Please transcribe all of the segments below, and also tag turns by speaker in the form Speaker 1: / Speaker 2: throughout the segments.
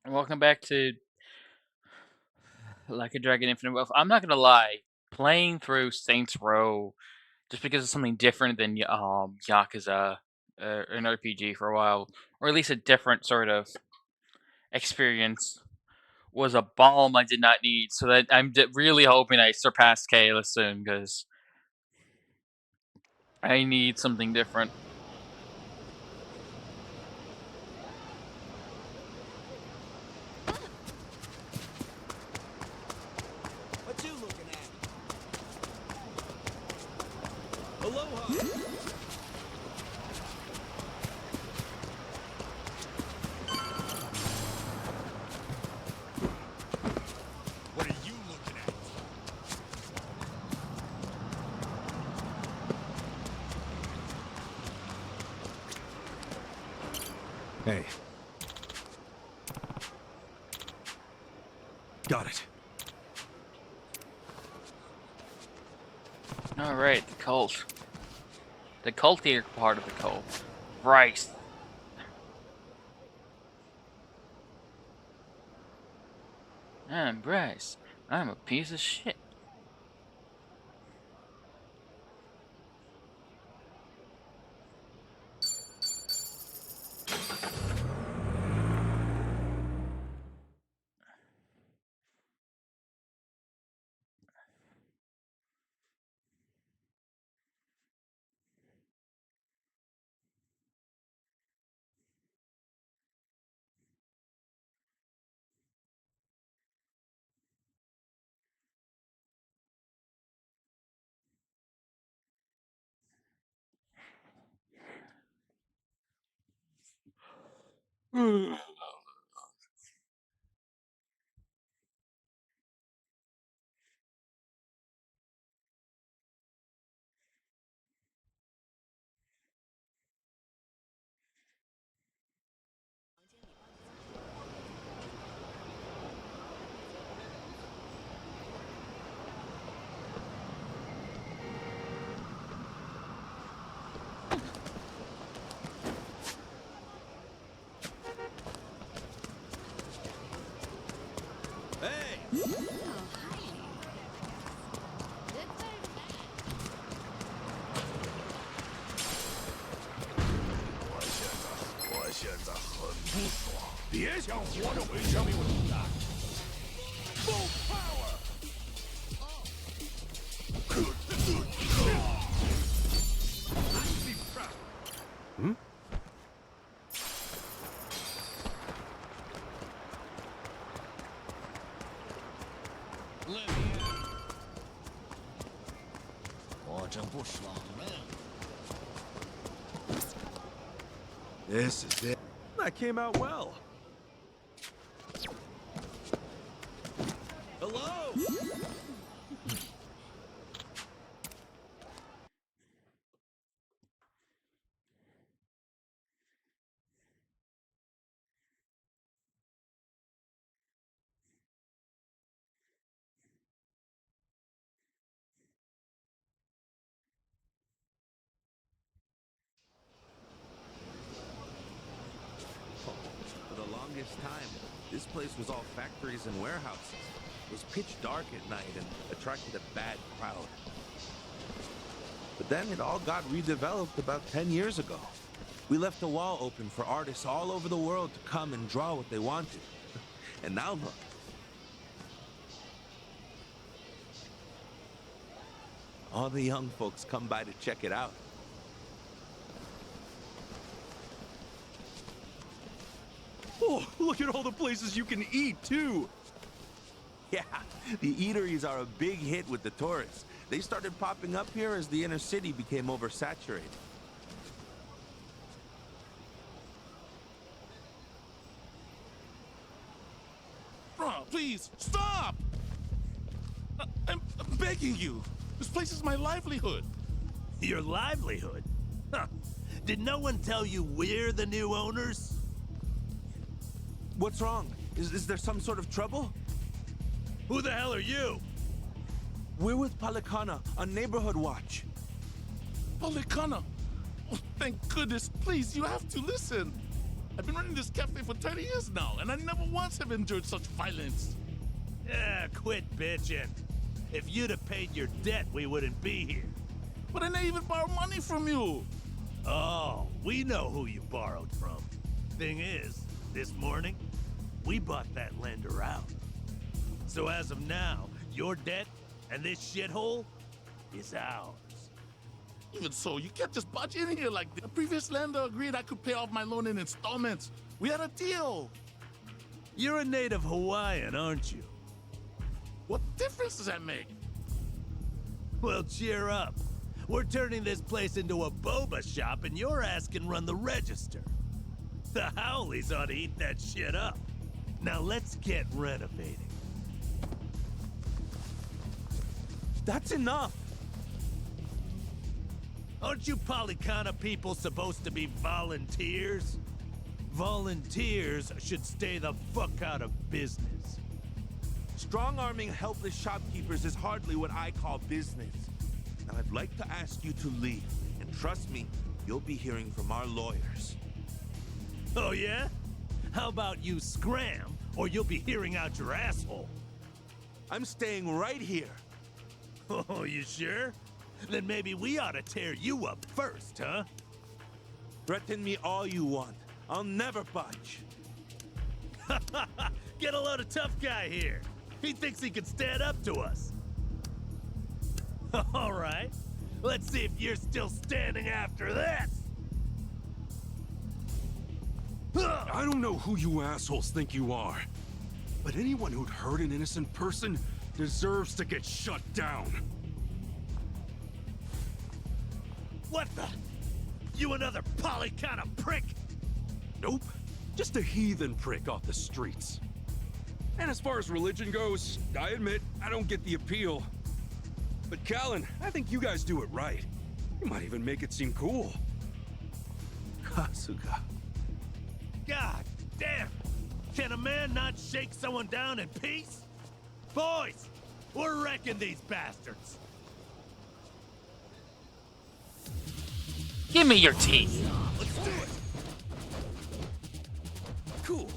Speaker 1: Welcome back to Like a Dragon Infinite Wealth. I'm not gonna lie, playing through Saints Row just because it's something different than Yakuza, an RPG for a while, or at least a different sort of experience, was a balm I did not need. So that really hoping I surpass Kayla soon because I need something different.
Speaker 2: What you looking at? Aloha! What are you looking at? Hey. Got it.
Speaker 1: All right, the cult, the cultier part of the cult, Bryce. I'm Bryce. I'm a piece of shit.
Speaker 2: Hey! Full power! Hmm? This is it. That came out well. Hello? For the longest time, this place was all factories and warehouses. It was pitch dark at night and attracted a bad crowd. But then it all got redeveloped about 10 years ago. We left the wall open for artists all over the world to come and draw what they wanted. And now look. All the young folks come by to check it out. Oh, look at all the places you can eat, too! Yeah, the eateries are a big hit with the tourists. They started popping up here as the inner city became oversaturated.
Speaker 3: Please, stop! I'm begging you. This place is my livelihood.
Speaker 4: Your livelihood? Huh. Did no one tell you we're the new owners?
Speaker 2: What's wrong? Is there some sort of trouble?
Speaker 4: Who the hell are you?
Speaker 2: We're with Palikana on neighborhood watch.
Speaker 3: Polikana. Oh, thank goodness. Please, you have to listen. I've been running this cafe for 30 years now, and I never once have endured such violence.
Speaker 4: Yeah, quit bitching. If you'd have paid your debt, we wouldn't be here.
Speaker 3: But I never even borrowed money from you.
Speaker 4: Oh, we know who you borrowed from. Thing is, this morning, we bought that lender out. So as of now, your debt and this shithole is ours.
Speaker 3: Even so, you can't just barge in here like this. The previous lender agreed I could pay off my loan in installments. We had a deal.
Speaker 4: You're a native Hawaiian, aren't you?
Speaker 3: What difference does that make?
Speaker 4: Well, cheer up. We're turning this place into a boba shop and your ass can run the register. The Howleys ought to eat that shit up. Now let's get renovating.
Speaker 2: That's enough.
Speaker 4: Aren't you Polycana people supposed to be volunteers? Volunteers should stay the fuck out of business.
Speaker 2: Strong-arming helpless shopkeepers is hardly what I call business. Now, I'd like to ask you to leave. And trust me, you'll be hearing from our lawyers.
Speaker 4: Oh yeah? How about you scram, or you'll be hearing out your asshole?
Speaker 2: I'm staying right here.
Speaker 4: Oh, you sure? Then maybe we ought to tear you up first, huh?
Speaker 2: Threaten me all you want. I'll never budge.
Speaker 4: Get a load of tough guy here. He thinks he can stand up to us. All right. Let's see if you're still standing after this.
Speaker 5: I don't know who you assholes think you are, but anyone who'd hurt an innocent person deserves to get shut down.
Speaker 4: What the? You another Polycana prick?
Speaker 5: Nope, just a heathen prick off the streets. And as far as religion goes, I admit I don't get the appeal. But Callan, I think you guys do it right. You might even make it seem cool.
Speaker 2: Kasuga.
Speaker 4: God damn! Can a man not shake someone down in peace? Boys, we're wrecking these bastards.
Speaker 1: Give me your teeth.
Speaker 4: Let's do it.
Speaker 5: Cool.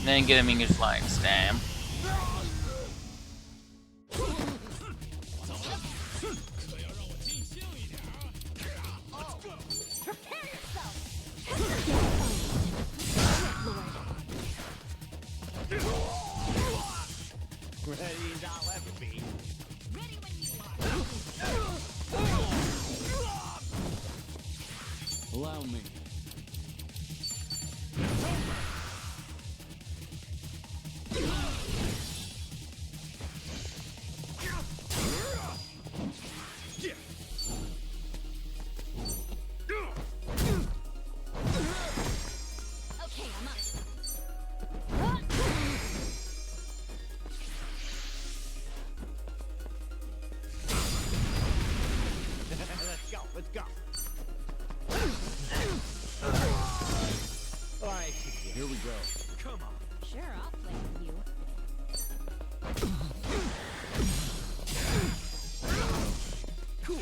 Speaker 1: Then get him in his line stam.
Speaker 4: Ready as I'll ever be.
Speaker 6: Ready when you are.
Speaker 7: Allow me.
Speaker 6: Okay, I'm up.
Speaker 4: Let's go, let's go. All right,
Speaker 7: Here we go.
Speaker 4: come on.
Speaker 6: Sure, I'll play with you.
Speaker 4: Cool.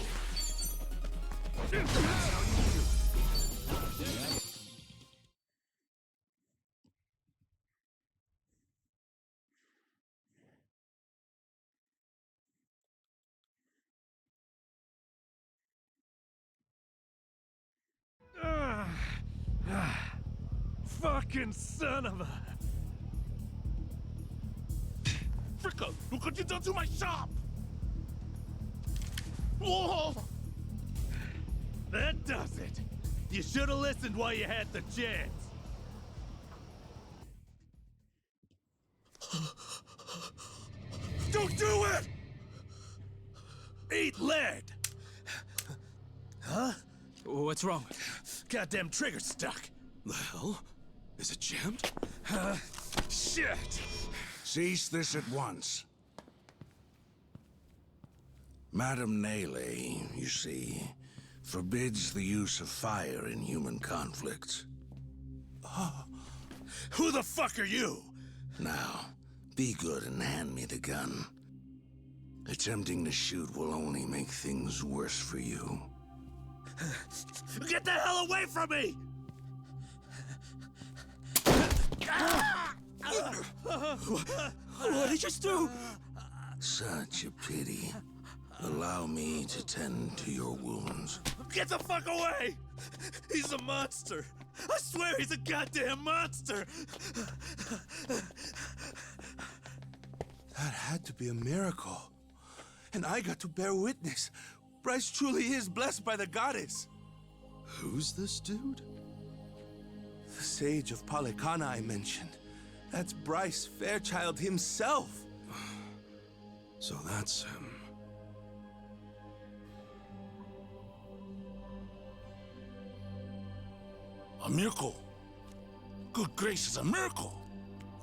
Speaker 4: Fucking son of a...
Speaker 3: Fricka, look what you done to my shop! Whoa!
Speaker 4: That does it. You should have listened while you had the chance. Don't do it! Eat lead! Huh?
Speaker 5: What's wrong?
Speaker 4: Goddamn trigger stuck.
Speaker 5: The hell? Is it jammed?
Speaker 4: Shit!
Speaker 8: Cease this at once.
Speaker 7: Madame Nele, you see, forbids the use of fire in human conflicts.
Speaker 3: Who the fuck are you?
Speaker 7: Now, be good and hand me the gun. Attempting to shoot will only make things worse for you.
Speaker 3: Get the hell away from me!
Speaker 4: What did you just do?
Speaker 7: Such a pity. Allow me to tend to your wounds.
Speaker 3: Get the fuck away! He's a monster! I swear he's a goddamn monster!
Speaker 8: That had to be a miracle. And I got to bear witness. Bryce truly is blessed by the goddess.
Speaker 5: Who's this dude?
Speaker 8: The sage of Polycana I mentioned. That's Bryce Fairchild himself.
Speaker 5: So that's him.
Speaker 3: A miracle. Good gracious, a miracle.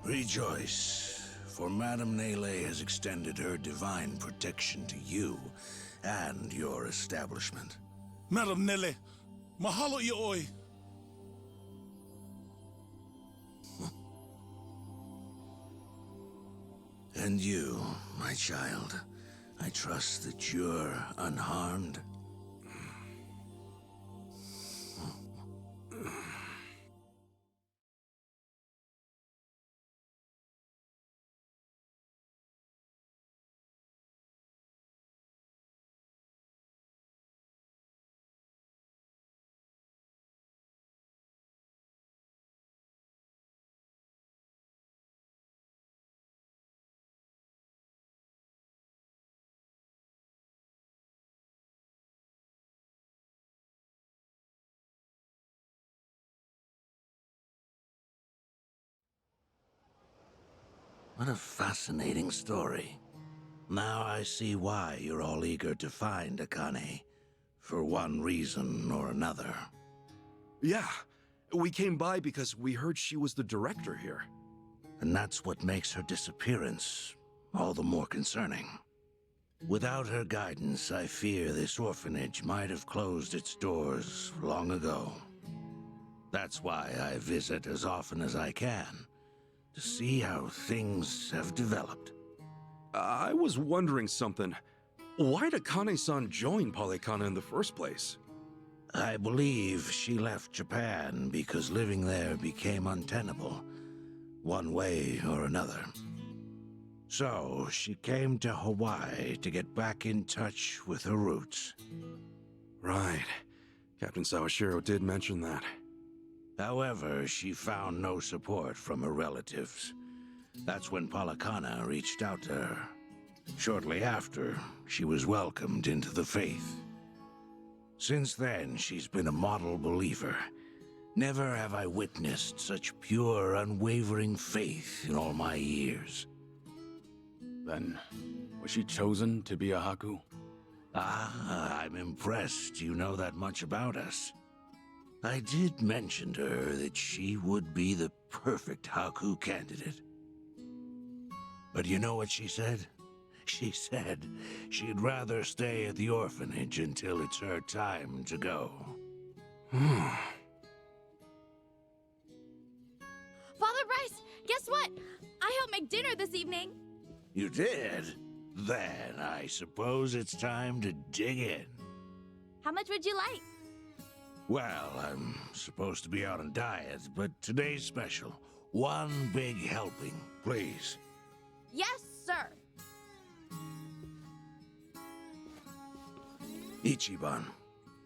Speaker 7: Rejoice, for Madame Nele has extended her divine protection to you and your establishment.
Speaker 3: Madam Nele, mahalo ioi.
Speaker 7: And you, my child, I trust that you're unharmed. What a fascinating story. Now I see why you're all eager to find Akane, for one reason or another.
Speaker 5: Yeah, we came by because we heard she was the director here.
Speaker 7: And that's what makes her disappearance all the more concerning. Without her guidance, I fear this orphanage might have closed its doors long ago. That's why I visit as often as I can, to see how things have developed.
Speaker 5: I was wondering something. Why did Akane-san join Polycana in the first place?
Speaker 7: I believe she left Japan because living there became untenable, one way or another. So she came to Hawaii to get back in touch with her roots.
Speaker 5: Right. Captain Sawashiro did mention that.
Speaker 7: However, she found no support from her relatives. That's when Polycana reached out to her. Shortly after, she was welcomed into the faith. Since then, she's been a model believer. Never have I witnessed such pure, unwavering faith in all my years.
Speaker 9: Then, was she chosen to be a Haku?
Speaker 7: Ah, I'm impressed you know that much about us. I did mention to her that she would be the perfect Haku candidate. But you know what she said? She said she'd rather stay at the orphanage until it's her time to go.
Speaker 6: Father Bryce, guess what? I helped make dinner this evening.
Speaker 7: You did? Then I suppose it's time to dig in.
Speaker 6: How much would you like?
Speaker 7: Well, I'm supposed to be on a diet, but today's special. One big helping, please.
Speaker 6: Yes, sir.
Speaker 7: Ichiban,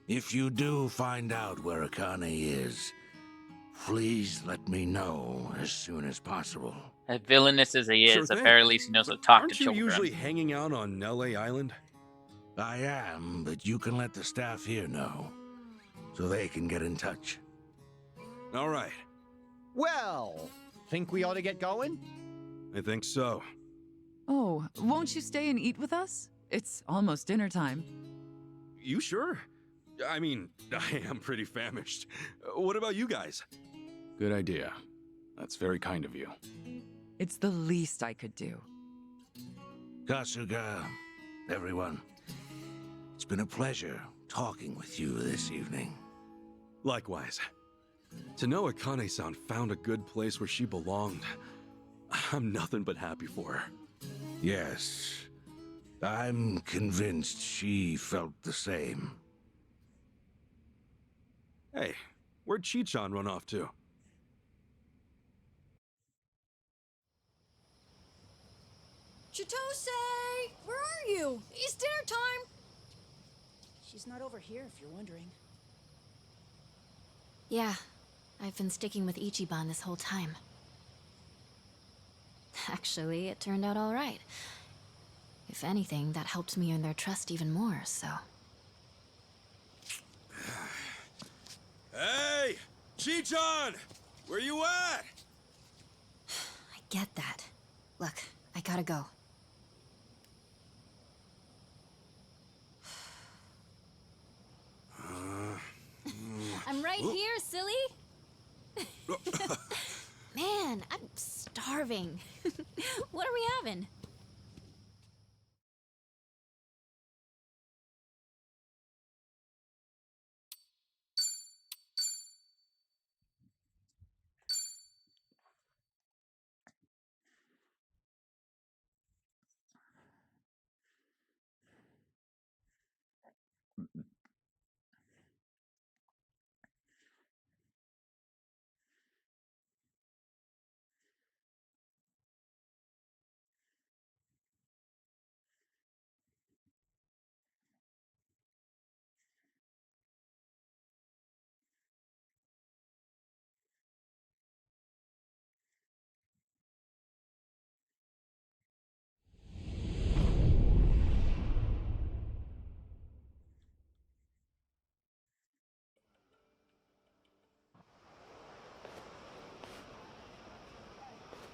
Speaker 7: if you do find out where Akane is, please let me know as soon as possible.
Speaker 1: As villainous as he
Speaker 5: Sure
Speaker 1: is, at
Speaker 5: thing.
Speaker 1: very least he knows how to talk
Speaker 5: Aren't
Speaker 1: to
Speaker 5: you
Speaker 1: children.
Speaker 5: usually hanging out on Nele Island?
Speaker 7: I am, but you can let the staff here know, so they can get in touch.
Speaker 5: All right,
Speaker 10: Well, think we ought to get going?
Speaker 5: I think so.
Speaker 11: Oh, won't you stay and eat with us? It's almost dinner time.
Speaker 5: You sure? I mean, I am pretty famished. What about you guys?
Speaker 9: Good idea. That's very kind of you.
Speaker 11: It's the least I could do.
Speaker 7: Kasuga, everyone, It's been a pleasure talking with you this evening.
Speaker 5: Likewise. To know Akane-san found a good place where she belonged, I'm nothing but happy for her.
Speaker 7: Yes, I'm convinced she felt the same.
Speaker 5: Hey, where'd Chi-chan run off to?
Speaker 12: Chitose! Where are you? It's dinner time! She's not over here, if you're wondering.
Speaker 6: Yeah, I've been sticking with Ichiban this whole time. Actually, it turned out all right. If anything, that helped me earn their trust even more, so...
Speaker 5: Hey! Chi-chan! Where you at?
Speaker 6: I get that. Look, I gotta go. I'm right here, silly! Man, I'm starving. What are we having?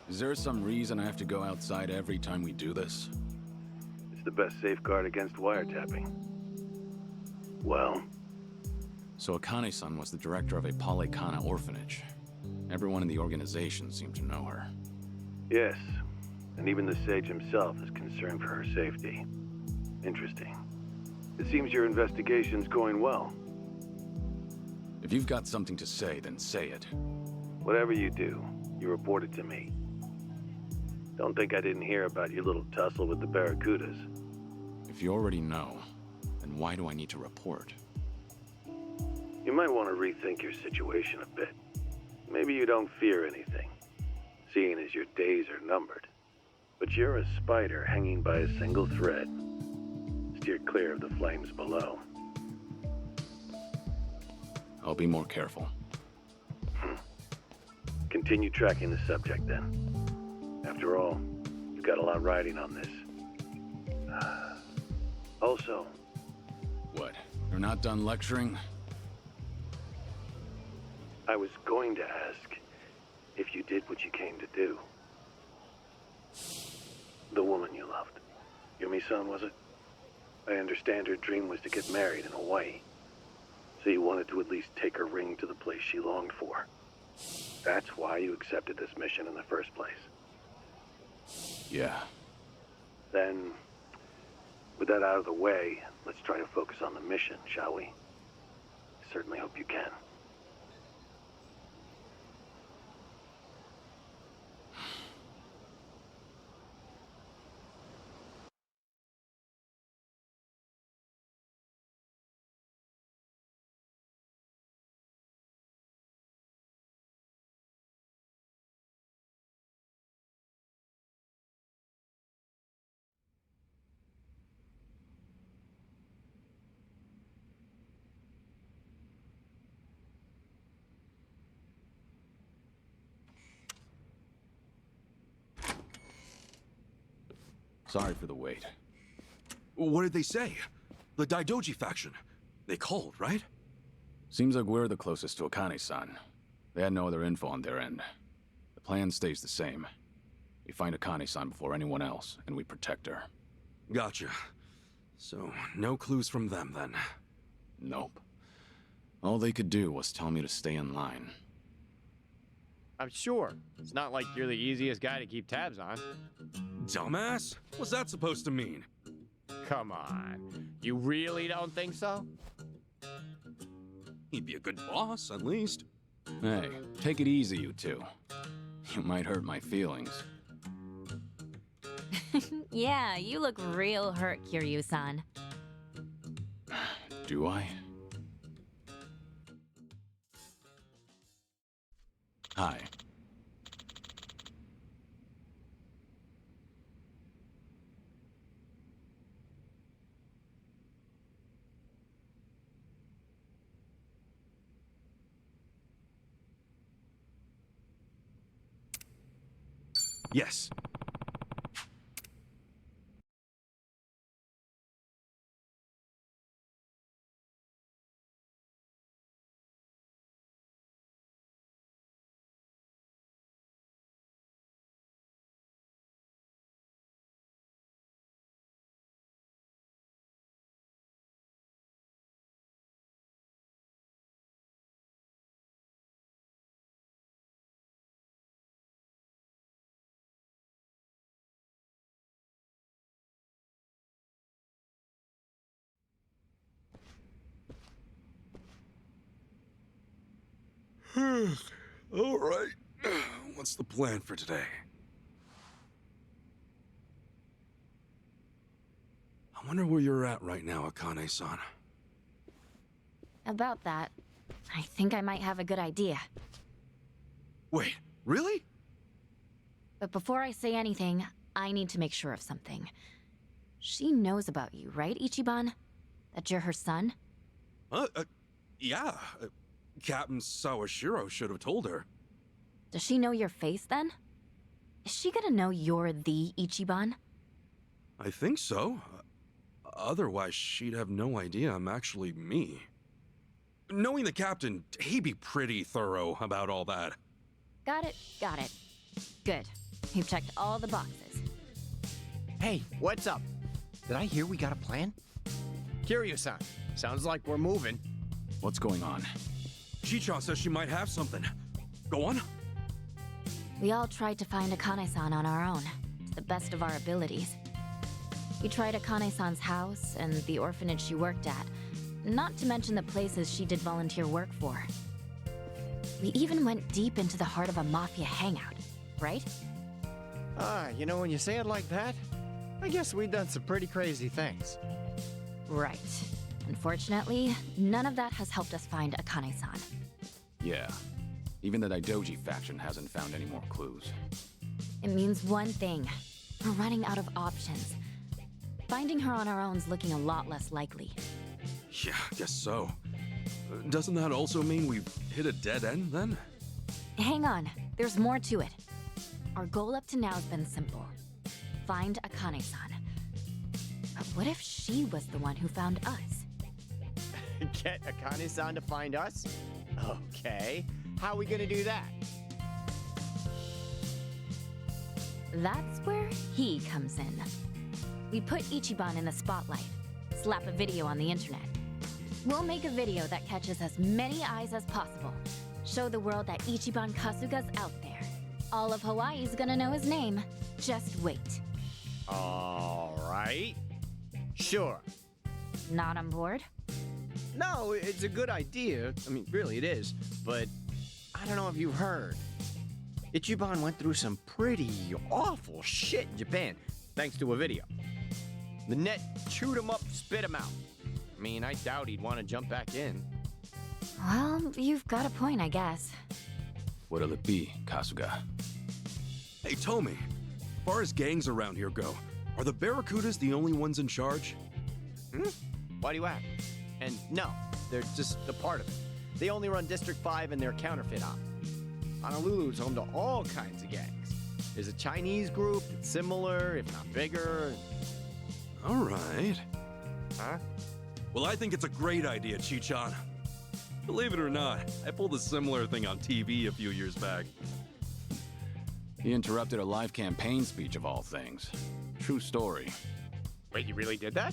Speaker 9: Is there some reason I have to go outside every time we do this?
Speaker 13: It's the best safeguard against wiretapping. Well?
Speaker 9: So Akane-san was the director of a Polycana orphanage. Everyone in the organization seemed to know her.
Speaker 13: Yes, and even the sage himself is concerned for her safety. Interesting. It seems your investigation's going well.
Speaker 9: If you've got something to say, then say it.
Speaker 13: Whatever you do, you report it to me. Don't think I didn't hear about your little tussle with the Barracudas.
Speaker 9: If you already know, then why do I need to report?
Speaker 13: You might want to rethink your situation a bit. Maybe you don't fear anything, seeing as your days are numbered. But you're a spider hanging by a single thread. Steer clear of the flames below.
Speaker 9: I'll be more careful.
Speaker 13: Continue tracking the subject, then. After all, you've got a lot riding on this. Also...
Speaker 9: What? You're not done lecturing?
Speaker 13: I was going to ask if you did what you came to do. The woman you loved. Yumi-san, was it? I understand her dream was to get married in Hawaii. So you wanted to at least take her ring to the place she longed for. That's why you accepted this mission in the first place.
Speaker 9: Yeah.
Speaker 13: Then, with that out of the way, let's try to focus on the mission, shall we? I certainly hope you can.
Speaker 9: Sorry for the wait.
Speaker 5: What did they say? The Daidoji faction. They called, right?
Speaker 9: Seems like we're the closest to Akane-san. They had no other info on their end. The plan stays the same. We find Akane-san before anyone else, and we protect her.
Speaker 5: Gotcha. So, no clues from them, then?
Speaker 9: Nope. All they could do was tell me to stay in line.
Speaker 10: I'm sure. It's not like you're the easiest guy to keep tabs on.
Speaker 5: Dumbass? What's that supposed to mean?
Speaker 10: Come on. You really don't think so?
Speaker 5: He'd be a good boss, at least.
Speaker 9: Hey, take it easy, you two. You might hurt my feelings.
Speaker 6: Yeah, you look real hurt, Kiryu-san.
Speaker 9: Do I? Hi.
Speaker 5: Yes. All right. What's the plan for today? I wonder where you're at right now, Akane-san.
Speaker 6: About that, I think I might have a good idea.
Speaker 5: Wait, really?
Speaker 6: But before I say anything, I need to make sure of something. She knows about you, right, Ichiban? That you're her son?
Speaker 5: Yeah. Captain Sawashiro should have told her.
Speaker 6: Does she know your face, then? Is she gonna know you're the Ichiban?
Speaker 5: I think so. Otherwise, she'd have no idea I'm actually me. Knowing the captain, he'd be pretty thorough about all that.
Speaker 6: Got it, got it. Good. You've checked all the boxes.
Speaker 10: Hey, what's up? Did I hear we got a plan? Kiryu-san, sounds like we're moving.
Speaker 9: What's going on?
Speaker 5: Chicha says she might have something. Go on.
Speaker 6: We all tried to find Akane-san on our own, to the best of our abilities. We tried Akane-san's house and the orphanage she worked at, not to mention the places she did volunteer work for. We even went deep into the heart of a mafia hangout, right?
Speaker 10: You know, when you say it like that, I guess we've done some pretty crazy things.
Speaker 6: Right. Unfortunately, none of that has helped us find Akane-san.
Speaker 9: Yeah. Even the Daidoji faction hasn't found any more clues.
Speaker 6: It means one thing. We're running out of options. Finding her on our own's looking a lot less likely.
Speaker 5: Yeah, I guess so. Doesn't that also mean we've hit a dead end, then?
Speaker 6: Hang on. There's more to it. Our goal up to now has been simple. Find Akane-san. But what if she was the one who found us?
Speaker 10: Get Akane-san to find us? Okay. How are we gonna do that?
Speaker 6: That's where he comes in. We put Ichiban in the spotlight. Slap a video on the internet. We'll make a video that catches as many eyes as possible. Show the world that Ichiban Kasuga's out there. All of Hawaii's gonna know his name. Just wait.
Speaker 10: All right. Sure.
Speaker 6: Not on board?
Speaker 10: No, it's a good idea. I mean, really it is. But I don't know if you've heard. Ichiban went through some pretty awful shit in Japan, thanks to a video. The net chewed him up, spit him out. I mean, I doubt he'd want to jump back in.
Speaker 6: Well, you've got a point, I guess.
Speaker 9: What'll it be, Kasuga?
Speaker 5: Hey, Tomi. As far as gangs around here go, are the Barracudas the only ones in charge?
Speaker 10: Why do you ask? And no, they're just a part of it. They only run District 5 and their counterfeit op. Honolulu's home to all kinds of gangs. There's a Chinese group that's similar, if not bigger.
Speaker 5: All right.
Speaker 10: Huh?
Speaker 5: Well, I think it's a great idea, Chichan. Believe it or not, I pulled a similar thing on TV a few years back.
Speaker 9: He interrupted a live campaign speech of all things. True story.
Speaker 10: Wait, you really did that?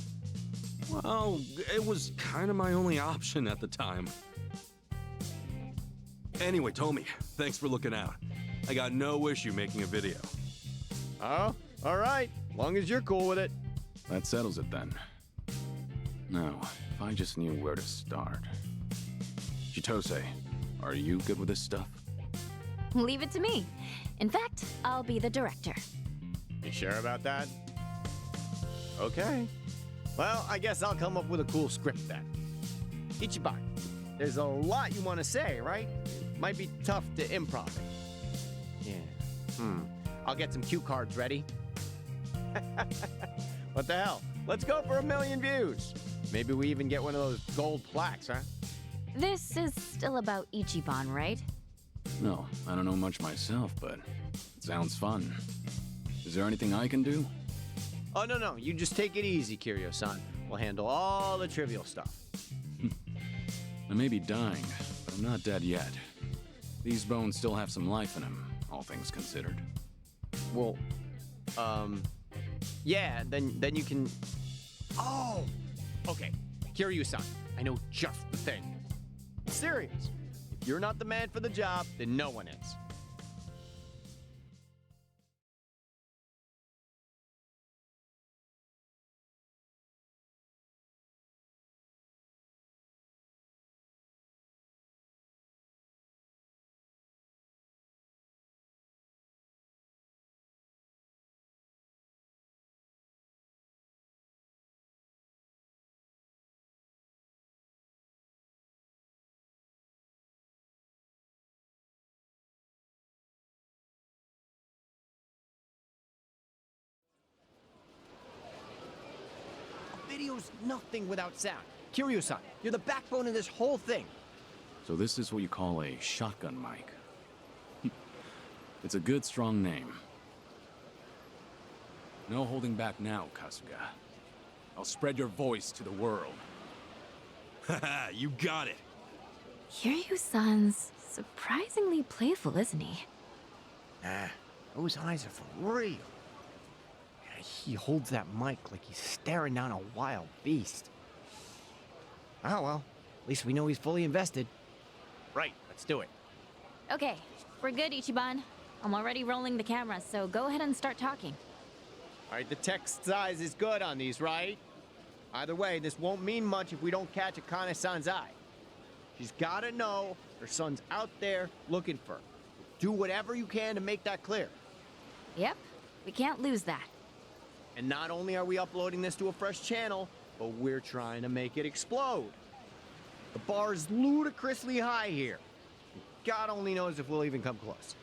Speaker 5: Well, it was kind of my only option at the time. Anyway, Tomi, thanks for looking out. I got no issue making a video.
Speaker 10: Oh, all right. Long as you're cool with it.
Speaker 9: That settles it then. Now, if I just knew where to start. Chitose, are you good with this stuff?
Speaker 6: Leave it to me. In fact, I'll be the director.
Speaker 10: You sure about that? Okay. Well, I guess I'll come up with a cool script then. Ichiban, there's a lot you want to say, right? Might be tough to improv it. Yeah. I'll get some cue cards ready. What the hell? Let's go for 1 million views. Maybe we even get one of those gold plaques, huh?
Speaker 6: This is still about Ichiban, right?
Speaker 9: No, I don't know much myself, but it sounds fun. Is there anything I can do?
Speaker 10: Oh, no. You just take it easy, Kiryu-san. We'll handle all the trivial stuff.
Speaker 9: I may be dying, but I'm not dead yet. These bones still have some life in them, all things considered.
Speaker 10: Well, yeah, then you can... Oh! Okay, Kiryu-san, I know just the thing. Serious. If you're not the man for the job, then no one is. Video's nothing without sound. Kiryu-san, you're the backbone of this whole thing.
Speaker 9: So this is what you call a shotgun mic. It's a good, strong name. No holding back now, Kasuga. I'll spread your voice to the world.
Speaker 5: Haha, you got it.
Speaker 6: Kiryu-san's surprisingly playful, isn't he?
Speaker 10: Those eyes are for real. Yeah, he holds that mic like he's staring down a wild beast. Oh well, at least we know he's fully invested. Right, let's do it.
Speaker 6: Okay, we're good, Ichiban. I'm already rolling the camera, so go ahead and start talking.
Speaker 10: All right, the text size is good on these, right? Either way, this won't mean much if we don't catch Akane-san's eye. She's gotta know her son's out there looking for her. Do whatever you can to make that clear.
Speaker 6: Yep, we can't lose that.
Speaker 10: And not only are we uploading this to a fresh channel, but we're trying to make it explode. The bar is ludicrously high here. God only knows if we'll even come close.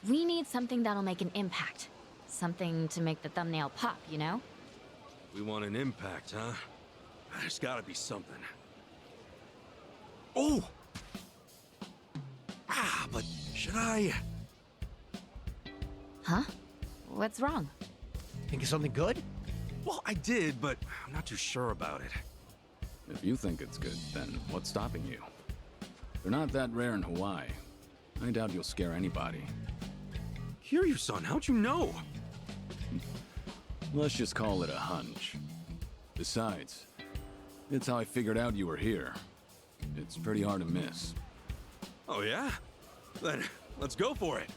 Speaker 6: We need something that'll make an impact. Something to make the thumbnail pop, you know?
Speaker 5: We want an impact, huh? There's gotta be something. Oh! But should I...
Speaker 6: Huh? What's wrong?
Speaker 10: Think of something good?
Speaker 5: Well, I did, but I'm not too sure about it.
Speaker 9: If you think it's good, then what's stopping you? They're not that rare in Hawaii. I doubt you'll scare anybody.
Speaker 5: Kiryu-san, how'd you know?
Speaker 9: Let's just call it a hunch. Besides, it's how I figured out you were here. It's pretty hard to miss.
Speaker 5: Oh yeah? Then let's go for it.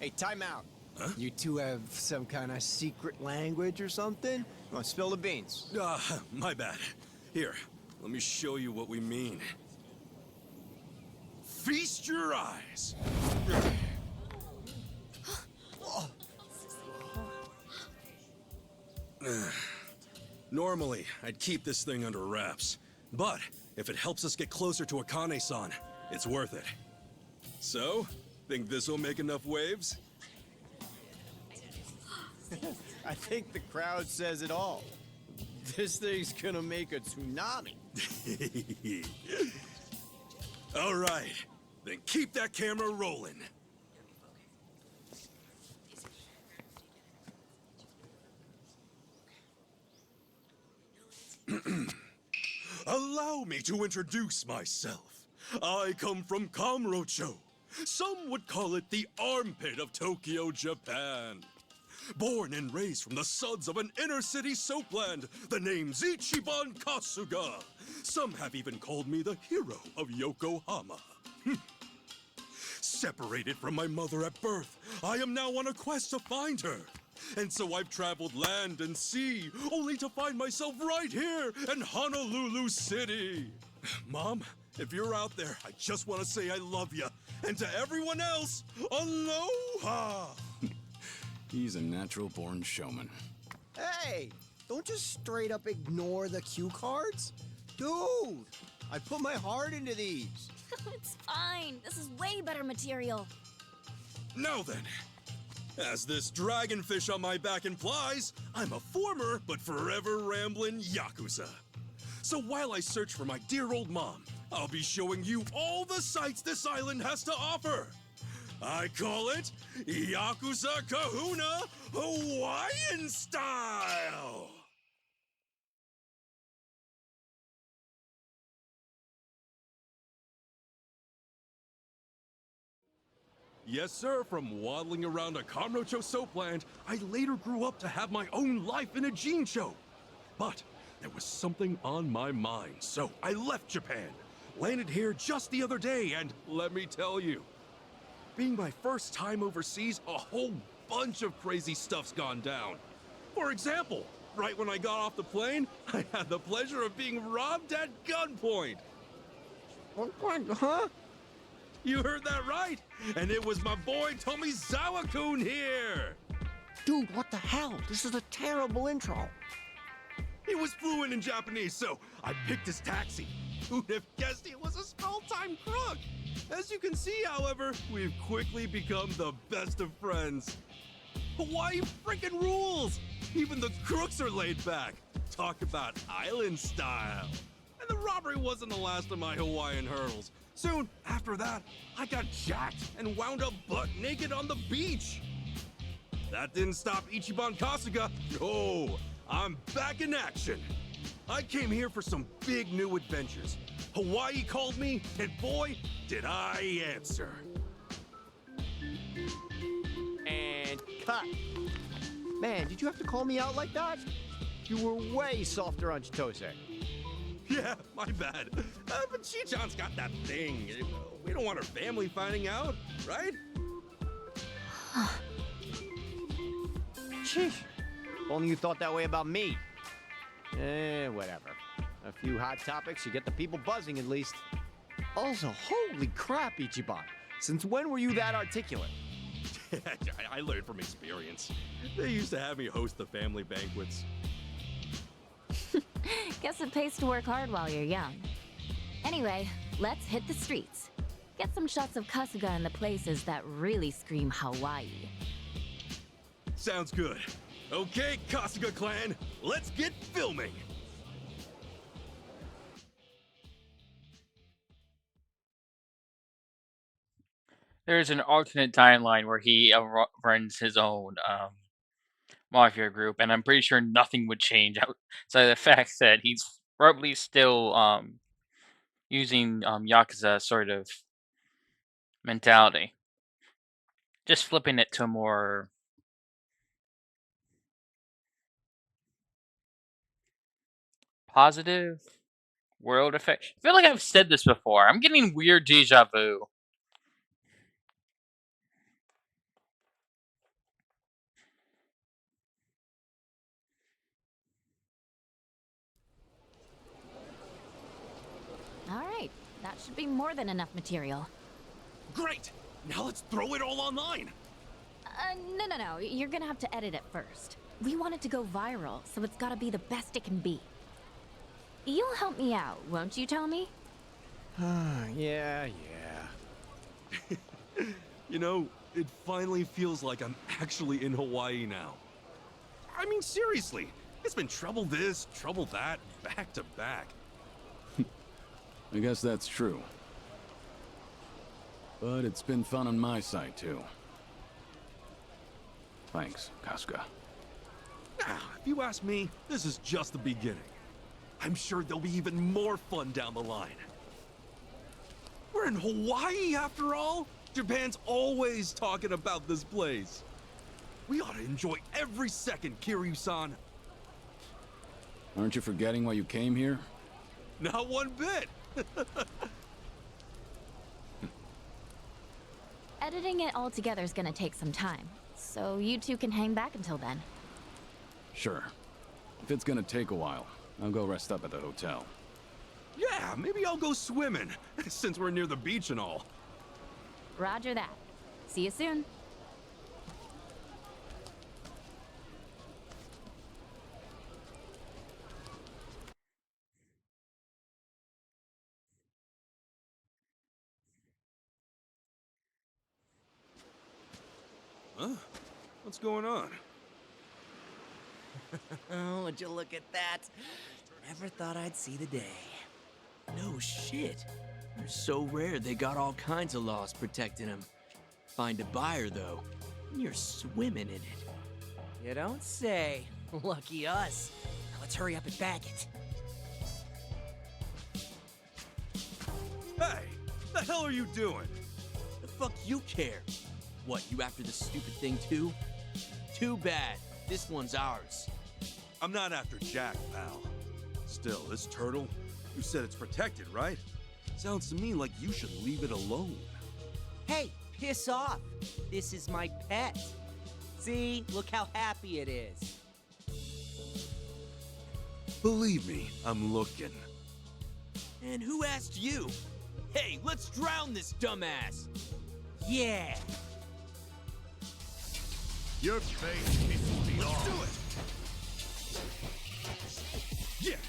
Speaker 10: Hey, time out. Huh? You two have some kind of secret language or something? You want to spill the beans?
Speaker 5: My bad. Here, let me show you what we mean. Feast your eyes. Normally, I'd keep this thing under wraps, but if it helps us get closer to Akane-san, it's worth it. So, think this'll make enough waves?
Speaker 10: I think the crowd says it all. This thing's gonna make a tsunami.
Speaker 5: All right, then keep that camera rolling. Allow me to introduce myself. I come from Kamurocho. Some would call it the armpit of Tokyo, Japan. Born and raised from the suds of an inner-city soapland, the name's Ichiban Kasuga. Some have even called me the hero of Yokohama. Separated from my mother at birth, I am now on a quest to find her. And so I've traveled land and sea, only to find myself right here in Honolulu City. Mom, if you're out there, I just want to say I love you. And to everyone else, aloha!
Speaker 9: He's a natural-born showman.
Speaker 10: Hey, don't just straight up ignore the cue cards. Dude, I put my heart into these.
Speaker 6: It's fine. This is way better material.
Speaker 5: Now then, as this dragonfish on my back implies, I'm a former but forever rambling Yakuza. So while I search for my dear old mom, I'll be showing you all the sights this island has to offer. I call it Yakuza Kahuna Hawaiian Style! Yes, sir, from waddling around a Kamurocho soapland, I later grew up to have my own life in a gene show. But there was something on my mind, so I left Japan. Landed here just the other day, and let me tell you, being my first time overseas, a whole bunch of crazy stuff's gone down. For example, right when I got off the plane, I had the pleasure of being robbed at gunpoint.
Speaker 10: Huh?
Speaker 5: You heard that right, and it was my boy Tomizawa-kun here.
Speaker 10: Dude, what the hell? This is a terrible intro.
Speaker 5: He was fluent in Japanese, so I picked his taxi. Who'd have guessed he was a small-time crook? As you can see, however, we've quickly become the best of friends. Hawaii frickin' rules! Even the crooks are laid back. Talk about island style. And the robbery wasn't the last of my Hawaiian hurdles. Soon after that, I got jacked and wound up butt naked on the beach. That didn't stop Ichiban Kasuga. No, I'm back in action. I came here for some big new adventures. Hawaii called me, and boy, did I answer.
Speaker 10: And cut. Man, did you have to call me out like that? You were way softer on Chitose.
Speaker 5: Yeah, my bad. But Chi-chan's got that thing. We don't want her family finding out, right?
Speaker 10: Sheesh. If only you thought that way about me. Whatever. A few hot topics, you get the people buzzing at least. Also, holy crap, Ichiban. Since when were you that articulate?
Speaker 5: I learned from experience. They used to have me host the family banquets.
Speaker 6: Guess it pays to work hard while you're young. Anyway, let's hit the streets. Get some shots of Kasuga in the places that really scream Hawaii.
Speaker 5: Sounds good. Okay, Kasuga clan, let's get filming!
Speaker 1: There's an alternate timeline where he runs his own mafia group, and I'm pretty sure nothing would change outside the fact that he's probably still using Yakuza sort of mentality. Just flipping it to a more positive world effect. I feel like I've said this before. I'm getting weird deja vu.
Speaker 6: All right, that should be more than enough material.
Speaker 5: Great! Now let's throw it all online!
Speaker 6: No. You're gonna have to edit it first. We want it to go viral, so it's gotta be the best it can be. You'll help me out, won't you, Tommy?
Speaker 10: Yeah.
Speaker 5: You know, it finally feels like I'm actually in Hawaii now. I mean, seriously, it's been trouble this, trouble that, back to back.
Speaker 9: I guess that's true. But it's been fun on my side, too. Thanks, Kasuga.
Speaker 5: If you ask me, this is just the beginning. I'm sure there'll be even more fun down the line. We're in Hawaii, after all. Japan's always talking about this place. We ought to enjoy every second, Kiryu-san.
Speaker 9: Aren't you forgetting why you came here?
Speaker 5: Not one bit.
Speaker 6: Editing it all together is gonna take some time, so you two can hang back until then.
Speaker 9: Sure. If it's gonna take a while, I'll go rest up at the hotel.
Speaker 5: Yeah, maybe I'll go swimming, since we're near the beach and all.
Speaker 6: Roger that. See you soon.
Speaker 5: Huh? What's going on?
Speaker 14: Oh, would you look at that? Never thought I'd see the day. No shit. They're so rare they got all kinds of laws protecting them. Find a buyer, though, and you're swimming in it. You don't say. Lucky us. Now let's hurry up and bag it.
Speaker 5: Hey, the hell are you doing?
Speaker 14: The fuck you care? What, you after this stupid thing too? Too bad. This one's ours.
Speaker 5: I'm not after Jack, pal. Still, this turtle, you said it's protected, right? Sounds to me like you should leave it alone.
Speaker 14: Hey, piss off. This is my pet. See, look how happy it is.
Speaker 5: Believe me, I'm looking.
Speaker 14: And who asked you? Hey, let's drown this dumbass. Yeah.
Speaker 4: Your face pisses me off.
Speaker 5: Do it. Yeah.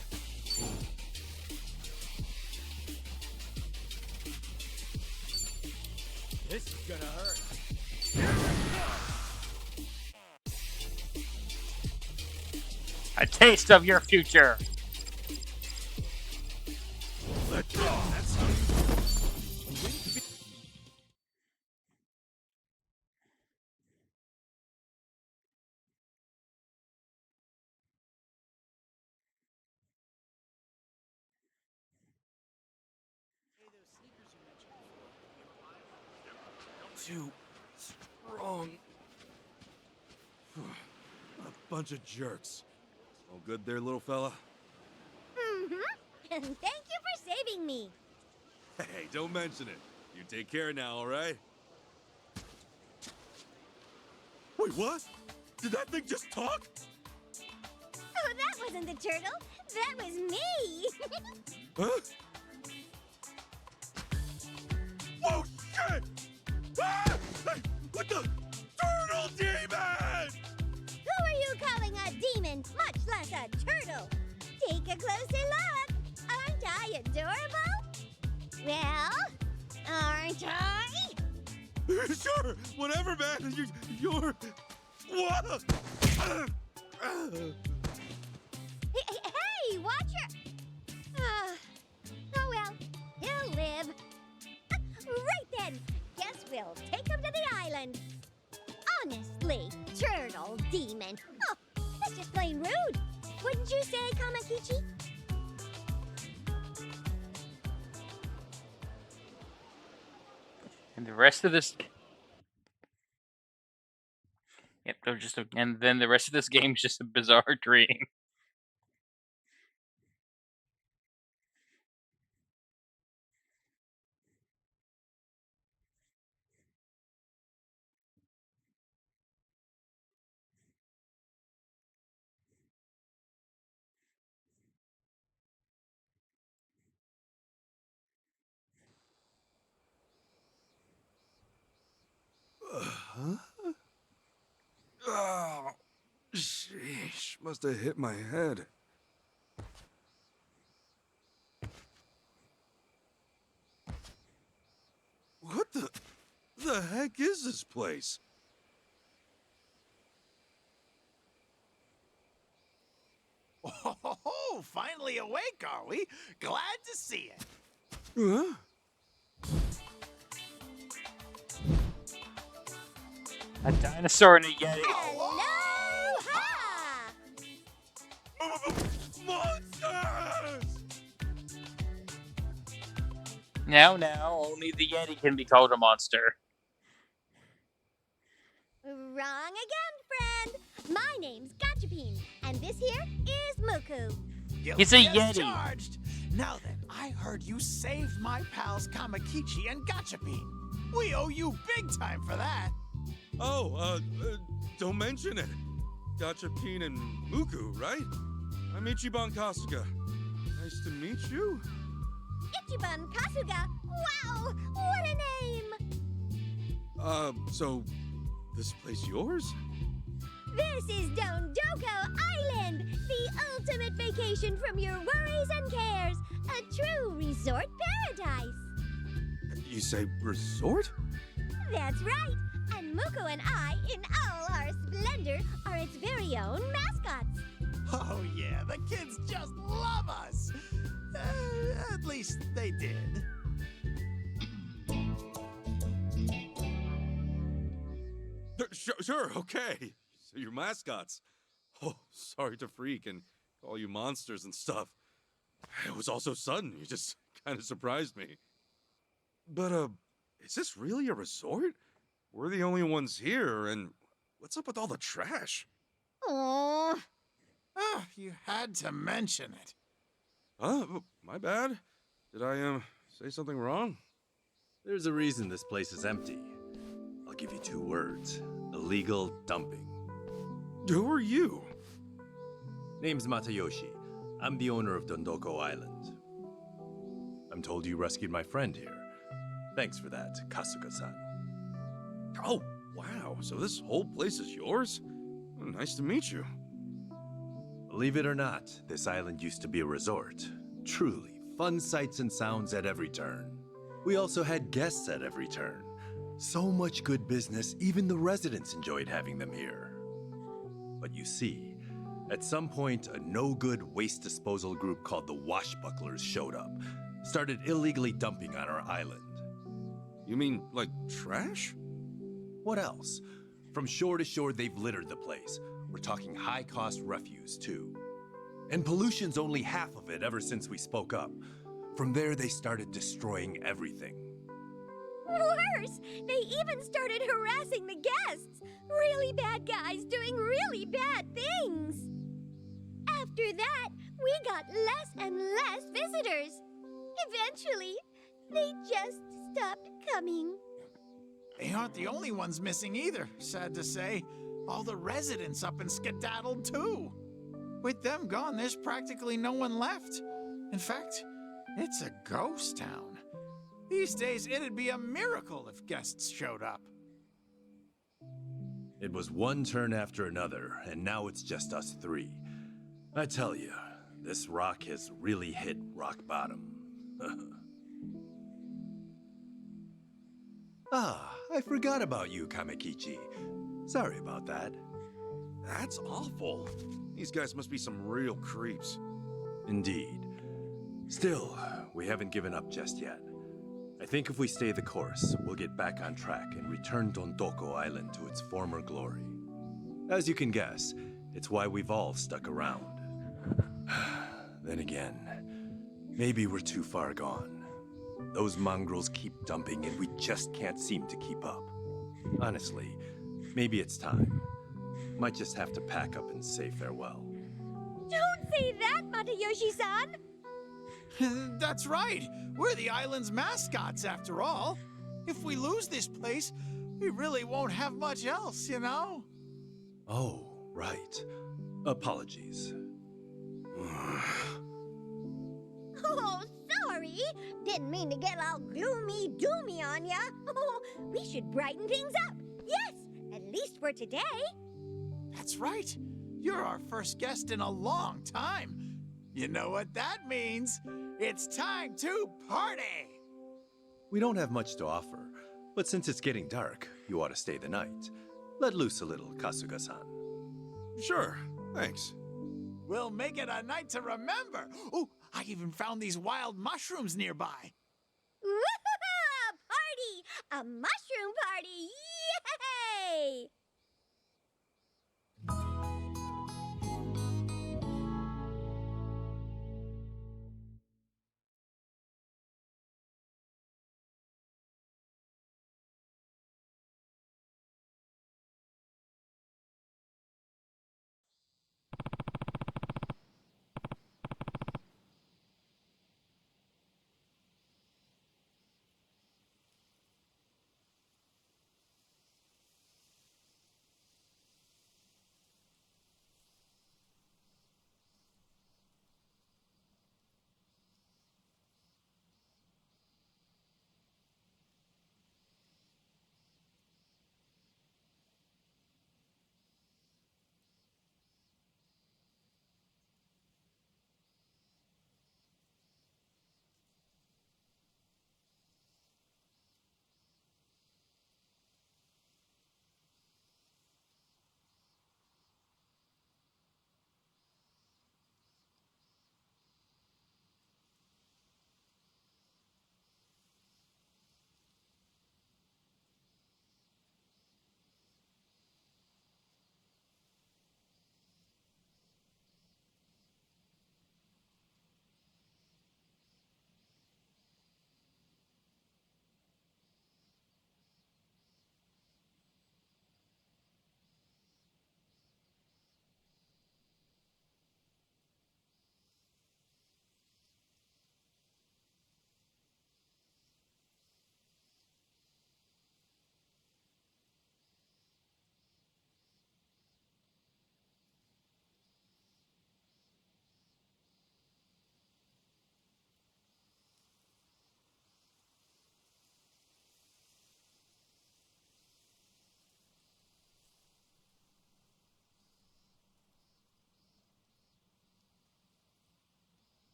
Speaker 14: This is gonna hurt.
Speaker 1: A taste of your future.
Speaker 5: Let go. That's how too strong. A bunch of jerks. All good there, little fella?
Speaker 15: Mm-hmm. And thank you for saving me.
Speaker 5: Hey, don't mention it. You take care now, all right? Wait, what? Did that thing just talk?
Speaker 15: Oh, that wasn't the turtle. That was me.
Speaker 5: Huh? Whoa, shit! Ah! Hey, what the? Turtle demon!
Speaker 15: Who are you calling a demon, much less a turtle? Take a closer look. Aren't I adorable? Well, aren't I?
Speaker 5: Sure, whatever, man. You're... What?
Speaker 15: Hey, watch your... oh, well, he'll live. Right then. Guess we'll take him to the island. Honestly, turtle demon. Oh, that's just plain rude. Wouldn't you say, Kamakichi?
Speaker 1: And the rest of this... Yep, and then the rest of this game is just a bizarre dream.
Speaker 5: Huh? Oh, sheesh. Must have hit my head. What the heck is this place?
Speaker 4: Oh, finally awake, are we? Glad to see it.
Speaker 5: Huh?
Speaker 1: A dinosaur and a yeti.
Speaker 15: Aloha!
Speaker 5: Monsters!
Speaker 1: Now, only the yeti can be called a monster.
Speaker 15: Wrong again, My name's Gachapin, and this here is Muku.
Speaker 1: It's a
Speaker 16: Guilty as
Speaker 1: Yeti.
Speaker 16: charged. Now then, I heard you saved my pals Kamakichi and Gachapin. We owe you big time for that.
Speaker 5: Oh, don't mention it. Gachapin and Muku, right? I'm Ichiban Kasuga. Nice to meet you.
Speaker 15: Ichiban Kasuga. Wow, what a name!
Speaker 5: So this place yours?
Speaker 15: This is Dondoko Island, the ultimate vacation from your worries and cares. A true resort paradise.
Speaker 5: You say resort?
Speaker 15: That's right. And Muko and I, in all our splendor, are its very own mascots.
Speaker 16: Oh yeah, the kids just love us. At least they did.
Speaker 5: Sure, okay. So you're mascots. Oh, sorry to freak and call you monsters and stuff. It was all so sudden, you just kind of surprised me. But, is this really a resort? We're the only ones here, and what's up with all the trash?
Speaker 16: Oh, you had to mention it.
Speaker 5: My bad. Did I, say something wrong?
Speaker 17: There's a reason this place is empty. I'll give you 2 words. Illegal dumping.
Speaker 5: Who are you?
Speaker 17: Name's Matayoshi. I'm the owner of Dondoko Island. I'm told you rescued my friend here. Thanks for that, Kasuga-san.
Speaker 5: Oh, wow. So this whole place is yours? Oh, nice to meet you.
Speaker 17: Believe it or not, this island used to be a resort. Truly, fun sights and sounds at every turn. We also had guests at every turn. So much good business, even the residents enjoyed having them here. But you see, at some point, a no-good waste disposal group called the Washbucklers showed up, started illegally dumping on our island.
Speaker 5: You mean, like, trash?
Speaker 17: What else? From shore to shore, they've littered the place. We're talking high-cost refuse, too. And pollution's only half of it ever since we spoke up. From there, they started destroying everything.
Speaker 15: Worse, they even started harassing the guests. Really bad guys doing really bad things. After that, we got less and less visitors. Eventually, they just stopped coming.
Speaker 16: They aren't the only ones missing either, sad to say. All the residents up and skedaddled too. With them gone, there's practically no one left. In fact, it's a ghost town. These days, it'd be a miracle if guests showed up.
Speaker 17: It was one turn after another, and now it's just us 3. I tell you, this rock has really hit rock bottom. I forgot about you, Kamakichi. Sorry about that.
Speaker 5: That's awful. These guys must be some real creeps.
Speaker 17: Indeed. Still, we haven't given up just yet. I think if we stay the course, we'll get back on track and return Dondoko Island to its former glory. As you can guess, it's why we've all stuck around. Then again, maybe we're too far gone. Those mongrels keep dumping and we just can't seem to keep up. Honestly, maybe it's time. Might just have to pack up and say farewell.
Speaker 15: Don't say that, Matayoshi-san!
Speaker 16: That's right. We're the island's mascots, after all. If we lose this place, we really won't have much else, you know?
Speaker 17: Oh, right. Apologies.
Speaker 15: Oh, sorry. Didn't mean to get all gloomy-doomy on ya. We should brighten things up. Yes, at least for today.
Speaker 16: That's right. You're our first guest in a long time. You know what that means. It's time to party!
Speaker 17: We don't have much to offer, but since it's getting dark, you ought to stay the night. Let loose a little, Kasuga-san.
Speaker 5: Sure, thanks.
Speaker 16: We'll make it a night to remember. Oh, I even found these wild mushrooms nearby.
Speaker 15: Woo-hoo-hoo! A party! A mushroom party! Yay!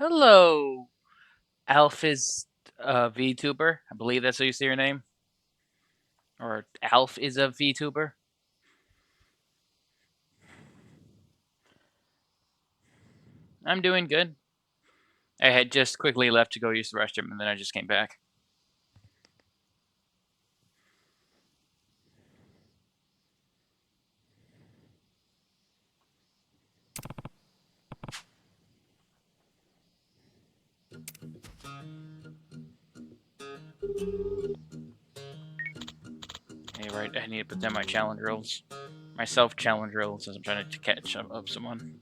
Speaker 1: Hello, Alpha's VTuber. I believe that's how you say your name. Or Alf is a VTuber. I'm doing good. I had just quickly left to go use the restroom, and then I just came back. Hey, right, I need to put down my challenge rolls. My self-challenge rolls as I'm trying to catch up someone.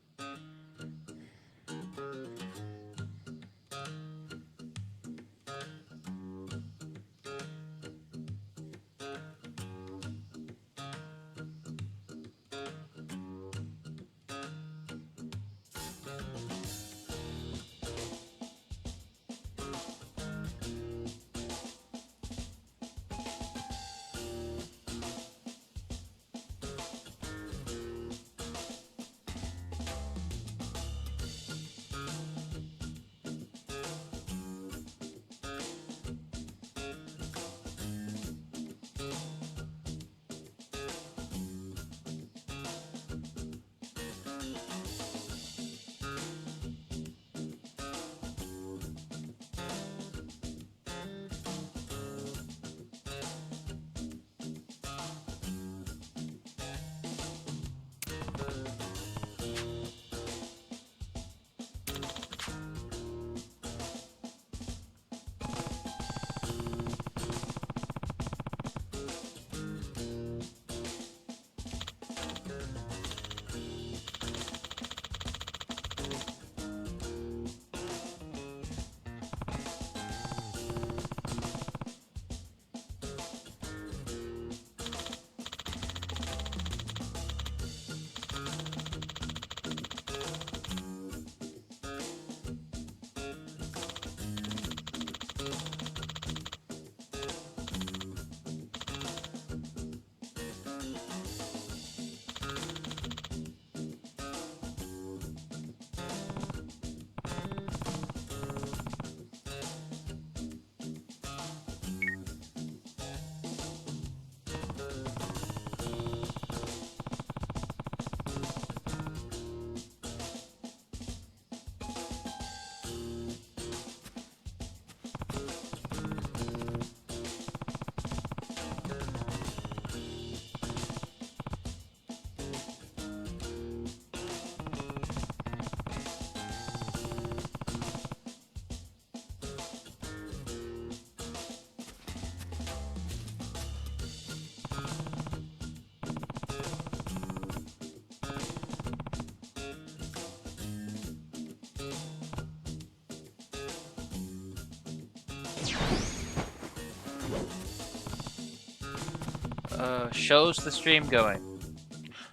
Speaker 1: Shows the stream going.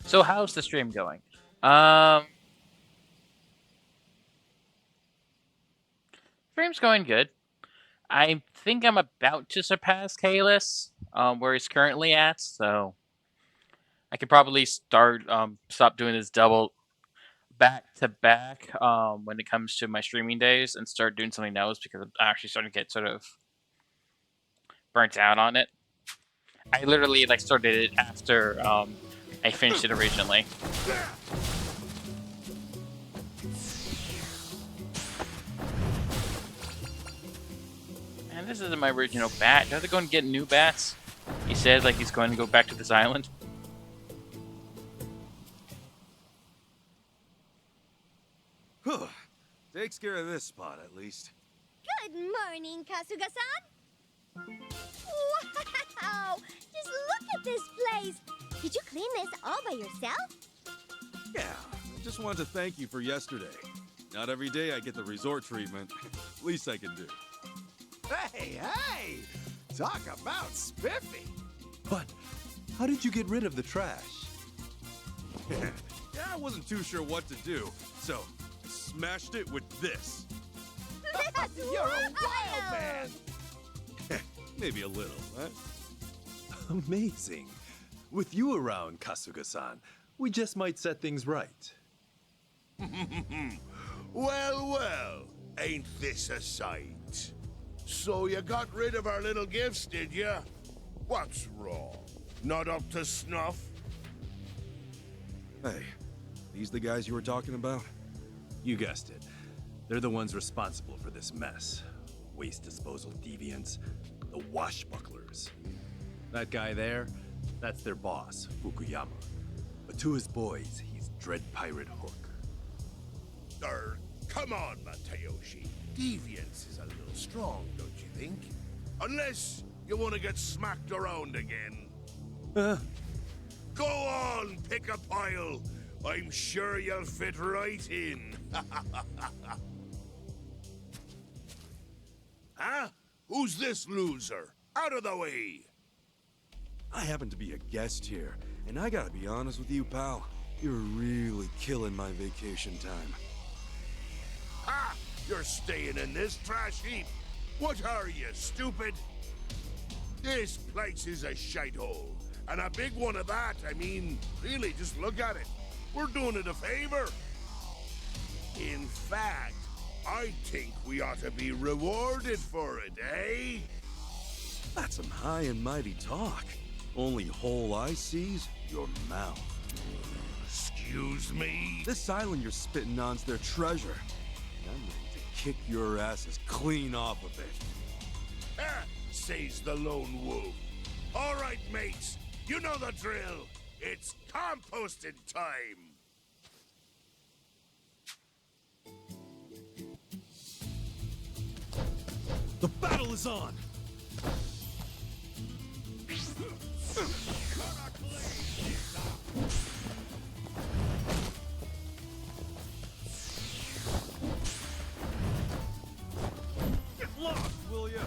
Speaker 1: So how's the stream going? Stream's going good. I think I'm about to surpass Kalis, where he's currently at, so I could probably stop doing this double back to back when it comes to my streaming days and start doing something else because I'm actually starting to get sort of burnt out on it. I literally started it after I finished it originally. And this isn't my original bat. Do I have to go and get new bats? He said he's going to go back to this island.
Speaker 17: Takes care of this spot, at least.
Speaker 15: Good morning, Kasuga-san. Wow! Just look at this place. Did you clean this all by yourself?
Speaker 17: Yeah, I just wanted to thank you for yesterday. Not every day I get the resort treatment. Least I can do.
Speaker 4: Hey, hey! Talk about spiffy.
Speaker 17: But how did you get rid of the trash? Yeah, I wasn't too sure what to do, so I smashed it with this.
Speaker 4: You're a wild man.
Speaker 17: Maybe a little, huh? Amazing. With you around, Kasuga-san, we just might set things right.
Speaker 4: Well, well.
Speaker 18: Ain't this a sight? So you got rid of our little gifts, did you? What's wrong? Not up to snuff?
Speaker 5: Hey, these the guys you were talking about?
Speaker 17: You guessed it. They're the ones responsible for this mess. Waste disposal deviants, the washbucklers. That guy there, that's their boss, Fukuyama. But to his boys, he's Dread Pirate Hook.
Speaker 18: Come on, Matayoshi. Deviance is a little strong, don't you think? Unless you want to get smacked around again. Go on, pick a pile. I'm sure you'll fit right in. Huh? Who's this loser? Out of the way!
Speaker 5: I happen to be a guest here, and I gotta be honest with you, pal. You're really killing my vacation time.
Speaker 18: Ha! You're staying in this trash heap. What are you, stupid? This place is a shithole. And a big one of that. I mean, really, just look at it. We're doing it a favor. In fact, I think we ought to be rewarded for it, eh?
Speaker 5: That's some high and mighty talk. Only hole I see's your mouth.
Speaker 18: Excuse me?
Speaker 5: This island you're spitting on's their treasure. And I'm ready to kick your asses clean off of it.
Speaker 18: Ah, says the lone wolf. All right, mates. You know the drill. It's composting time.
Speaker 4: The battle is on!
Speaker 5: Get lost, will ya?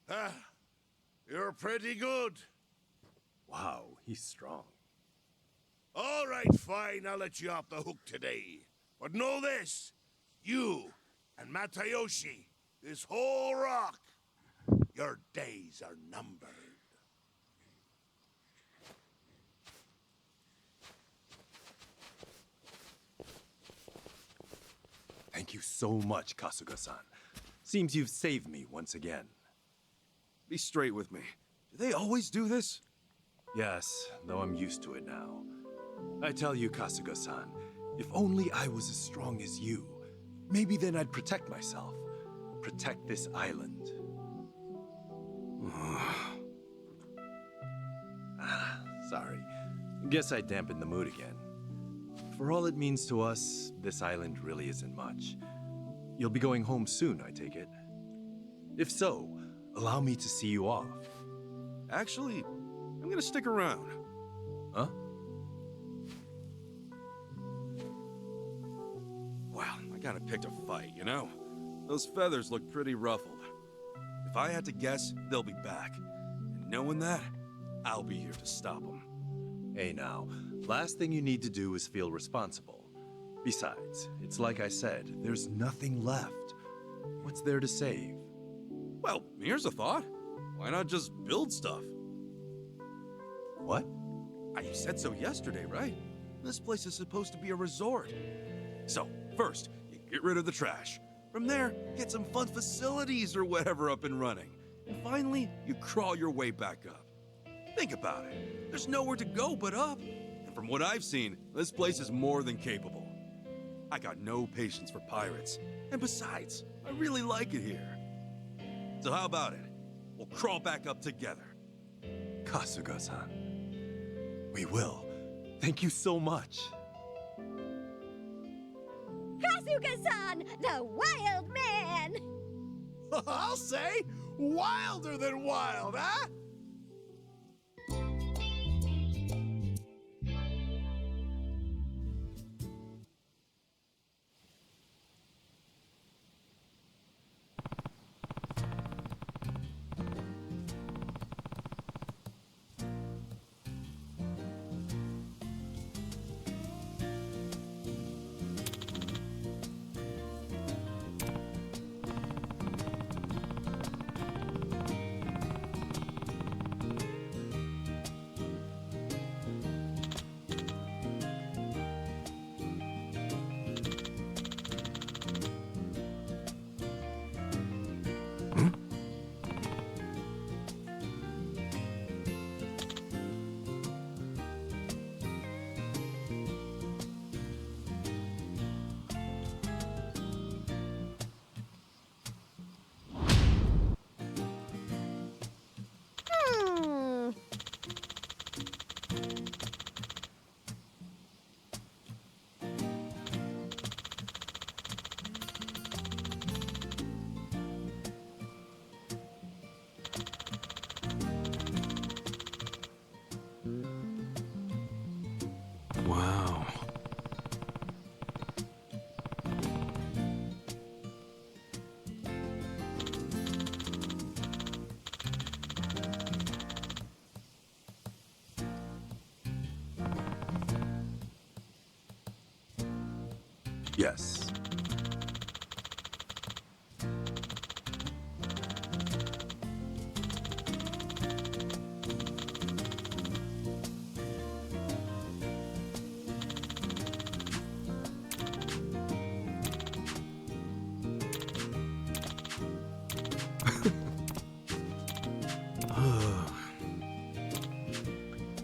Speaker 18: Ah, you're pretty good.
Speaker 17: Wow, he's strong.
Speaker 18: All right, fine, I'll let you off the hook today. But know this, you and Matayoshi, this whole rock, your days are numbered.
Speaker 17: Thank you so much, Kasuga-san. Seems you've saved me once again.
Speaker 5: Be straight with me. Do they always do this?
Speaker 17: Yes, though I'm used to it now. I tell you, Kasuga-san, if only I was as strong as you, maybe then I'd protect myself. Protect this island. Sorry. Guess I dampened the mood again. For all it means to us, this island really isn't much. You'll be going home soon, I take it. If so, allow me to see you off.
Speaker 5: Actually, I'm gonna stick around.
Speaker 17: Huh?
Speaker 5: Well, I kinda picked a fight, you know? Those feathers look pretty ruffled. If I had to guess, they'll be back. And knowing that, I'll be here to stop them.
Speaker 17: Hey now, last thing you need to do is feel responsible. Besides, it's like I said, there's nothing left. What's there to save?
Speaker 5: Well, here's a thought. Why not just build stuff?
Speaker 17: What?
Speaker 5: You said so yesterday, right? This place is supposed to be a resort. So, first, you get rid of the trash. From there, get some fun facilities or whatever up and running. And finally, you crawl your way back up. Think about it. There's nowhere to go but up. And from what I've seen, this place is more than capable. I got no patience for pirates. And besides, I really like it here. So how about it? We'll crawl back up together.
Speaker 17: Kasuga-san. We will. Thank you so much.
Speaker 15: Kasuga-san, the wild man!
Speaker 16: I'll say, wilder than wild, huh?
Speaker 17: Yes.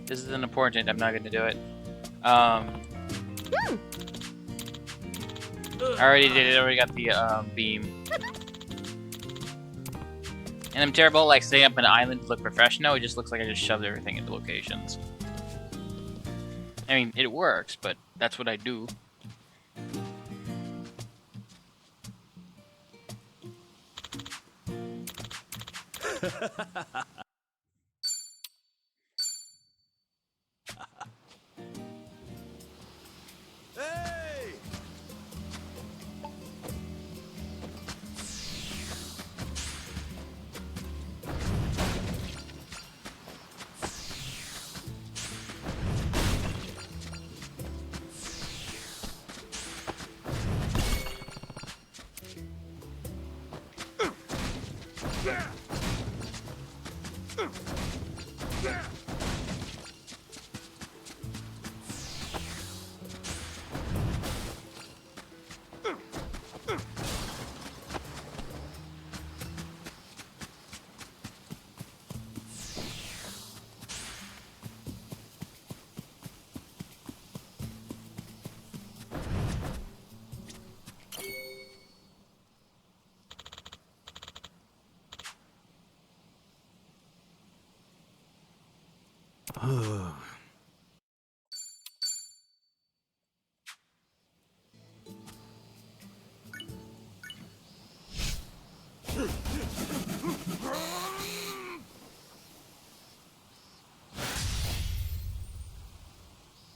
Speaker 1: This isn't important. I'm not going to do it. I already did it. I already got the beam. And I'm terrible at, like, setting up an island to look professional. It just looks like I just shoved everything into locations. I mean, it works, but that's what I do.
Speaker 2: Hey!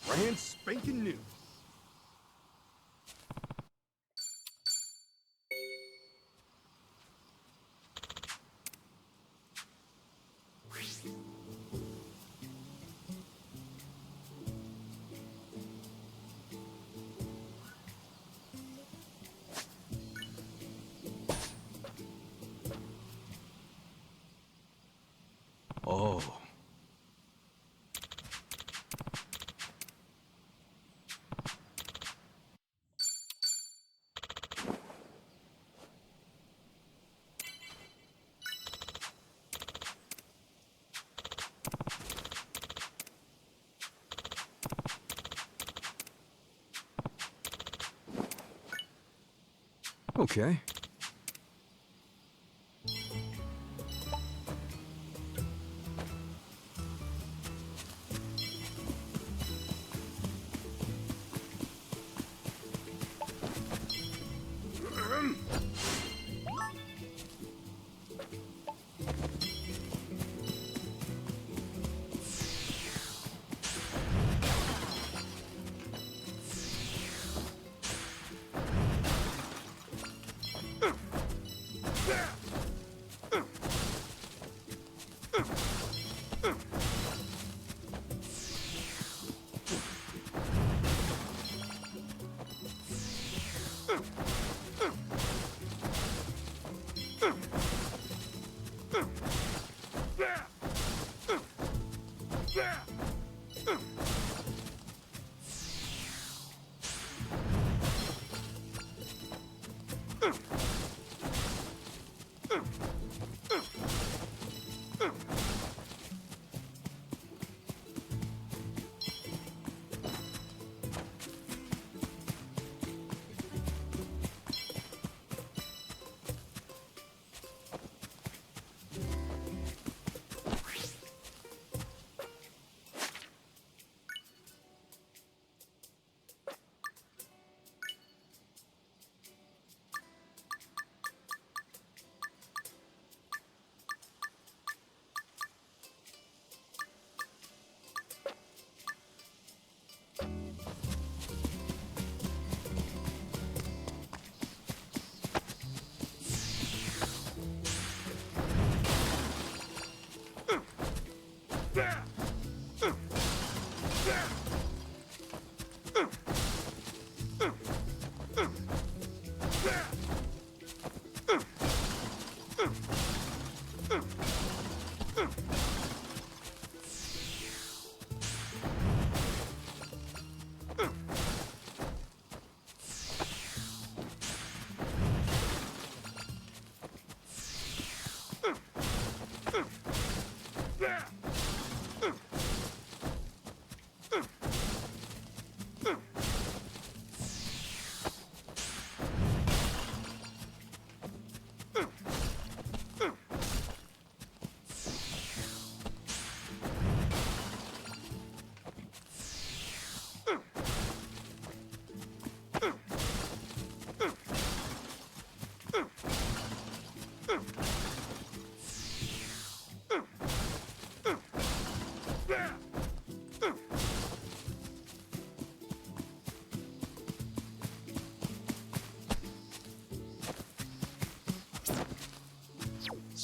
Speaker 5: Brand spanking new.
Speaker 9: Oh.
Speaker 5: Okay.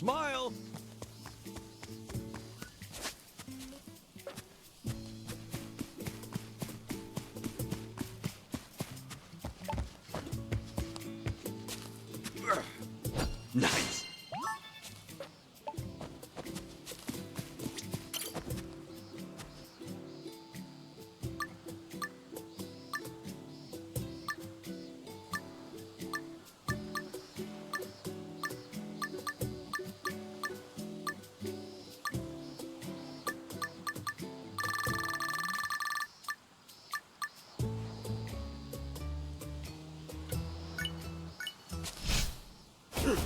Speaker 5: Smile! Nice. I'd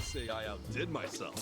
Speaker 5: say I outdid myself.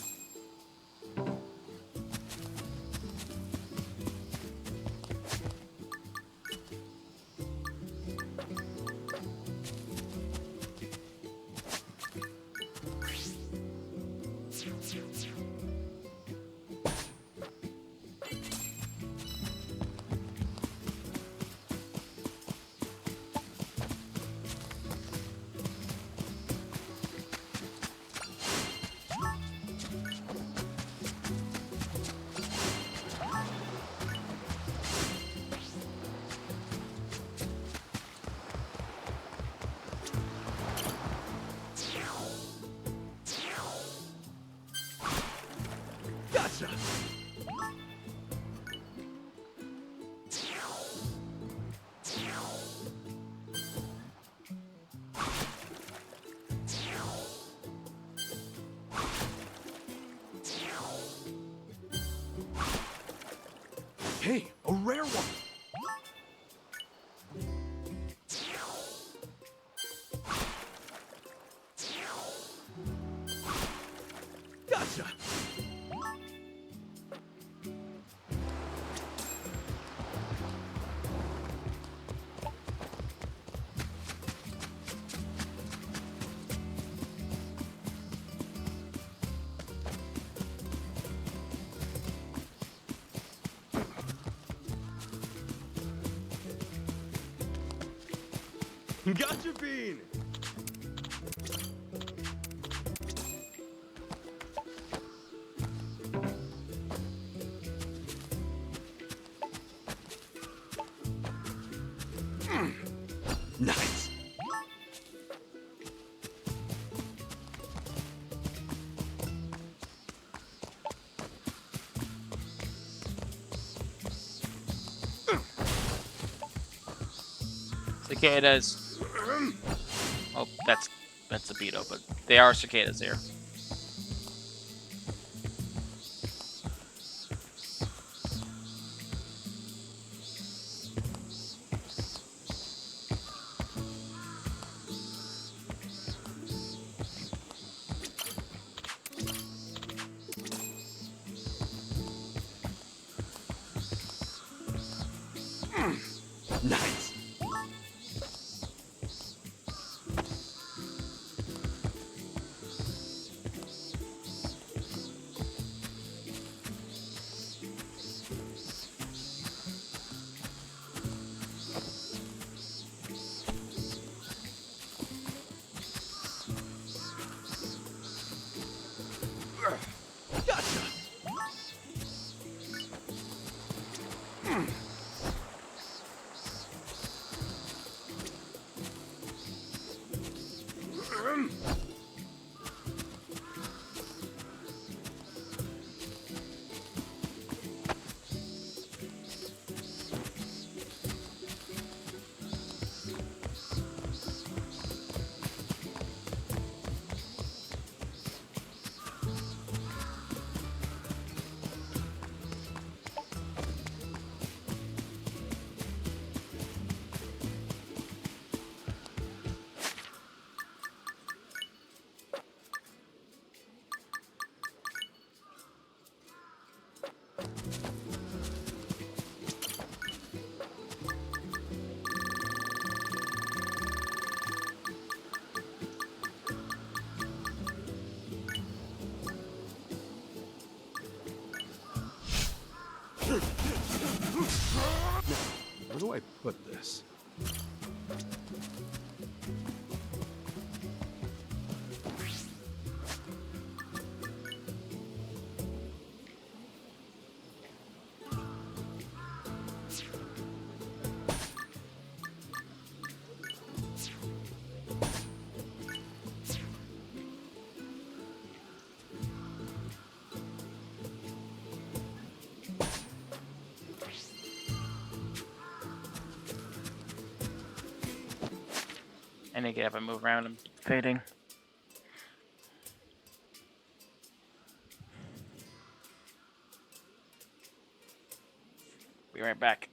Speaker 5: Gotcha! Hey, a rare one! Gotcha! Gotcha, Bean! Nice!
Speaker 1: Cicadas. Oh, that's a beetle, but they are cicadas here.
Speaker 5: Nice! Gotcha! Where do I put this?
Speaker 1: I need to get up and move around. I'm fading. Be right back.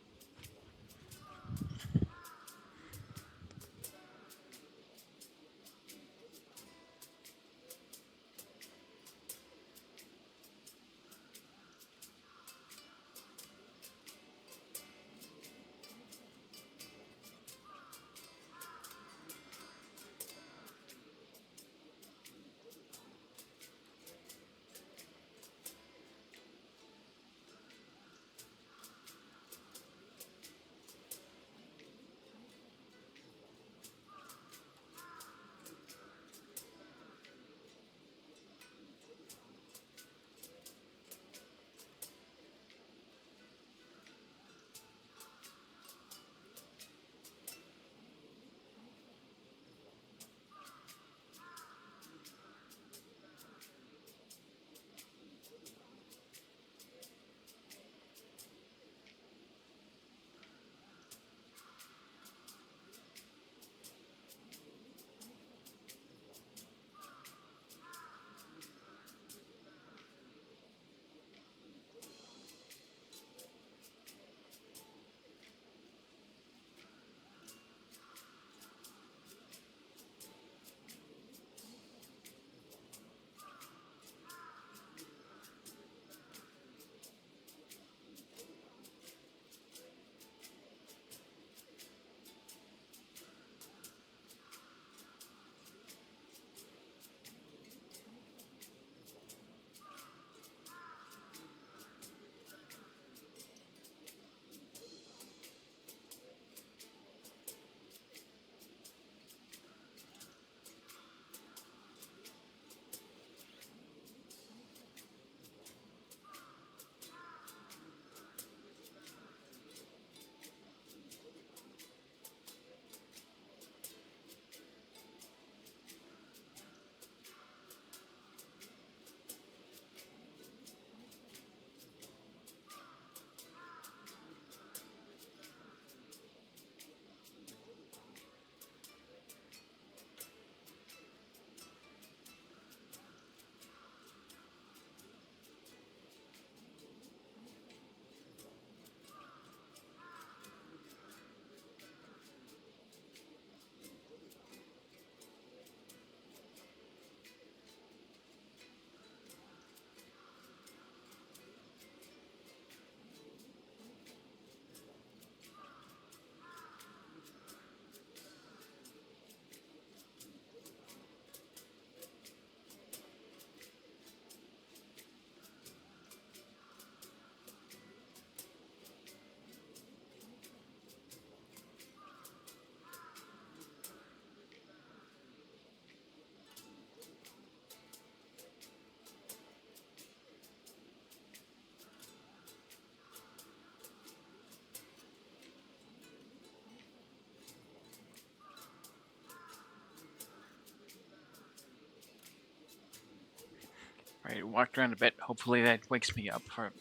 Speaker 1: Right, walked around a bit. Hopefully that wakes me up for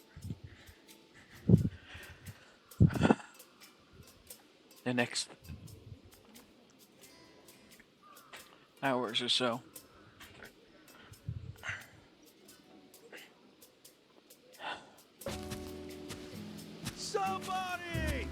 Speaker 1: the next hours or so.
Speaker 4: Somebody!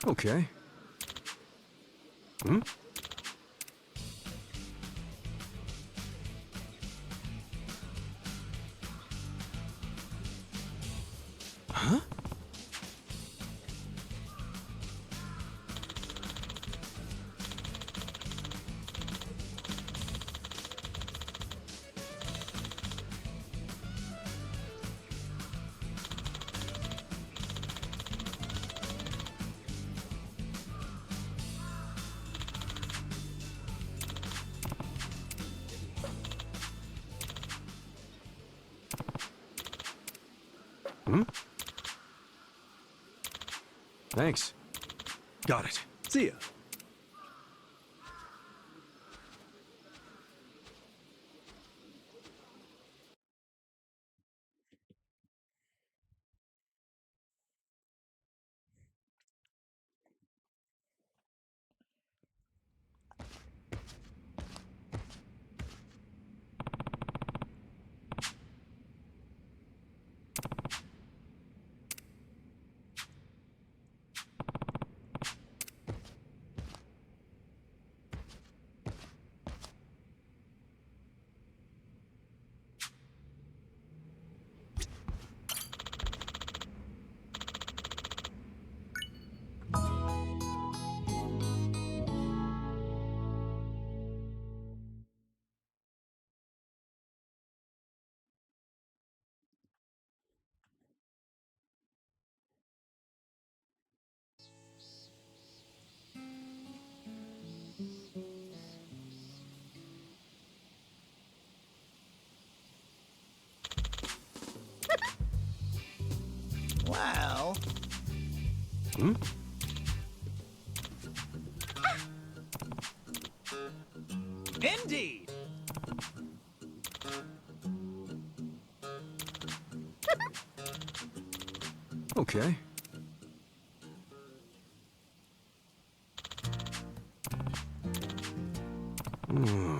Speaker 5: Okay. Hmm? Huh? Hmm? Thanks. Got it. See ya.
Speaker 16: Well...
Speaker 5: Hmm?
Speaker 16: Indeed!
Speaker 5: Okay. Hmm.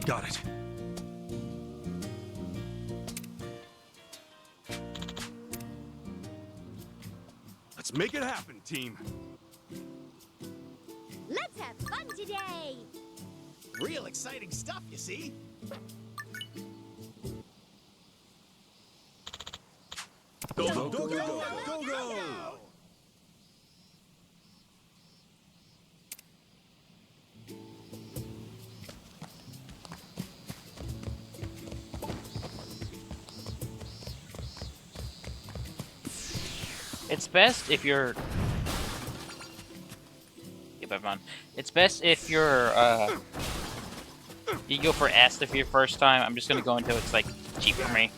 Speaker 5: Got it. Let's make it happen, team.
Speaker 15: Let's have fun today!
Speaker 16: Real exciting stuff, you see?
Speaker 4: Go!
Speaker 1: It's best if you're... Yep, I'm on. It's best if you're, you go for S if your first time. I'm just gonna go until it's, like, cheap for me.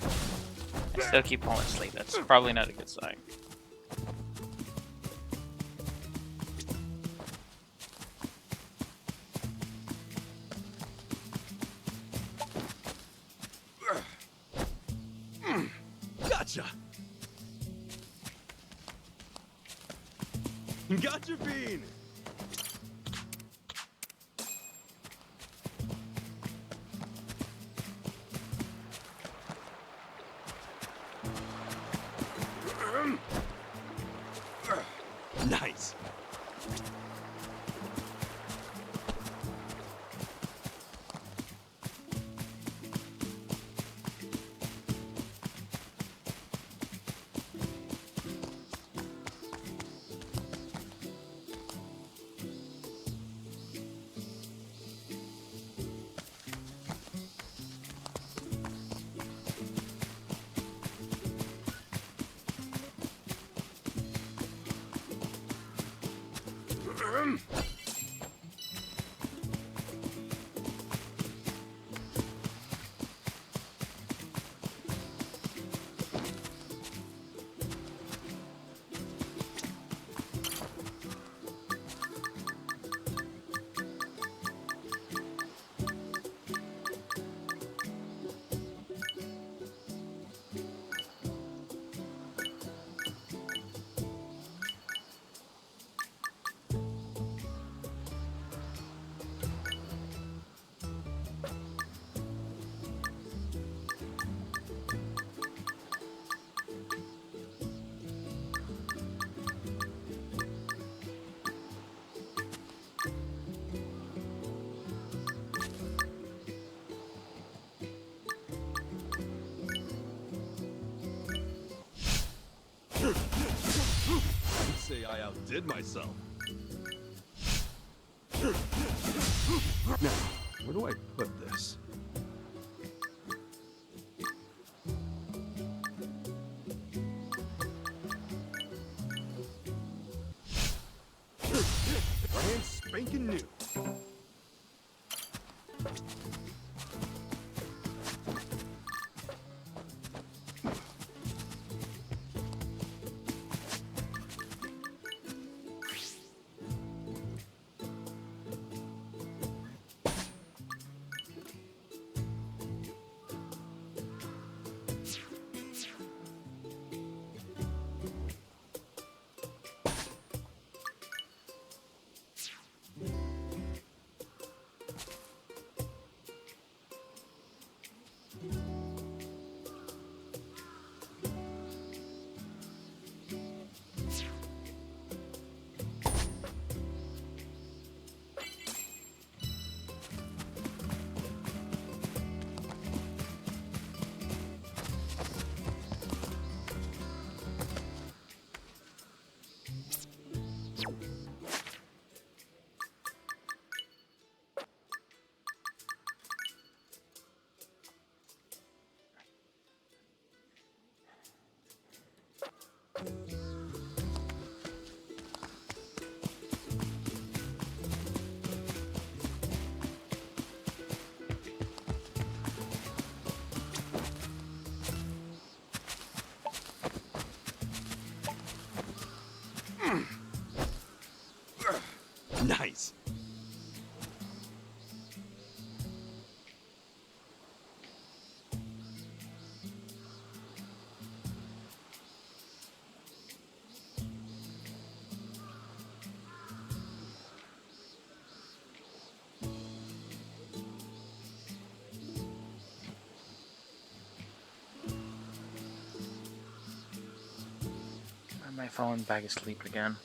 Speaker 1: I still keep falling asleep. That's probably not a good sign.
Speaker 5: Gotcha! Gotcha bean! Nice. I'd say I outdid myself. Now, where do I put this? Brand spanking new. Nice.
Speaker 1: Am I falling back asleep again?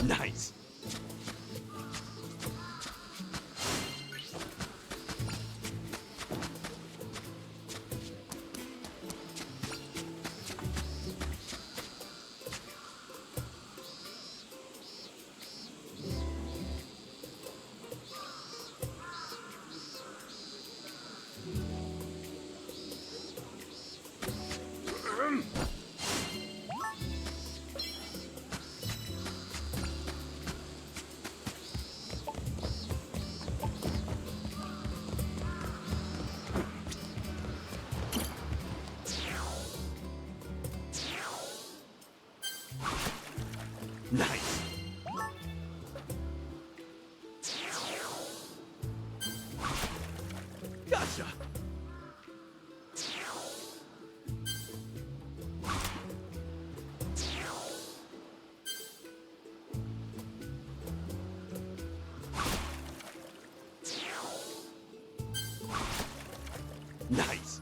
Speaker 5: Nice. Nice. Gotcha. Nice.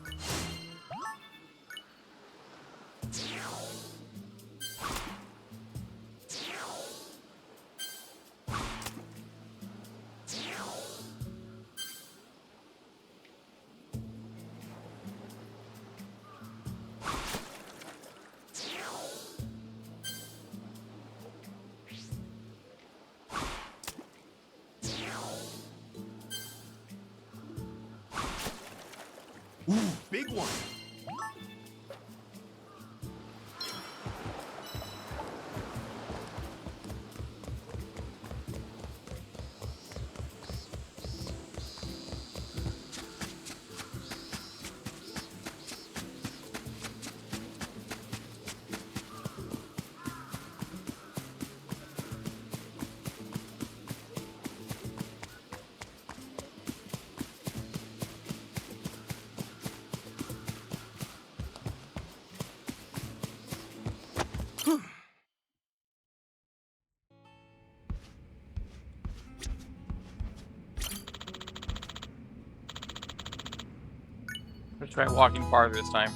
Speaker 5: Ooh, big one.
Speaker 1: Let's try walking farther this time.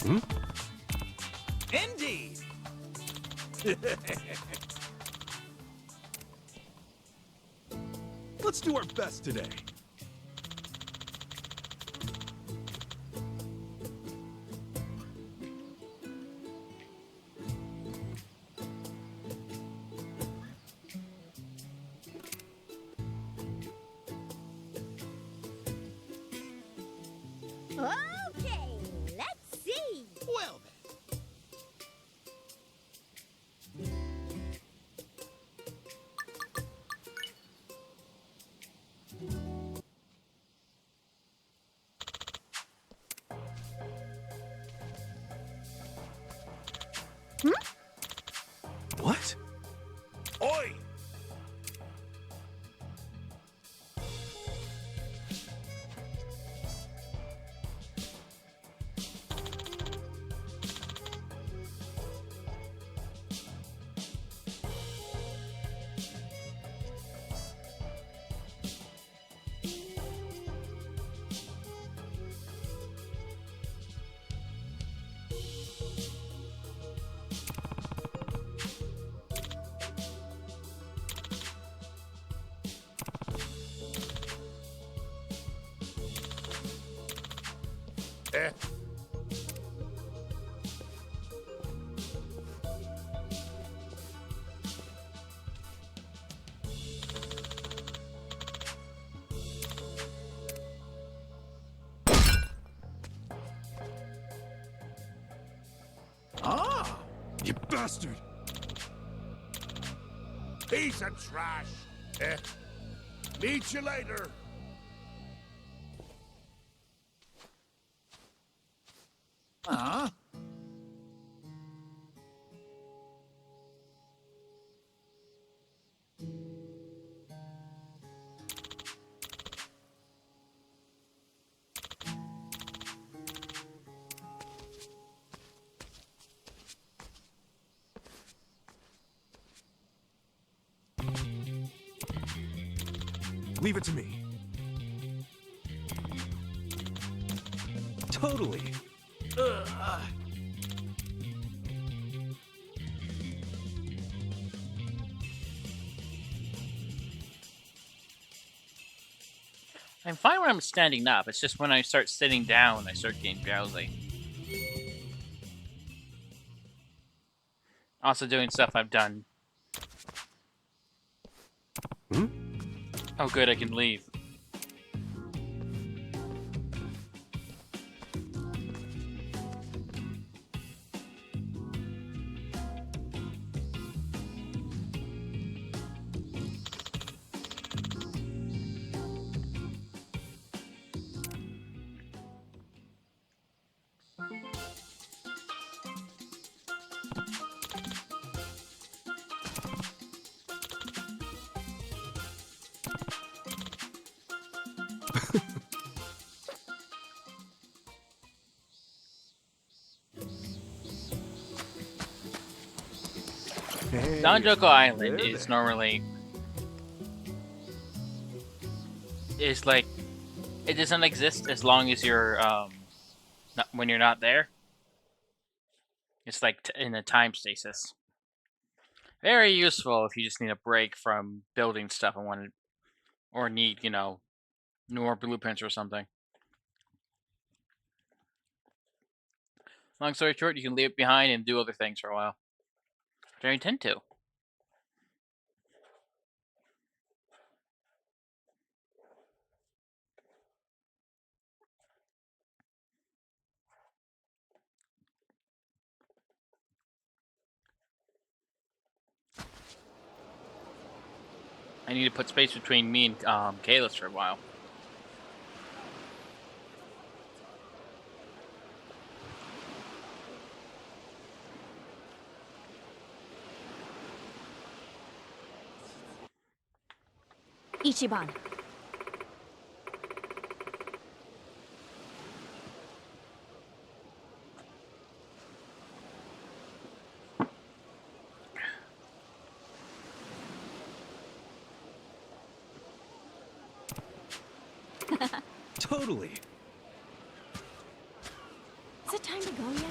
Speaker 5: Hmm?
Speaker 4: Indeed.
Speaker 5: Let's do our best today.
Speaker 15: Okay, let's see.
Speaker 16: Well
Speaker 17: What?
Speaker 18: Oi! Eh?
Speaker 5: Ah! You bastard!
Speaker 18: Piece of trash. Eh? Meet you later.
Speaker 16: Huh?
Speaker 5: Leave it to me. Totally.
Speaker 1: I'm fine when I'm standing up. It's just when I start sitting down, I start getting drowsy. Also doing stuff I've done.
Speaker 5: Hmm?
Speaker 1: Oh good, I can leave.
Speaker 5: Hey,
Speaker 1: Dondoko Island
Speaker 5: there,
Speaker 1: is
Speaker 5: there.
Speaker 1: normally like it doesn't exist as long as you're not, when you're not there. It's like in a time stasis. Very useful if you just need a break from building stuff and want to, or need more blueprints or something. Long story short, you can leave it behind and do other things for a while. Which I intend to. I need to put space between me and Kalis for a while.
Speaker 6: Ichiban.
Speaker 5: Totally.
Speaker 6: Is it time to go yet?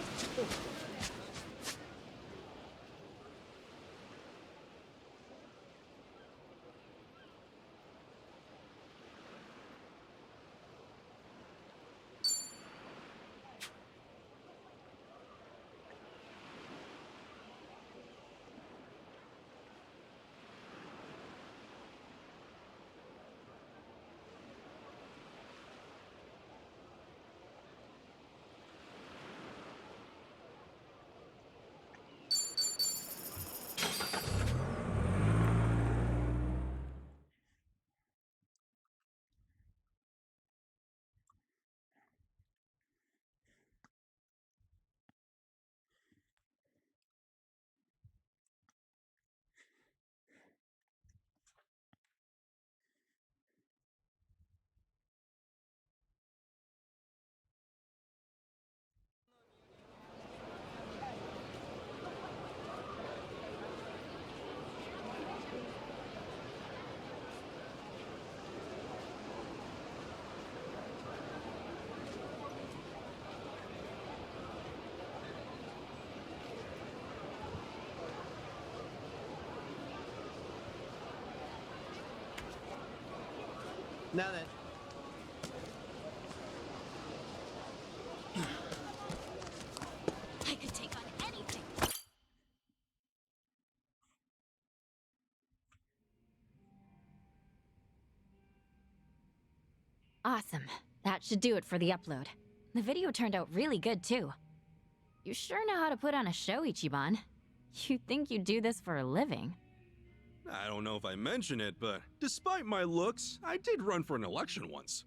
Speaker 10: Now then.
Speaker 6: I could take on anything. Awesome. That should do it for the upload. The video turned out really good, too. You sure know how to put on a show, Ichiban. You'd think you'd do this for a living.
Speaker 5: I don't know if I mention it, but despite my looks, I did run for an election once.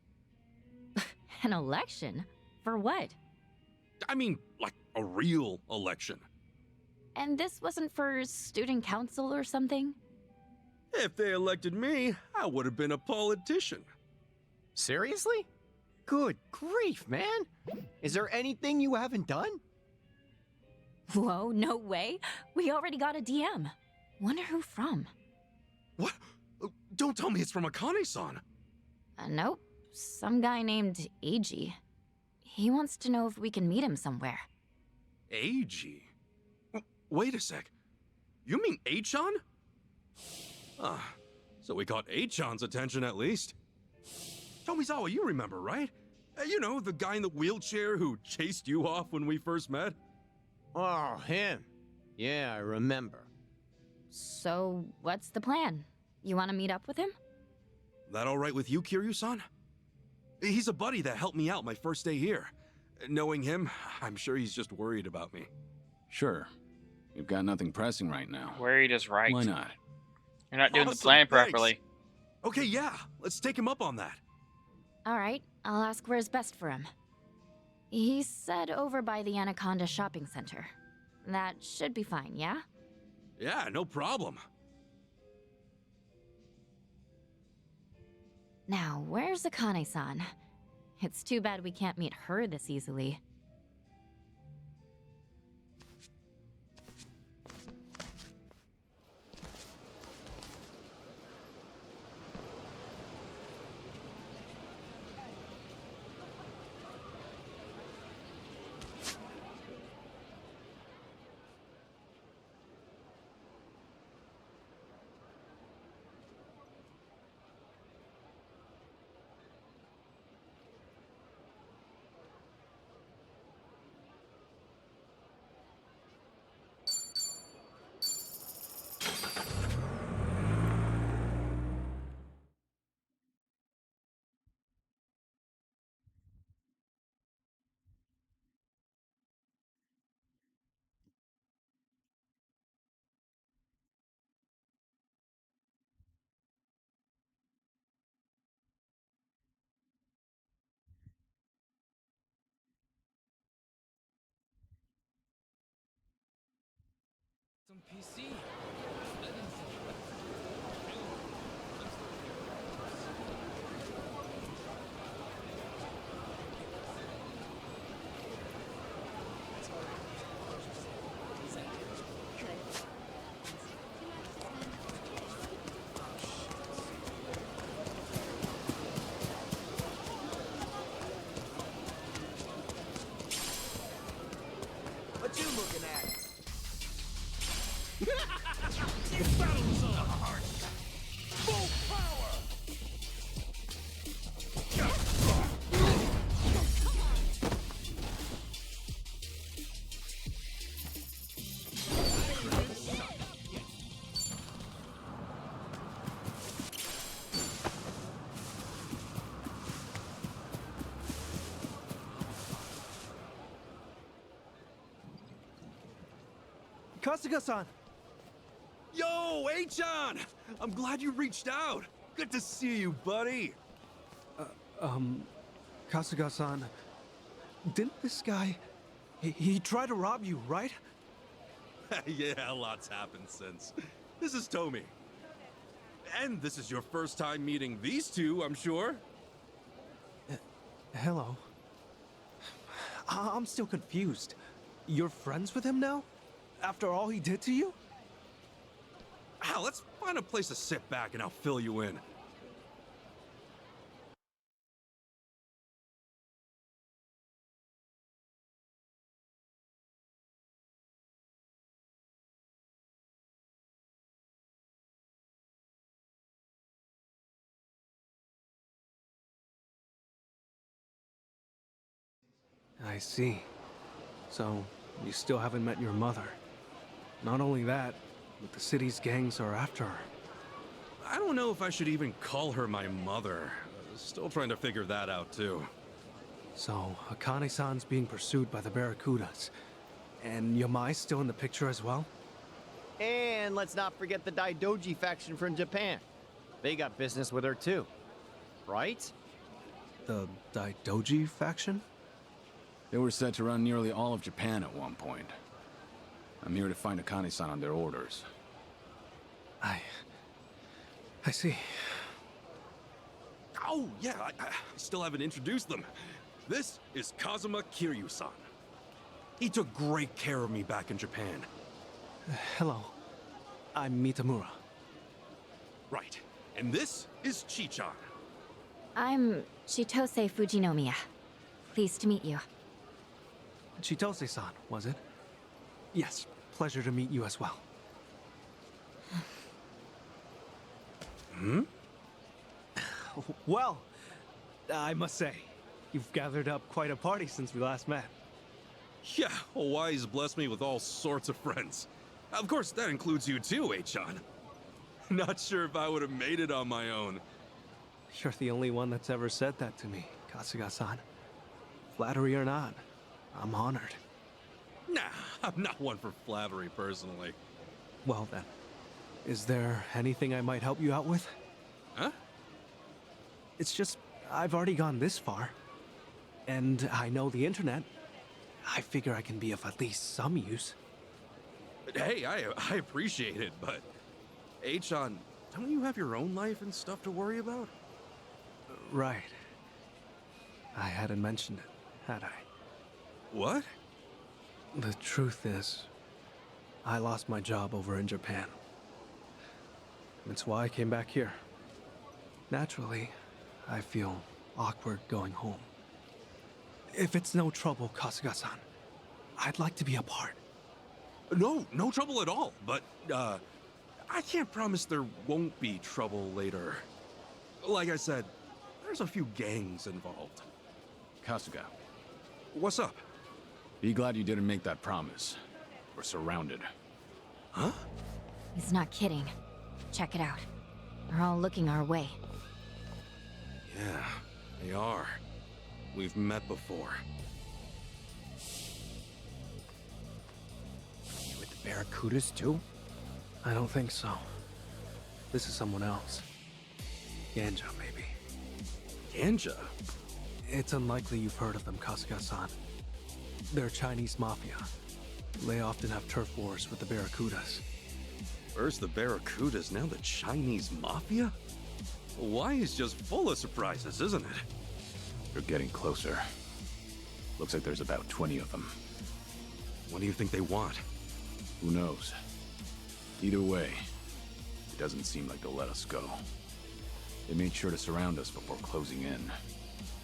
Speaker 6: An election? For what?
Speaker 5: I mean, like a real election.
Speaker 6: And this wasn't for student council or something?
Speaker 5: If they elected me, I would have been a politician.
Speaker 10: Seriously? Good grief, man. Is there anything you haven't done?
Speaker 6: Whoa, no way. We already got a DM. Wonder who from.
Speaker 5: What? Don't tell me it's from Akane-san.
Speaker 6: Nope. Some guy named Eiji. He wants to know if we can meet him somewhere.
Speaker 5: Eiji? Wait a sec. You mean Achan? Ah, so we caught Achan's attention at least. Tomizawa, you remember, right? You know, the guy in the wheelchair who chased you off when we first met?
Speaker 10: Oh, him. Yeah, I remember.
Speaker 6: So, what's the plan? You want to meet up with him?
Speaker 5: That all right with you, Kiryu-san? He's a buddy that helped me out my first day here. Knowing him, I'm sure he's just worried about me.
Speaker 9: Sure. We've got nothing pressing right now.
Speaker 1: Worried is right.
Speaker 9: Why not?
Speaker 1: You're not doing the
Speaker 5: Awesome,
Speaker 1: plan
Speaker 5: thanks.
Speaker 1: properly.
Speaker 5: Okay, yeah, let's take him up on that.
Speaker 6: Alright, I'll ask where's best for him. He said over by the Anaconda Shopping Center. That should be fine, yeah?
Speaker 5: Yeah, no problem.
Speaker 6: Now, where's Akane-san? It's too bad we can't meet her this easily.
Speaker 19: Some PC.
Speaker 14: What you looking at?
Speaker 18: The battle's on! Full power!
Speaker 4: Kasuga-san!
Speaker 5: Yo, Achan! I'm glad you reached out. Good to see you, buddy.
Speaker 4: Kasuga-san, didn't this guy... He tried to rob you, right?
Speaker 5: Yeah, lots happened since. This is Tomi. And this is your first time meeting these two, I'm sure.
Speaker 4: Hello. I'm still confused. You're friends with him now? After all he did to you?
Speaker 5: Let's find a place to sit back and I'll fill you in.
Speaker 19: I see. So, you still haven't met your mother. Not only that, but the city's gangs are after her.
Speaker 5: I don't know if I should even call her my mother. Still trying to figure that out, too.
Speaker 19: So, Akane-san's being pursued by the Barracudas. And Yamai's still in the picture as well?
Speaker 10: And let's not forget the Daidoji faction from Japan. They got business with her too. Right?
Speaker 19: The Daidoji faction?
Speaker 9: They were said to run nearly all of Japan at one point. I'm here to find Akane-san on their orders.
Speaker 19: I see.
Speaker 5: Oh, yeah, I still haven't introduced them. This is Kazuma Kiryu-san. He took great care of me back in Japan.
Speaker 19: Hello. I'm Mitamura.
Speaker 5: Right. And this is Chi-chan.
Speaker 6: I'm Chitose Fujinomiya. Pleased to meet you.
Speaker 19: Chitose-san, was it? Yes, pleasure to meet you as well.
Speaker 5: Hmm?
Speaker 19: Well, I must say, you've gathered up quite a party since we last met.
Speaker 5: Yeah, Hawaii's blessed me with all sorts of friends. Of course, that includes you too, Achan. Not sure if I would have made it on my own.
Speaker 19: You're the only one that's ever said that to me, Kasuga-san. Flattery or not, I'm honored.
Speaker 5: Nah, I'm not one for flattery personally.
Speaker 19: Well then, is there anything I might help you out with?
Speaker 5: Huh?
Speaker 19: It's just, I've already gone this far. And I know the internet. I figure I can be of at least some use.
Speaker 5: Hey, I appreciate it, but... Achan, don't you have your own life and stuff to worry about?
Speaker 19: Right. I hadn't mentioned it, had I?
Speaker 5: What?
Speaker 19: The truth is, I lost my job over in Japan. That's why I came back here. Naturally, I feel awkward going home. If it's no trouble, Kasuga-san, I'd like to be a part.
Speaker 5: No trouble at all, but, I can't promise there won't be trouble later. Like I said, there's a few gangs involved.
Speaker 9: Kasuga.
Speaker 5: What's up?
Speaker 9: Be glad you didn't make that promise. We're surrounded.
Speaker 5: Huh?
Speaker 6: He's not kidding. Check it out. They're all looking our way.
Speaker 5: Yeah, they are. We've met before.
Speaker 10: You with the Barracudas too?
Speaker 19: I don't think so. This is someone else. Ganja, maybe.
Speaker 5: Ganja?
Speaker 19: It's unlikely you've heard of them, Kasuga-san. They're Chinese mafia. They often have turf wars with the Barracudas.
Speaker 5: First the Barracudas, now the Chinese mafia? Hawaii's just full of surprises, isn't it?
Speaker 9: They're getting closer. Looks like there's about 20 of them.
Speaker 5: What do you think they want?
Speaker 9: Who knows? Either way, it doesn't seem like they'll let us go. They made sure to surround us before closing in.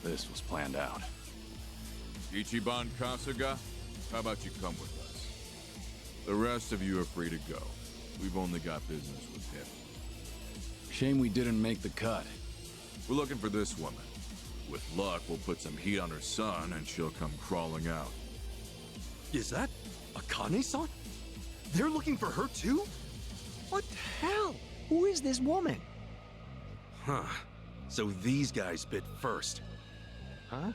Speaker 9: This was planned out.
Speaker 20: Ichiban Kasuga, how about you come with us? The rest of you are free to go. We've only got business with him.
Speaker 9: Shame we didn't make the cut.
Speaker 20: We're looking for this woman. With luck, we'll put some heat on her son and she'll come crawling out.
Speaker 5: Is that Akane-san? They're looking for her too?
Speaker 10: What the hell? Who is this woman?
Speaker 5: Huh. So these guys bit first.
Speaker 10: Huh?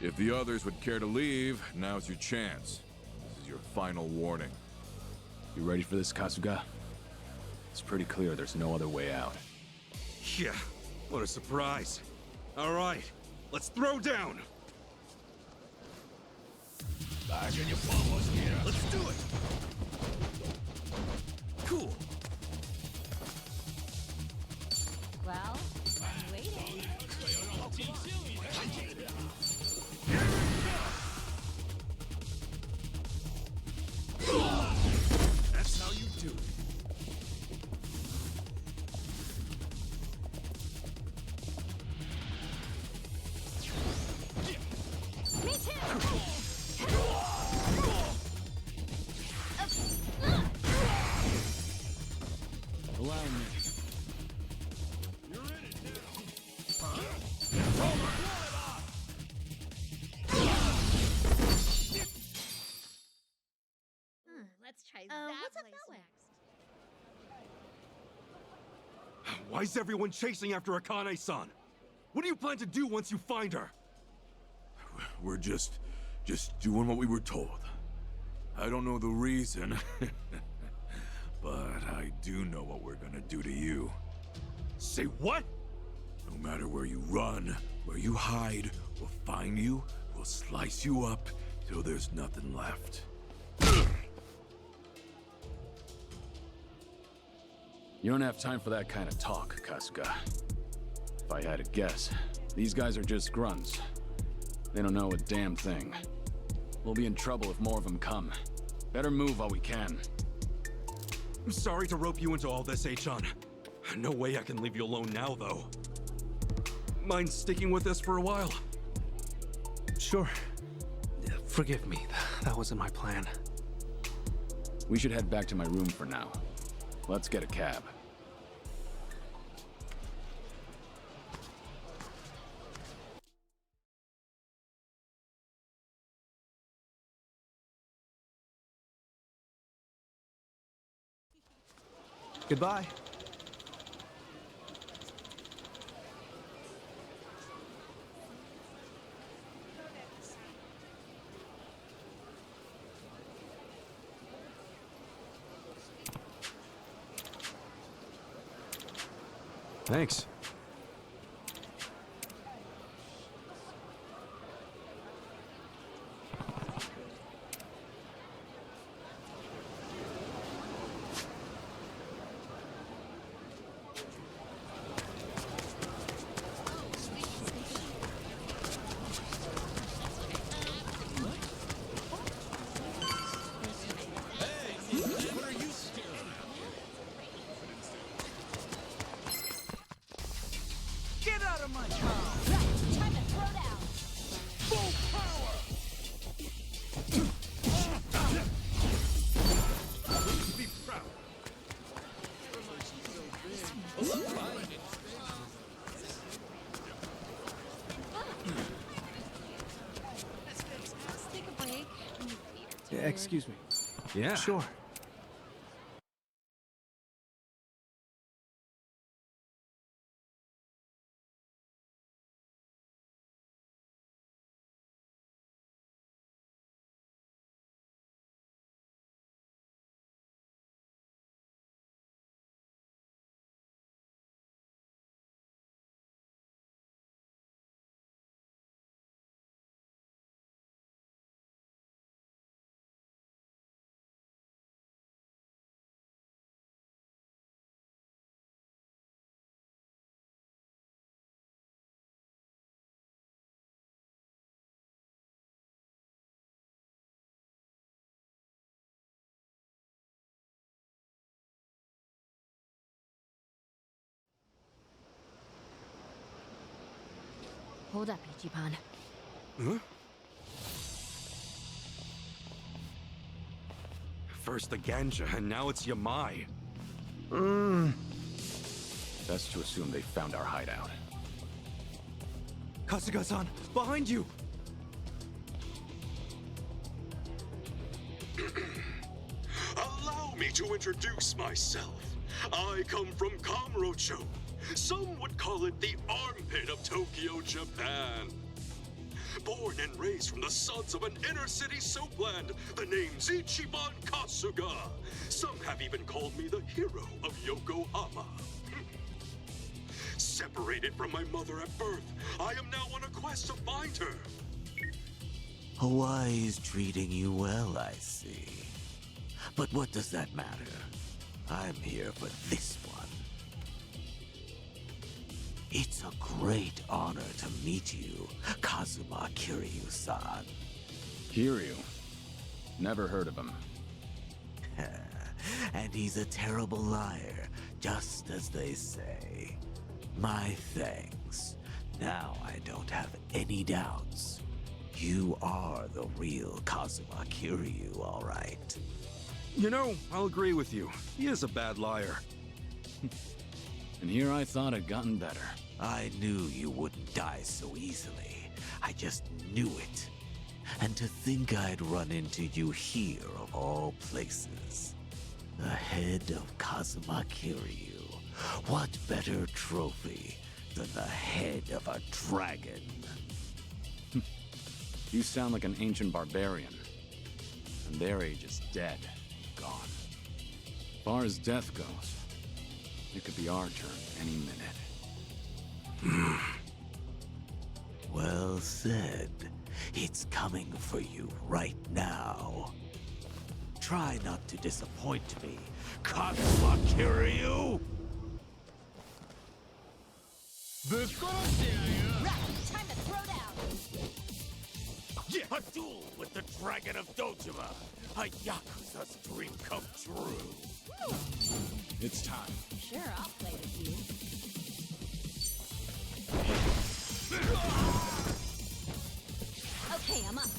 Speaker 20: If the others would care to leave, now's your chance. This is your final warning.
Speaker 9: You ready for this, Kasuga? It's pretty clear there's no other way out.
Speaker 5: Yeah, what a surprise. All right, let's throw down. Let's do it. Cool.
Speaker 6: Well, I'm waiting.
Speaker 5: That's how you do it.
Speaker 6: Me too!
Speaker 9: Allow me.
Speaker 5: You're in it now. Why is everyone chasing after Akane-san? What do you plan to do once you find her?
Speaker 20: We're just doing what we were told. I don't know the reason, but I do know what we're gonna do to you.
Speaker 5: Say what?
Speaker 20: No matter where you run, where you hide, we'll find you, we'll slice you up till there's nothing left.
Speaker 9: You don't have time for that kind of talk, Kasuga. If I had to guess, these guys are just grunts. They don't know a damn thing. We'll be in trouble if more of them come. Better move while we can.
Speaker 5: I'm sorry to rope you into all this, Achan. No way I can leave you alone now, though. Mind sticking with us for a while?
Speaker 19: Sure. Forgive me. That wasn't my plan.
Speaker 9: We should head back to my room for now. Let's get a cab.
Speaker 19: Goodbye.
Speaker 5: Thanks.
Speaker 12: Get out of my car! Right, time to throw down! Full power!
Speaker 5: Be proud.
Speaker 6: Let's take a break.
Speaker 19: Excuse me.
Speaker 5: Yeah.
Speaker 19: Sure.
Speaker 6: Hold up, Ichiban.
Speaker 5: Huh? First the Ganja, and now it's Yamai.
Speaker 9: Best to assume they found our hideout.
Speaker 5: Kasuga-san, behind you!
Speaker 21: Allow me to introduce myself. I come from Kamurocho. Some would call it the armpit of Tokyo, Japan. Born and raised from the sons of an inner-city soapland, the name's Ichiban Kasuga. Some have even called me the hero of Yokohama. Separated from my mother at birth, I am now on a quest to find her.
Speaker 8: Hawaii's treating you well, I see. But what does that matter? I'm here for this one. It's a great honor to meet you, Kazuma Kiryu-san.
Speaker 9: Kiryu? Never heard of him.
Speaker 8: And he's a terrible liar, just as they say. My thanks. Now I don't have any doubts. You are the real Kazuma Kiryu, all right.
Speaker 5: You know, I'll agree with you. He is a bad liar.
Speaker 9: And here I thought I'd gotten better.
Speaker 8: I knew you wouldn't die so easily. I just knew it. And to think I'd run into you here of all places. The head of Kazuma Kiryu, What better trophy than the head of a dragon?
Speaker 9: You sound like an ancient barbarian. And their age is dead. Gone. As far as death goes, it could be our turn any minute.
Speaker 8: Well said. It's coming for you right now. Try not to disappoint me, Katsuma Kiryu!
Speaker 15: Right, time to throw down.
Speaker 4: Yeah, a duel with the Dragon of Dojima. A Yakuza's dream come true.
Speaker 9: It's time.
Speaker 6: Sure, I'll play with you. Okay, I'm up.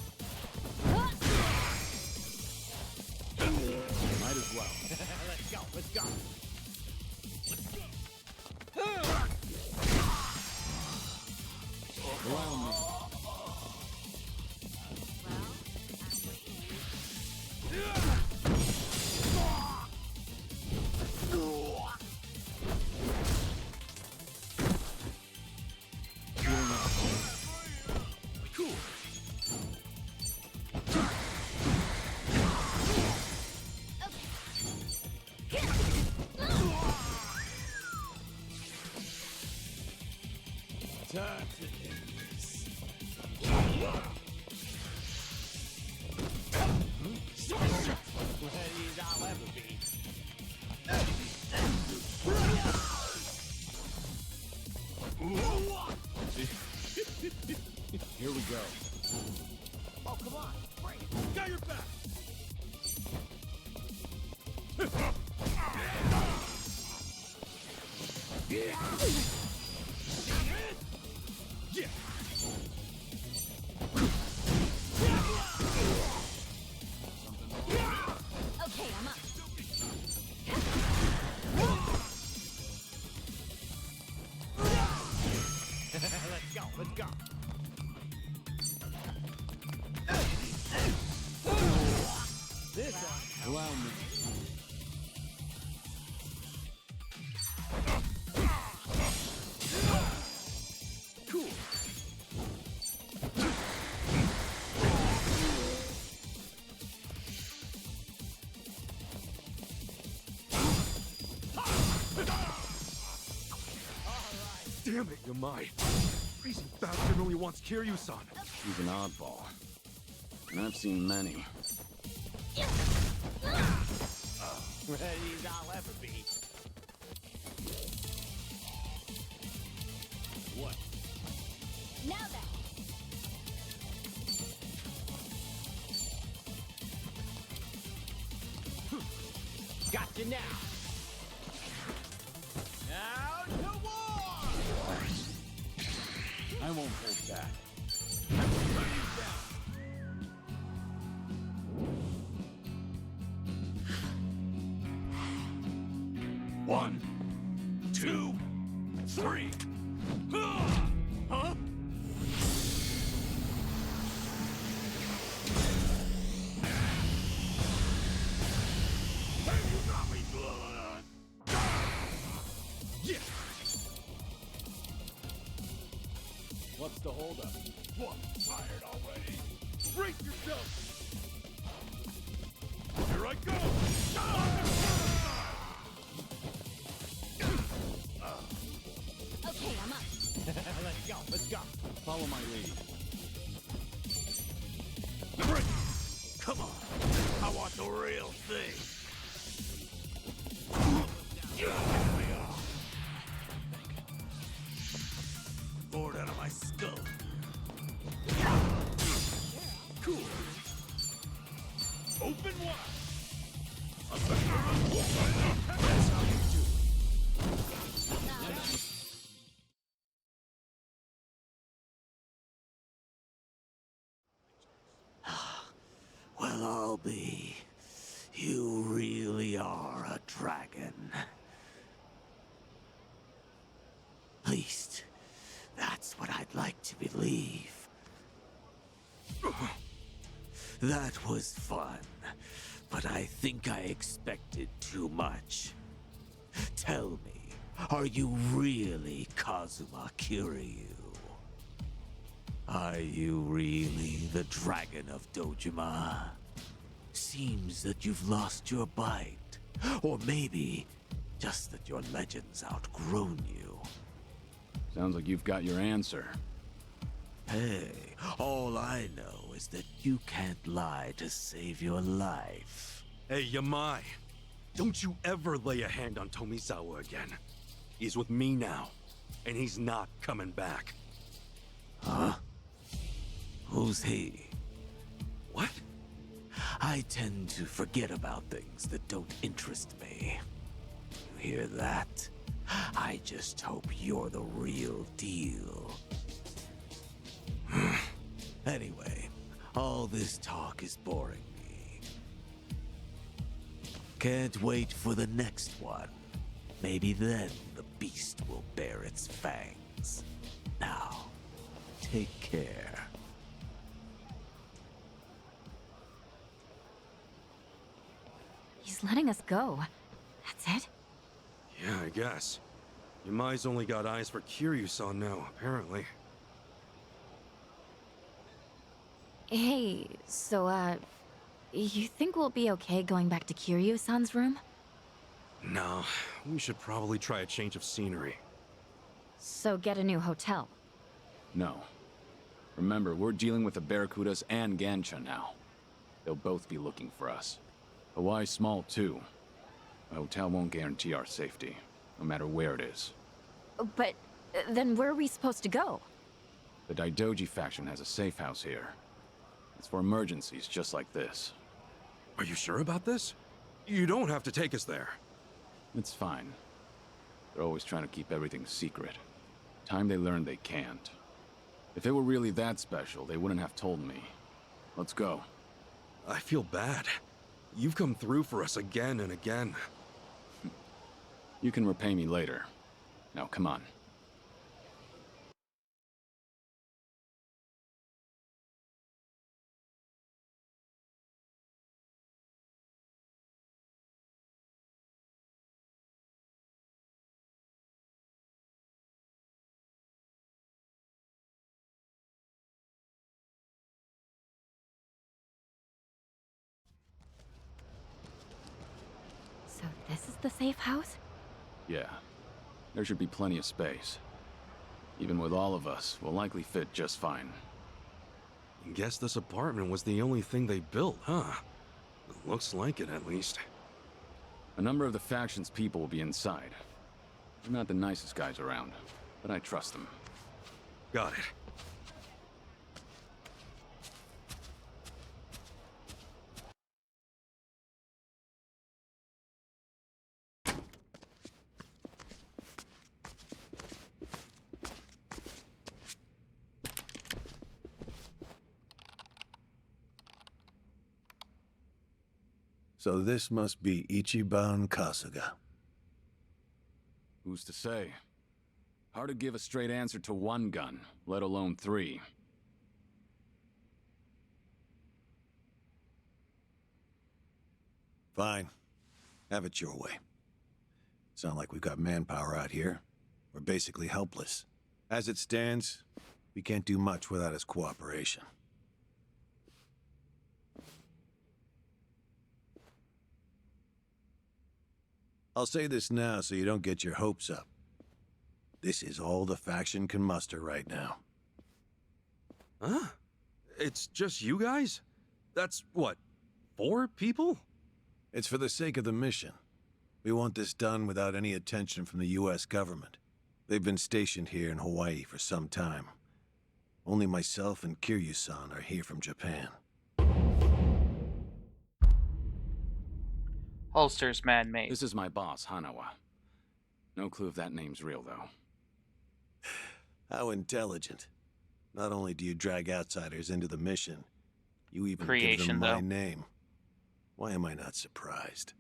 Speaker 9: Might as well.
Speaker 10: Let's go, let's go.
Speaker 9: Allow me.
Speaker 4: Time to end this.
Speaker 10: Ready as I'll ever be.
Speaker 9: Here we go.
Speaker 10: Oh, come on, bring it.
Speaker 4: Got your back. Yeah.
Speaker 6: Okay, I'm up.
Speaker 10: Let's go, let's go. This one.
Speaker 9: Allow me.
Speaker 4: Cool.
Speaker 5: Damn it, Yamai. Crazy bastard only wants Kiryu-san.
Speaker 9: He's an oddball. And I've seen many.
Speaker 10: Ready as I'll ever be.
Speaker 4: What?
Speaker 15: Now then.
Speaker 10: Got you now. Now to war!
Speaker 9: I won't hold back.
Speaker 4: One, two, three. Huh? Hey, you got me. Yeah.
Speaker 9: What's the holdup?
Speaker 4: What? Tired already? Brace yourself. Here I go.
Speaker 6: Okay, I'm up.
Speaker 10: Let's go, let's go.
Speaker 9: Follow my lead.
Speaker 4: Break. Come on. I want the real thing. Bored out of my skull. Cool. Open wide. That's how you do it.
Speaker 8: Well, I'll be. You really are a dragon. At least, that's what I'd like to believe. That was fun, but I think I expected too much. Tell me, Are you really Kazuma Kiryu? Are you really the Dragon of Dojima? Seems that you've lost your bite. Or maybe just that your legend's outgrown you.
Speaker 9: Sounds like you've got your answer.
Speaker 8: Hey, all I know is that you can't lie to save your life.
Speaker 5: Hey, Yamai. Don't you ever lay a hand on Tomizawa again. He's with me now, and he's not coming back.
Speaker 8: Huh? Who's he?
Speaker 5: What?
Speaker 8: I tend to forget about things that don't interest me. You hear that? I just hope you're the real deal. Anyway, all this talk is boring me. Can't wait for the next one. Maybe then the beast will bare its fangs. Now, take care.
Speaker 6: He's letting us go. That's it?
Speaker 5: Yeah, I guess. Yamai's only got eyes for Kiryu-san now, apparently.
Speaker 6: Hey, so, you think we'll be okay going back to Kiryu-san's room?
Speaker 5: No, we should probably try a change of scenery.
Speaker 6: So get a new hotel.
Speaker 9: No. Remember, we're dealing with the Barracudas and Gansha now. They'll both be looking for us. Hawaii's small, too. A hotel won't guarantee our safety, no matter where it is.
Speaker 6: But then where are we supposed to go?
Speaker 9: The Daidoji faction has a safe house here. It's for emergencies just like this.
Speaker 5: Are you sure about this? You don't have to take us there.
Speaker 9: It's fine. They're always trying to keep everything secret. Time they learn they can't. If it were really that special, they wouldn't have told me. Let's go.
Speaker 5: I feel bad. You've come through for us again and again.
Speaker 9: You can repay me later. Now, come on.
Speaker 6: So this is the safe house?
Speaker 9: Yeah. There should be plenty of space. Even with all of us, we'll likely fit just fine.
Speaker 5: Guess this apartment was the only thing they built, huh? Looks like it, at least.
Speaker 9: A number of the faction's people will be inside. They're not the nicest guys around, but I trust them.
Speaker 5: Got it.
Speaker 7: So this must be Ichiban Kasuga.
Speaker 9: Who's to say? Hard to give a straight answer to one gun, let alone three.
Speaker 7: Fine. Have it your way. It's not like we've got manpower out here. We're basically helpless. As it stands, we can't do much without his cooperation. I'll say this now so you don't get your hopes up. This is all the faction can muster right now.
Speaker 5: Huh? It's just you guys? That's, what, 4 people?
Speaker 7: It's for the sake of the mission. We want this done without any attention from the US government. They've been stationed here in Hawaii for some time. Only myself and Kiryu-san are here from Japan.
Speaker 1: Holster's man-made.
Speaker 9: This is my boss, Hanawa. No clue if that name's real, though.
Speaker 7: How intelligent. Not only do you drag outsiders into the mission, you even give
Speaker 1: Creation,
Speaker 7: them my
Speaker 1: though.
Speaker 7: name. Why am I not surprised?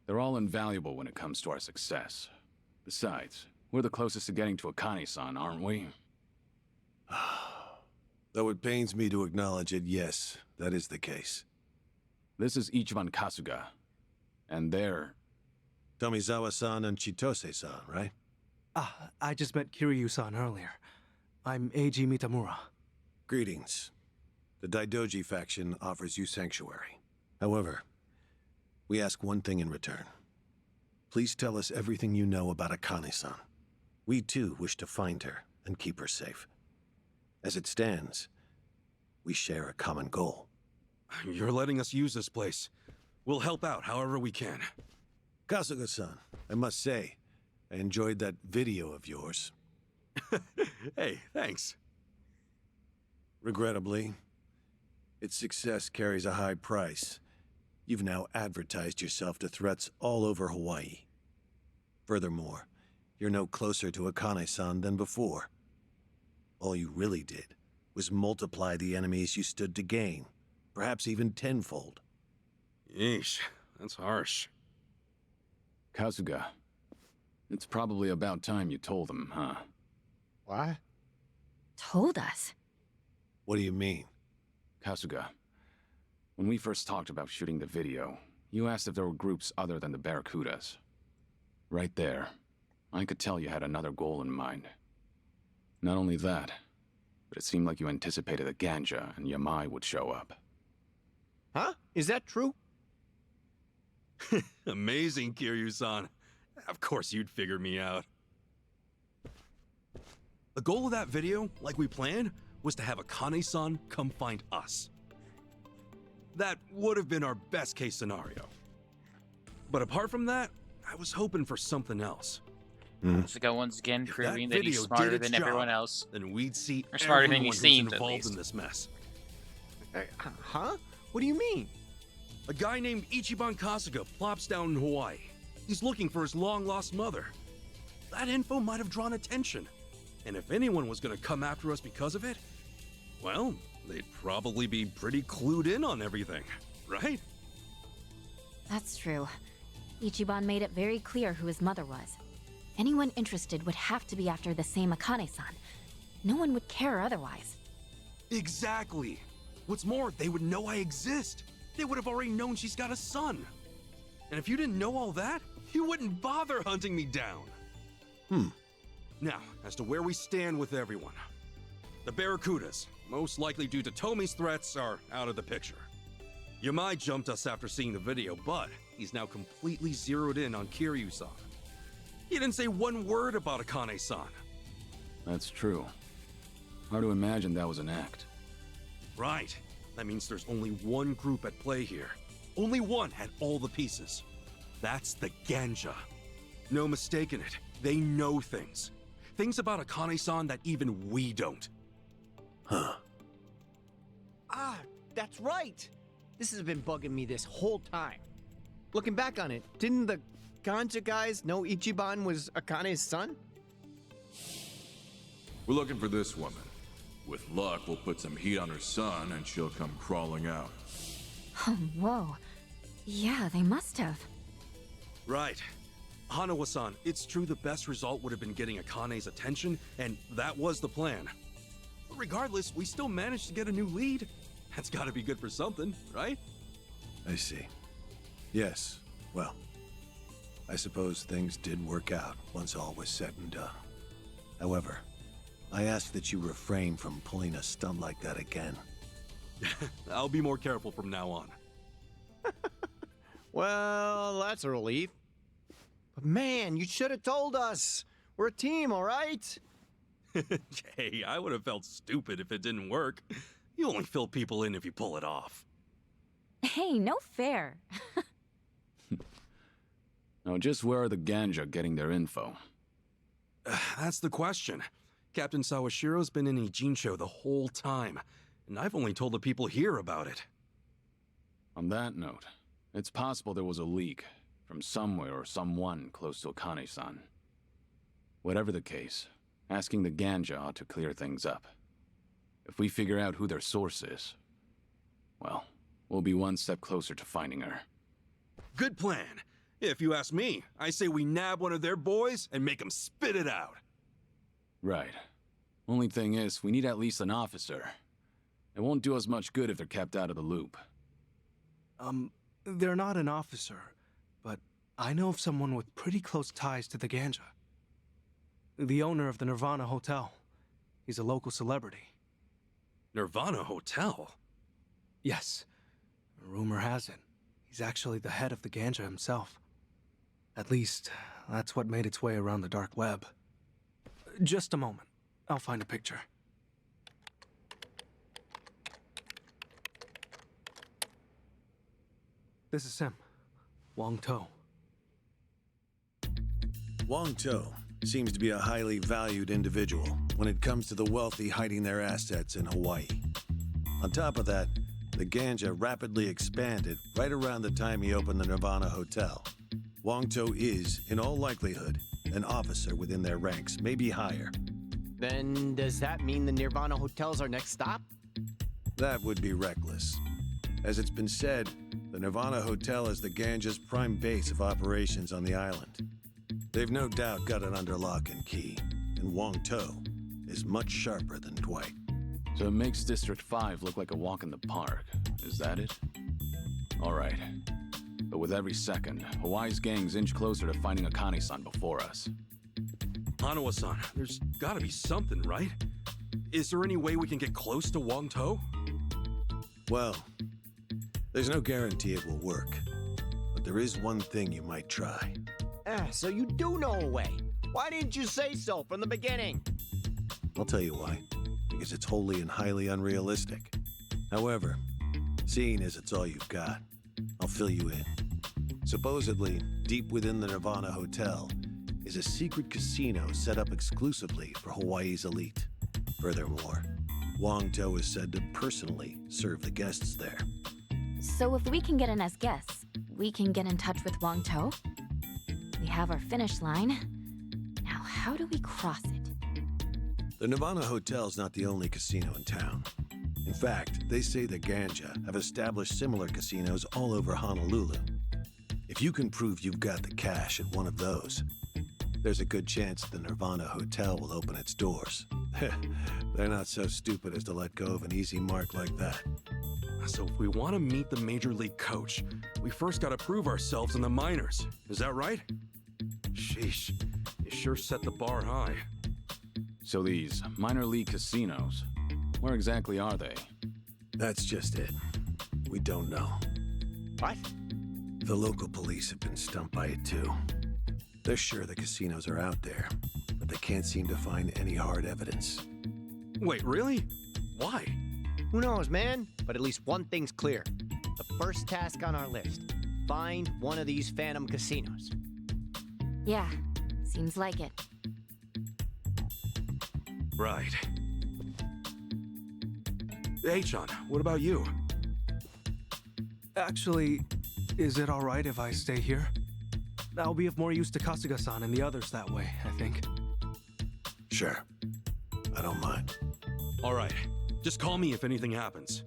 Speaker 9: They're all invaluable when it comes to our success. Besides, we're the closest to getting to Akane-san, aren't we?
Speaker 7: Though it pains me to acknowledge it, yes, that is the case.
Speaker 9: This is Ichiban Kasuga. And they're...
Speaker 7: Tomizawa-san and Chitose-san, right?
Speaker 19: Ah, I just met Kiryu-san earlier. I'm Eiji Mitamura.
Speaker 7: Greetings. The Daidoji faction offers you sanctuary. However, we ask one thing in return. Please tell us everything you know about Akane-san. We too wish to find her and keep her safe. As it stands, we share a common goal.
Speaker 5: You're letting us use this place. We'll help out however we can.
Speaker 7: Kasuga-san, I must say, I enjoyed that video of yours.
Speaker 5: Hey, thanks.
Speaker 7: Regrettably, its success carries a high price. You've now advertised yourself to threats all over Hawaii. Furthermore, you're no closer to Akane-san than before. All you really did was multiply the enemies you stood to gain, perhaps even tenfold.
Speaker 5: Yeesh, that's harsh.
Speaker 9: Kasuga, it's probably about time you told them, huh?
Speaker 10: What?
Speaker 6: Told us?
Speaker 7: What do you mean?
Speaker 9: Kasuga, when we first talked about shooting the video, you asked if there were groups other than the Barracudas. Right there, I could tell you had another goal in mind. Not only that, but it seemed like you anticipated that Ganja and Yamai would show up.
Speaker 10: Huh? Is that true?
Speaker 5: Amazing, Kiryu-san. Of course you'd figure me out. The goal of that video, like we planned, was to have Akane-san come find us. That would have been our best case scenario. But apart from that, I was hoping for something else.
Speaker 1: Kasuga once again proving that he's smarter than everyone else.
Speaker 5: Then we'd see
Speaker 1: or smarter than
Speaker 5: everyone
Speaker 1: he
Speaker 5: who's
Speaker 1: seems, at
Speaker 5: involved
Speaker 1: least.
Speaker 5: in this mess.
Speaker 10: Huh? What do you mean?
Speaker 5: A guy named Ichiban Kasuga plops down in Hawaii. He's looking for his long-lost mother. That info might have drawn attention. And if anyone was going to come after us because of it, well, they'd probably be pretty clued in on everything, right?
Speaker 6: That's true. Ichiban made it very clear who his mother was. Anyone interested would have to be after the same Akane-san. No one would care otherwise.
Speaker 5: Exactly. What's more, they would know I exist. They would have already known she's got a son. And if you didn't know all that, you wouldn't bother hunting me down. Now, as to where we stand with everyone. The Barracudas, most likely due to Tomi's threats, are out of the picture. Yamai jumped us after seeing the video, but he's now completely zeroed in on Kiryu-san. He didn't say one word about Akane-san.
Speaker 9: That's true. Hard to imagine that was an act.
Speaker 5: Right. That means there's only one group at play here. Only one had all the pieces. That's the Ganja. No mistaking it. They know things. Things about Akane-san that even we don't.
Speaker 7: Huh.
Speaker 10: Ah, that's right. This has been bugging me this whole time. Looking back on it, didn't the Ganja guys know Ichiban was Akane's son?
Speaker 20: We're looking for this woman. With luck, we'll put some heat on her son and she'll come crawling out.
Speaker 6: Oh, whoa. Yeah, they must have.
Speaker 5: Right. Hanawa-san, it's true the best result would have been getting Akane's attention, and that was the plan. But regardless, we still managed to get a new lead. That's gotta be good for something, right?
Speaker 7: I see. Yes, well, I suppose things did work out once all was said and done. However, I ask that you refrain from pulling a stunt like that again.
Speaker 5: I'll be more careful from now on.
Speaker 10: Well, that's a relief. But man, you should have told us. We're a team, all right?
Speaker 5: Hey, I would have felt stupid if it didn't work. You only fill people in if you pull it off.
Speaker 6: Hey, no fair.
Speaker 9: Now, just where are the Ganja getting their info?
Speaker 5: That's the question. Captain Sawashiro's been in Ijincho the whole time, and I've only told the people here about it.
Speaker 9: On that note, it's possible there was a leak from somewhere or someone close to Akane-san. Whatever the case, asking the Ganja ought to clear things up. If we figure out who their source is, well, we'll be one step closer to finding her.
Speaker 5: Good plan. If you ask me, I say we nab one of their boys and make them spit it out.
Speaker 9: Right. Only thing is, we need at least an officer. It won't do us much good if they're kept out of the loop.
Speaker 19: They're not an officer, but I know of someone with pretty close ties to the Ganja. The owner of the Nirvana Hotel. He's a local celebrity.
Speaker 5: Nirvana Hotel?
Speaker 19: Yes. Rumor has it, he's actually the head of the Ganja himself. At least, that's what made its way around the dark web. Just a moment. I'll find a picture. This is him. Wong To.
Speaker 7: Wong To seems to be a highly valued individual when it comes to the wealthy hiding their assets in Hawaii. On top of that, the Ganja rapidly expanded right around the time he opened the Nirvana Hotel. Wong To is, in all likelihood, an officer within their ranks, maybe higher.
Speaker 10: Then does that mean the Nirvana Hotel's our next stop?
Speaker 7: That would be reckless. As it's been said, the Nirvana Hotel is the Ganja's prime base of operations on the island. They've no doubt got it under lock and key, and Wong To is much sharper than Dwight.
Speaker 9: So it makes District 5 look like a walk in the park. Is that it? All right. But with every second, Hawaii's gangs inch closer to finding Akane-san before us.
Speaker 5: Hanawa-san, there's gotta be something, right? Is there any way we can get close to Wong To?
Speaker 7: Well, there's no guarantee it will work. But there is one thing you might try.
Speaker 10: So you do know a way. Why didn't you say so from the beginning?
Speaker 7: I'll tell you why. Because it's wholly and highly unrealistic. However, seeing as it's all you've got, I'll fill you in. Supposedly, deep within the Nirvana Hotel is a secret casino set up exclusively for Hawaii's elite. Furthermore, Wong To is said to personally serve the guests there.
Speaker 6: So if we can get in as guests, we can get in touch with Wong To? We have our finish line. Now how do we cross it?
Speaker 7: The Nirvana Hotel's not the only casino in town. In fact, they say the Ganja have established similar casinos all over Honolulu. If you can prove you've got the cash at one of those, there's a good chance the Nirvana Hotel will open its doors. They're not so stupid as to let go of an easy mark like that.
Speaker 5: So if we want to meet the Major League coach, we first gotta prove ourselves in the minors. Is that right? Sheesh, you sure set the bar high.
Speaker 9: So these minor league casinos, where exactly are they?
Speaker 7: That's just it. We don't know.
Speaker 10: What?
Speaker 7: The local police have been stumped by it too. They're sure the casinos are out there, but they can't seem to find any hard evidence.
Speaker 5: Wait, really? Why?
Speaker 10: Who knows, man? But at least one thing's clear. The first task on our list. Find one of these phantom casinos.
Speaker 6: Yeah, seems like it.
Speaker 5: Right. Hey, Sean, what about you?
Speaker 19: Actually, is it alright if I stay here? I'll be of more use to Kasuga-san and the others that way, I think.
Speaker 7: Sure. I don't mind.
Speaker 5: All right. Just call me if anything happens.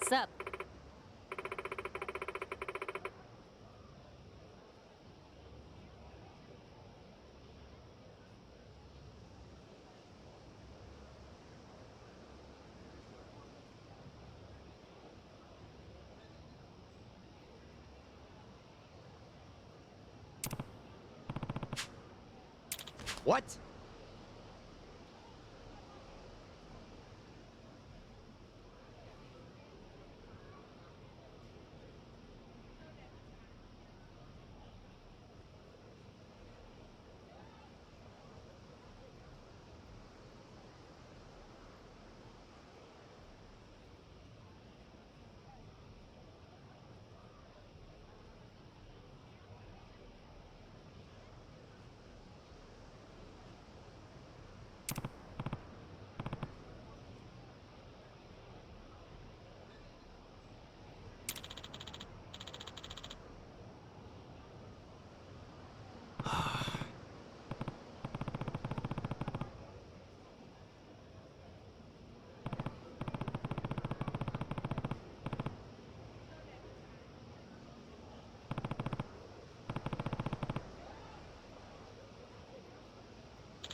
Speaker 6: Sup?
Speaker 10: What?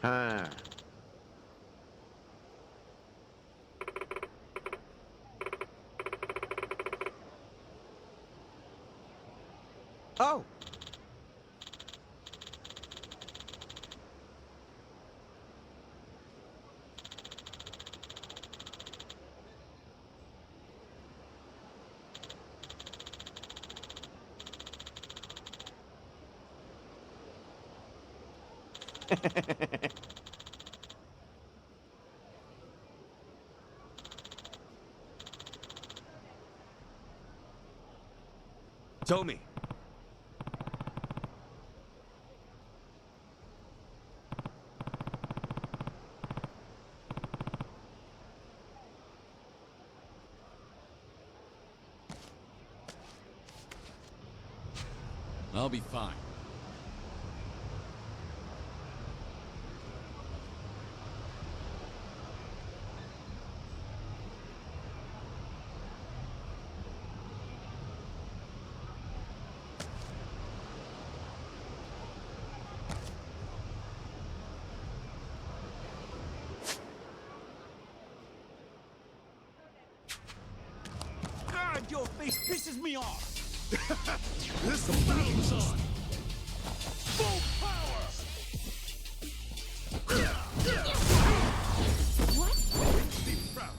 Speaker 10: Ah. Oh!
Speaker 2: Tommy.
Speaker 9: I'll be fine.
Speaker 4: God, your face pisses me off! This battle's on! Full power! What? Be proud.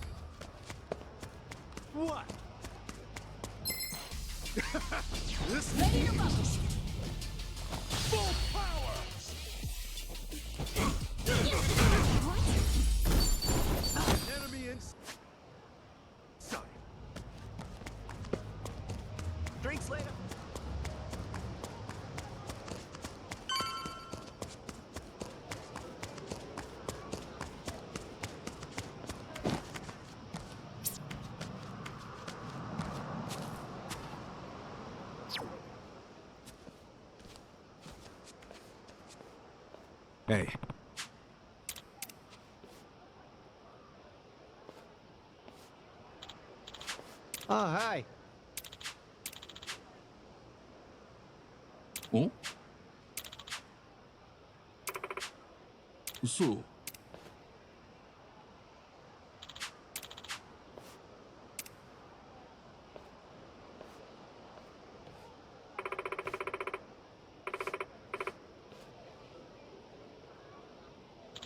Speaker 4: What? This ready to rock. Full power! Enemy in sight.
Speaker 10: Drinks later.
Speaker 2: Hey.
Speaker 10: Oh, hi.
Speaker 9: 어? 수.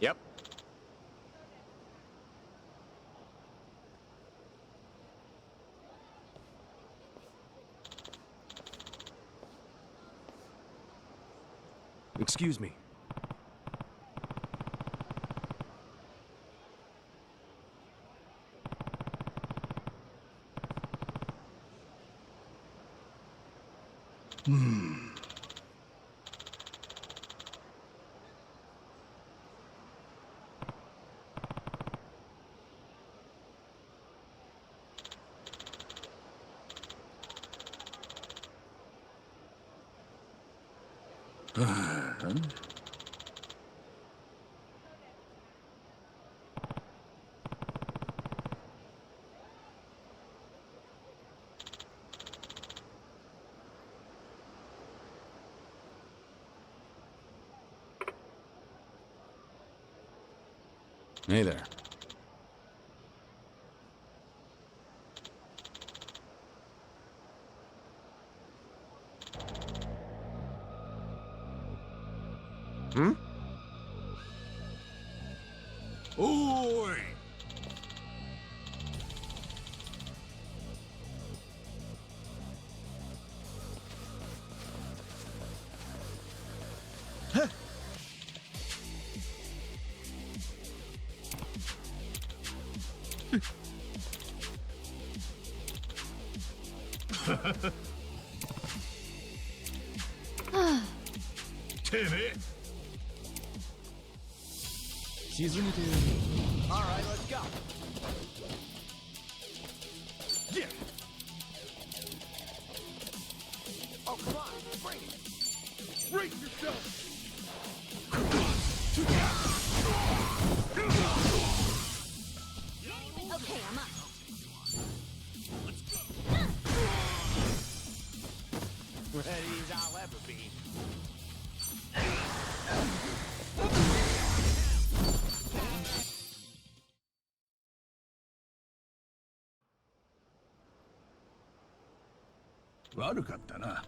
Speaker 10: Yep.
Speaker 2: Excuse me.
Speaker 9: Hey there.
Speaker 10: Hmm?
Speaker 4: Oi! Timmy!
Speaker 10: All right, let's go.
Speaker 4: Yeah!
Speaker 10: Oh, come on, bring it.
Speaker 4: Brace yourself!
Speaker 6: Okay, I'm up.
Speaker 10: Ready as I'll ever be.
Speaker 7: 悪かったな。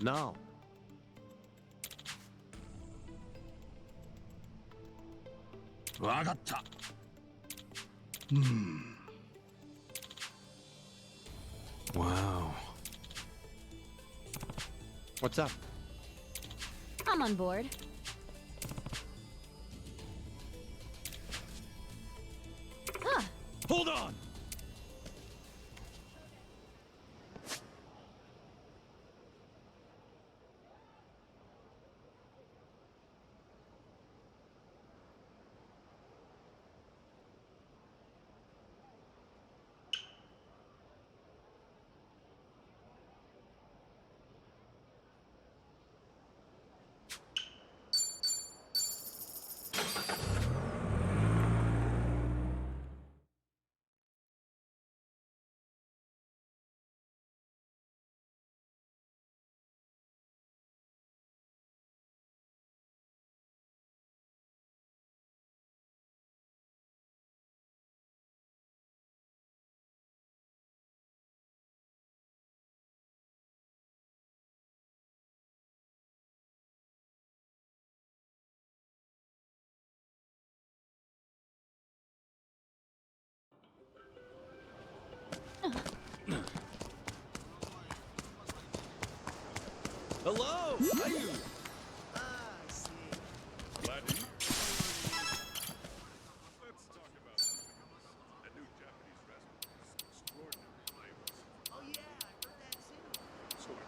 Speaker 10: No.
Speaker 7: わかった。Hmm.
Speaker 19: Wow.
Speaker 10: What's up?
Speaker 6: I'm on board. Huh.
Speaker 5: Hold on!
Speaker 10: Hello! Hey!
Speaker 5: Glad to Let's talk about a new Japanese restaurant. Extraordinary flavors.
Speaker 14: Oh yeah, I heard that too.
Speaker 5: Sort of.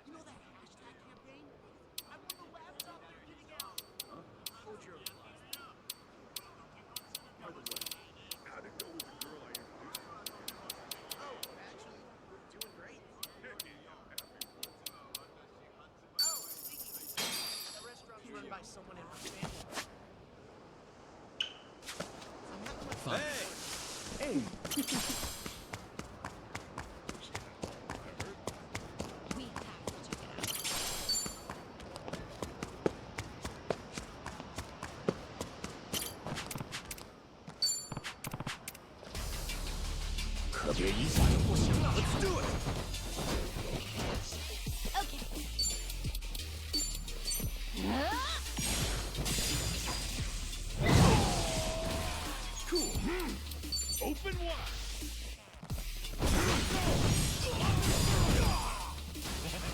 Speaker 14: You know that hashtag campaign? I won the laptop they're giving out.
Speaker 5: Hold your applause. By the way, how'd it go with the girl I introduced you to?
Speaker 14: Oh, actually, we're doing great.
Speaker 5: Hey, I'm happy for you.
Speaker 14: Oh, speaking of, that restaurant's run by someone in my family. I'm having my
Speaker 10: Hey! Hey!
Speaker 6: We have to check it out.
Speaker 10: Let's do it!
Speaker 6: Okay.
Speaker 10: Cool.
Speaker 5: Open wide!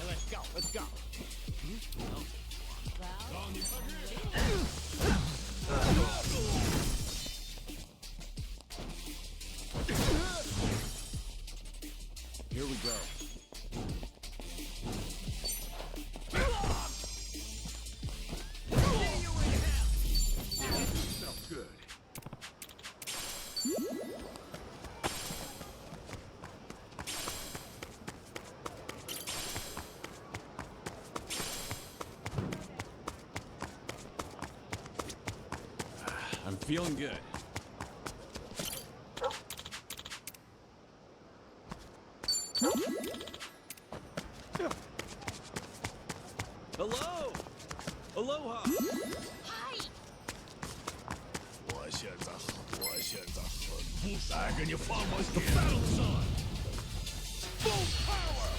Speaker 10: Let's go, let's go.
Speaker 9: Here we go.
Speaker 7: Felt good.
Speaker 9: I'm feeling good.
Speaker 10: Hello! Aloha!
Speaker 6: Hi.
Speaker 7: 我现在很不再跟你放过你。The battle's on! Full power!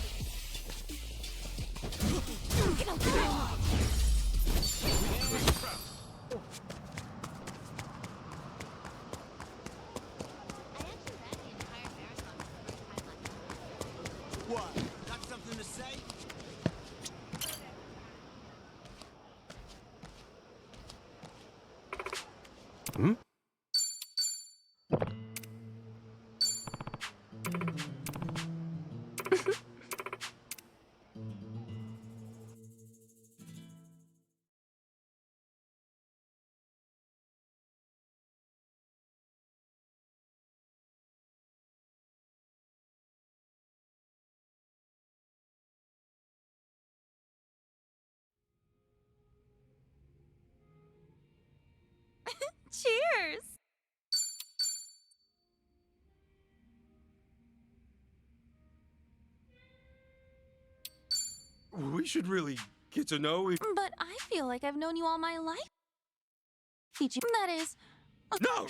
Speaker 14: What? Got something to say?
Speaker 10: Hmm?
Speaker 6: Cheers.
Speaker 10: We should really get to know each
Speaker 6: But I feel like I've known you all my life. Ichi, that is.
Speaker 2: No!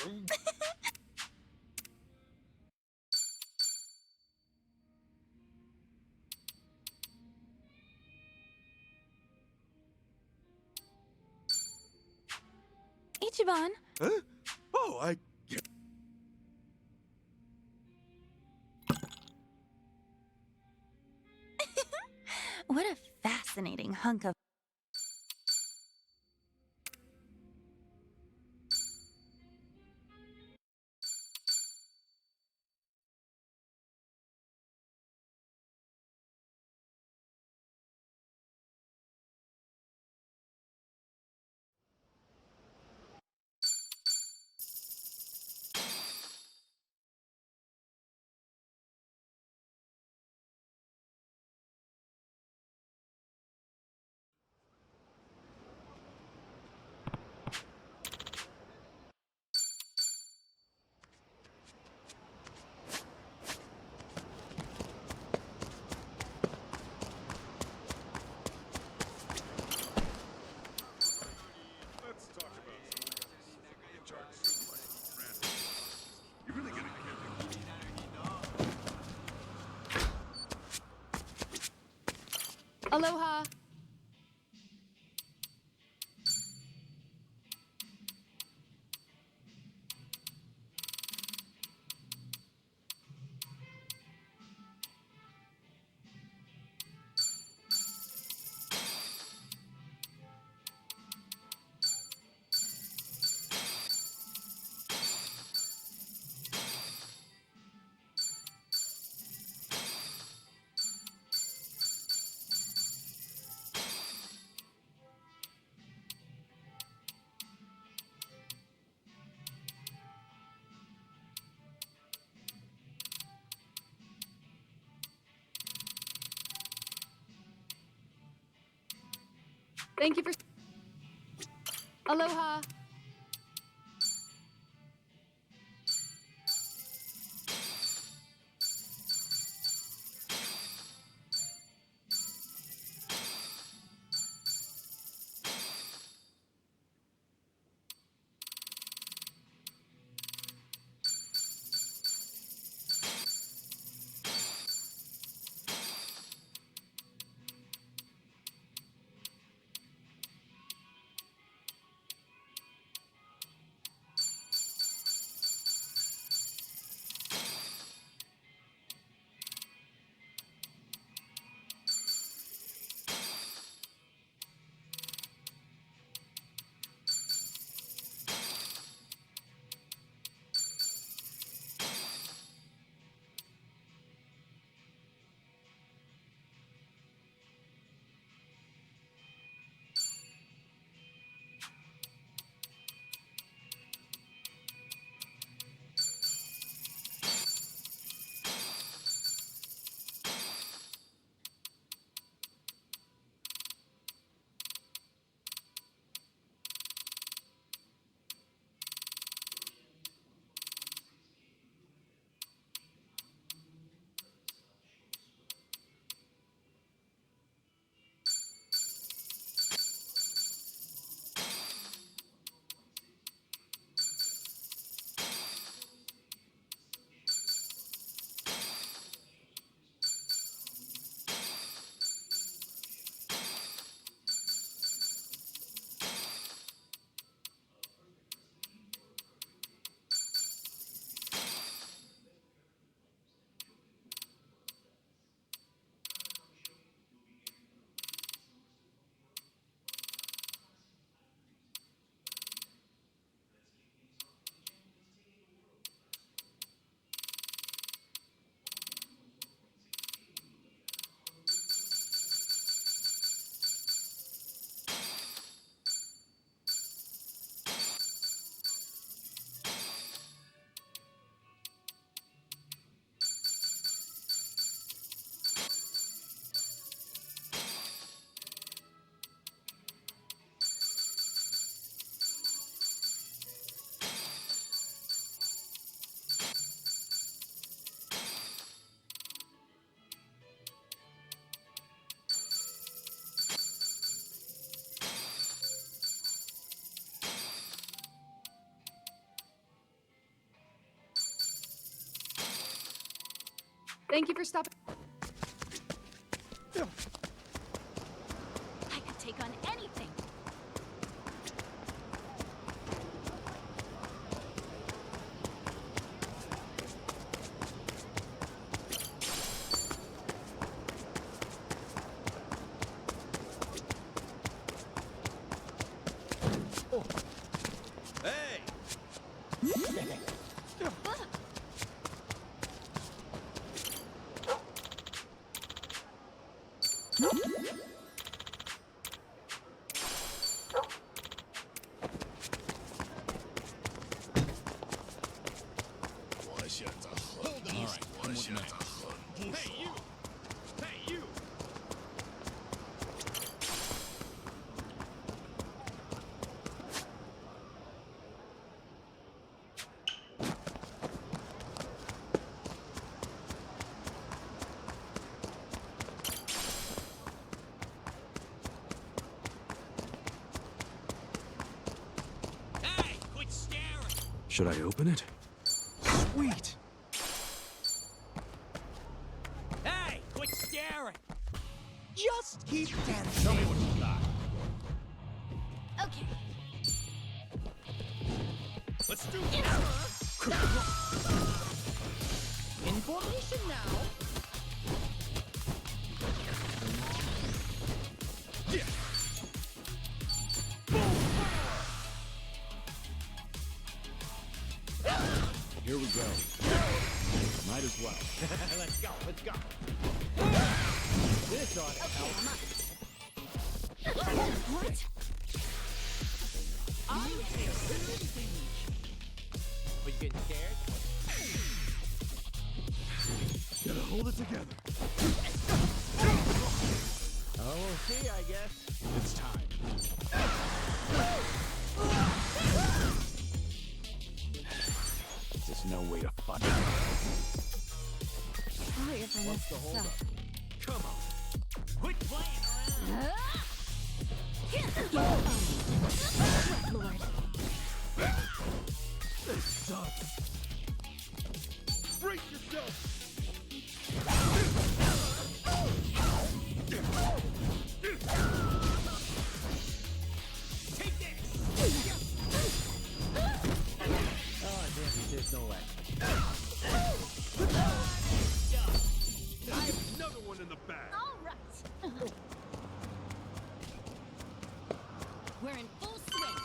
Speaker 6: Ichiban.
Speaker 2: Huh? Oh, I...
Speaker 6: What a fascinating hunk of.
Speaker 18: Let's talk about something. You charge so much for random. You really gonna
Speaker 11: Aloha. Thank you for. Aloha. Thank you for stopping.
Speaker 6: I could take on anything.
Speaker 2: Hey!
Speaker 5: Hey, you! Hey, you!
Speaker 4: Hey, quit staring!
Speaker 5: Should I open it? Sweet!
Speaker 4: Hey, quit staring! Just keep dancing. Show me what you got.
Speaker 6: Okay.
Speaker 4: Let's do this. In formation now.
Speaker 5: Yeah!
Speaker 9: Here we go. Might as well.
Speaker 4: Let's go, let's go. This ought to help.
Speaker 6: What?
Speaker 4: Are you getting scared?
Speaker 5: Gotta hold it together.
Speaker 4: Oh, we'll see, I guess.
Speaker 9: It's time. There's no way to fuck it.
Speaker 6: Sorry if I messed
Speaker 4: the
Speaker 6: this
Speaker 4: hold
Speaker 6: up.
Speaker 4: up? Come on. Quit playing around.
Speaker 6: Lord.
Speaker 5: This sucks. Brace yourself!
Speaker 4: Take this! Oh, damn, there's no way.
Speaker 5: I have another one in the bag.
Speaker 6: All right. We're in full swing.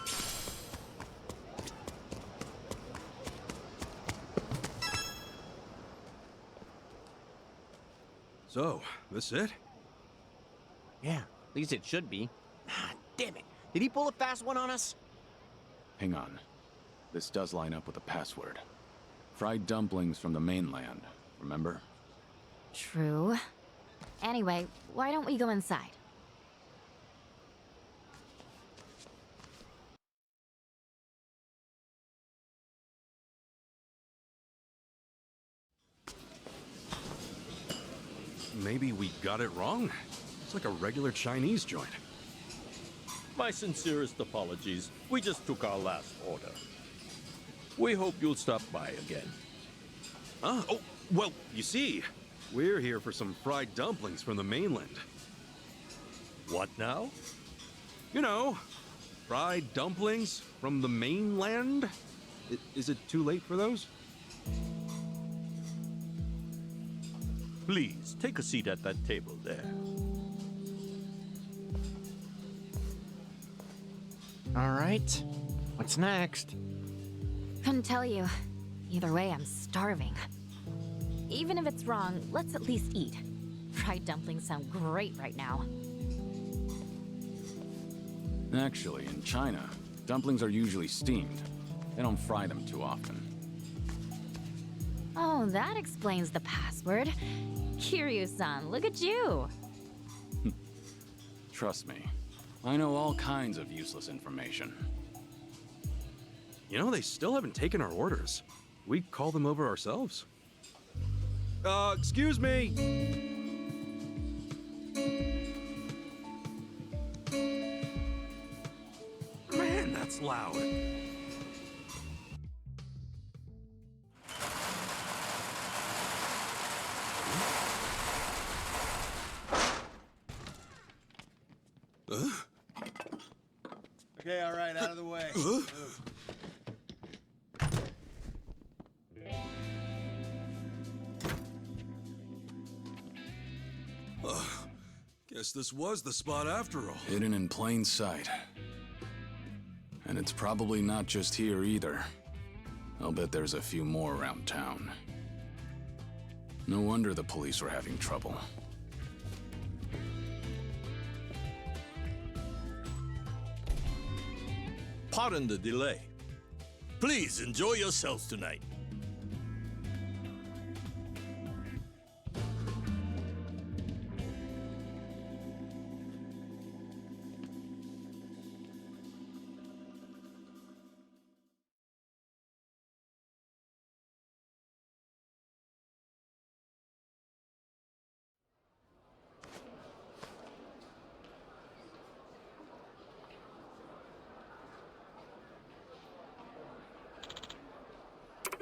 Speaker 5: So, this it?
Speaker 10: Yeah, at least it should be. Ah, damn it. Did he pull a fast one on us?
Speaker 9: Hang on. This does line up with the password. Fried dumplings from the mainland, remember?
Speaker 6: True. Anyway, why don't we go inside?
Speaker 5: Maybe we got it wrong? It's like a regular Chinese joint.
Speaker 3: My sincerest apologies. We just took our last order. We hope you'll stop by again.
Speaker 5: Ah, oh, well, you see, we're here for some fried dumplings from the mainland.
Speaker 3: What now?
Speaker 5: You know, fried dumplings from the mainland? Is it too late for those?
Speaker 3: Please, take a seat at that table there.
Speaker 10: All right. What's next?
Speaker 6: Couldn't tell you. Either way, I'm starving. Even if it's wrong, let's at least eat. Fried dumplings sound great right now.
Speaker 9: Actually, in China, dumplings are usually steamed. They don't fry them too often.
Speaker 6: Oh, that explains the password. Kiryu-san, look at you.
Speaker 9: Trust me, I know all kinds of useless information.
Speaker 5: You know, they still haven't taken our orders. We call them over ourselves. Excuse me! Man, that's loud.
Speaker 13: Okay, all right, out of the way.
Speaker 5: Guess this was the spot after all.
Speaker 9: Hidden in plain sight. And it's probably not just here either. I'll bet there's a few more around town. No wonder the police were having trouble.
Speaker 3: Pardon the delay. Please enjoy yourselves tonight.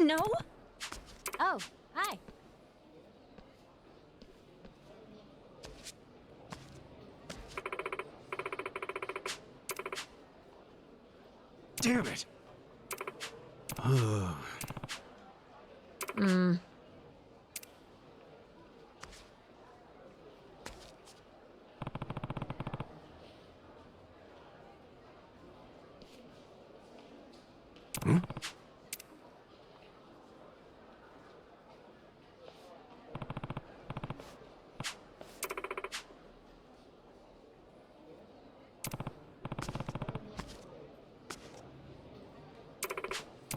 Speaker 6: No? Oh, hi.
Speaker 10: Damn it!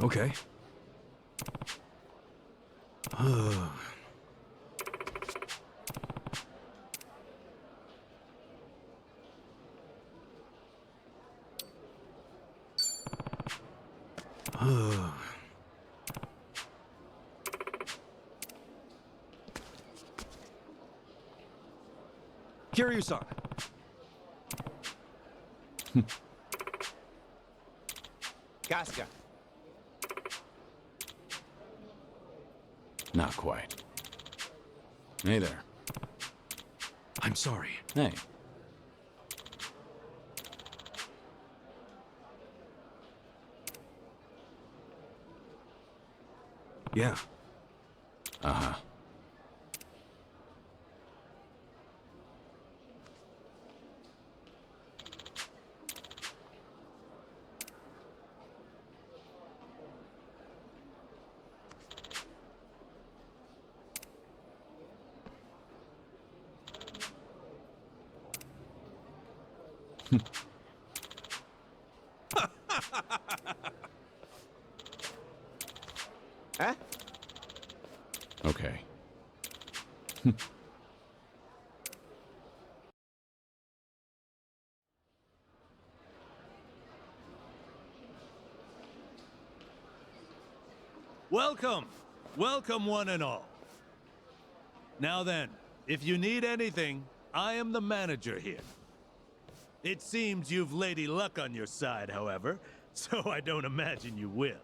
Speaker 5: Okay.
Speaker 10: Kiryu-san. Kasuga.
Speaker 9: Not quite. Hey there.
Speaker 5: I'm sorry.
Speaker 9: Hey.
Speaker 5: Yeah.
Speaker 9: Uh-huh.
Speaker 10: Huh?
Speaker 9: Okay.
Speaker 4: Welcome! Welcome, one and all. Now then, if you need anything, I am the manager here. It seems you've Lady Luck on your side, however, so I don't imagine you will.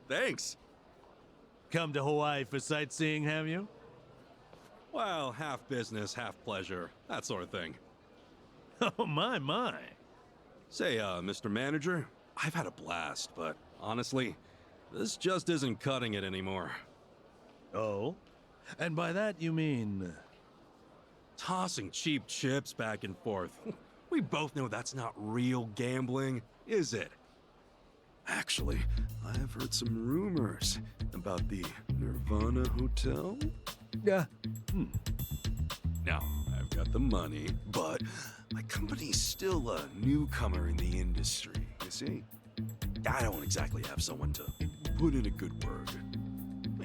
Speaker 5: Thanks.
Speaker 4: Come to Hawaii for sightseeing, have you?
Speaker 5: Well, half business, half pleasure. That sort of thing.
Speaker 4: Oh, my.
Speaker 5: Say, Mr. Manager, I've had a blast, but honestly, this just isn't cutting it anymore.
Speaker 4: Oh? And by that you mean...
Speaker 5: Tossing cheap chips back and forth. We both know that's not real gambling, is it? Actually, I've heard some rumors about the Nirvana Hotel.
Speaker 4: Yeah.
Speaker 5: Now, I've got the money, but my company's still a newcomer in the industry, you see? I don't exactly have someone to put in a good word.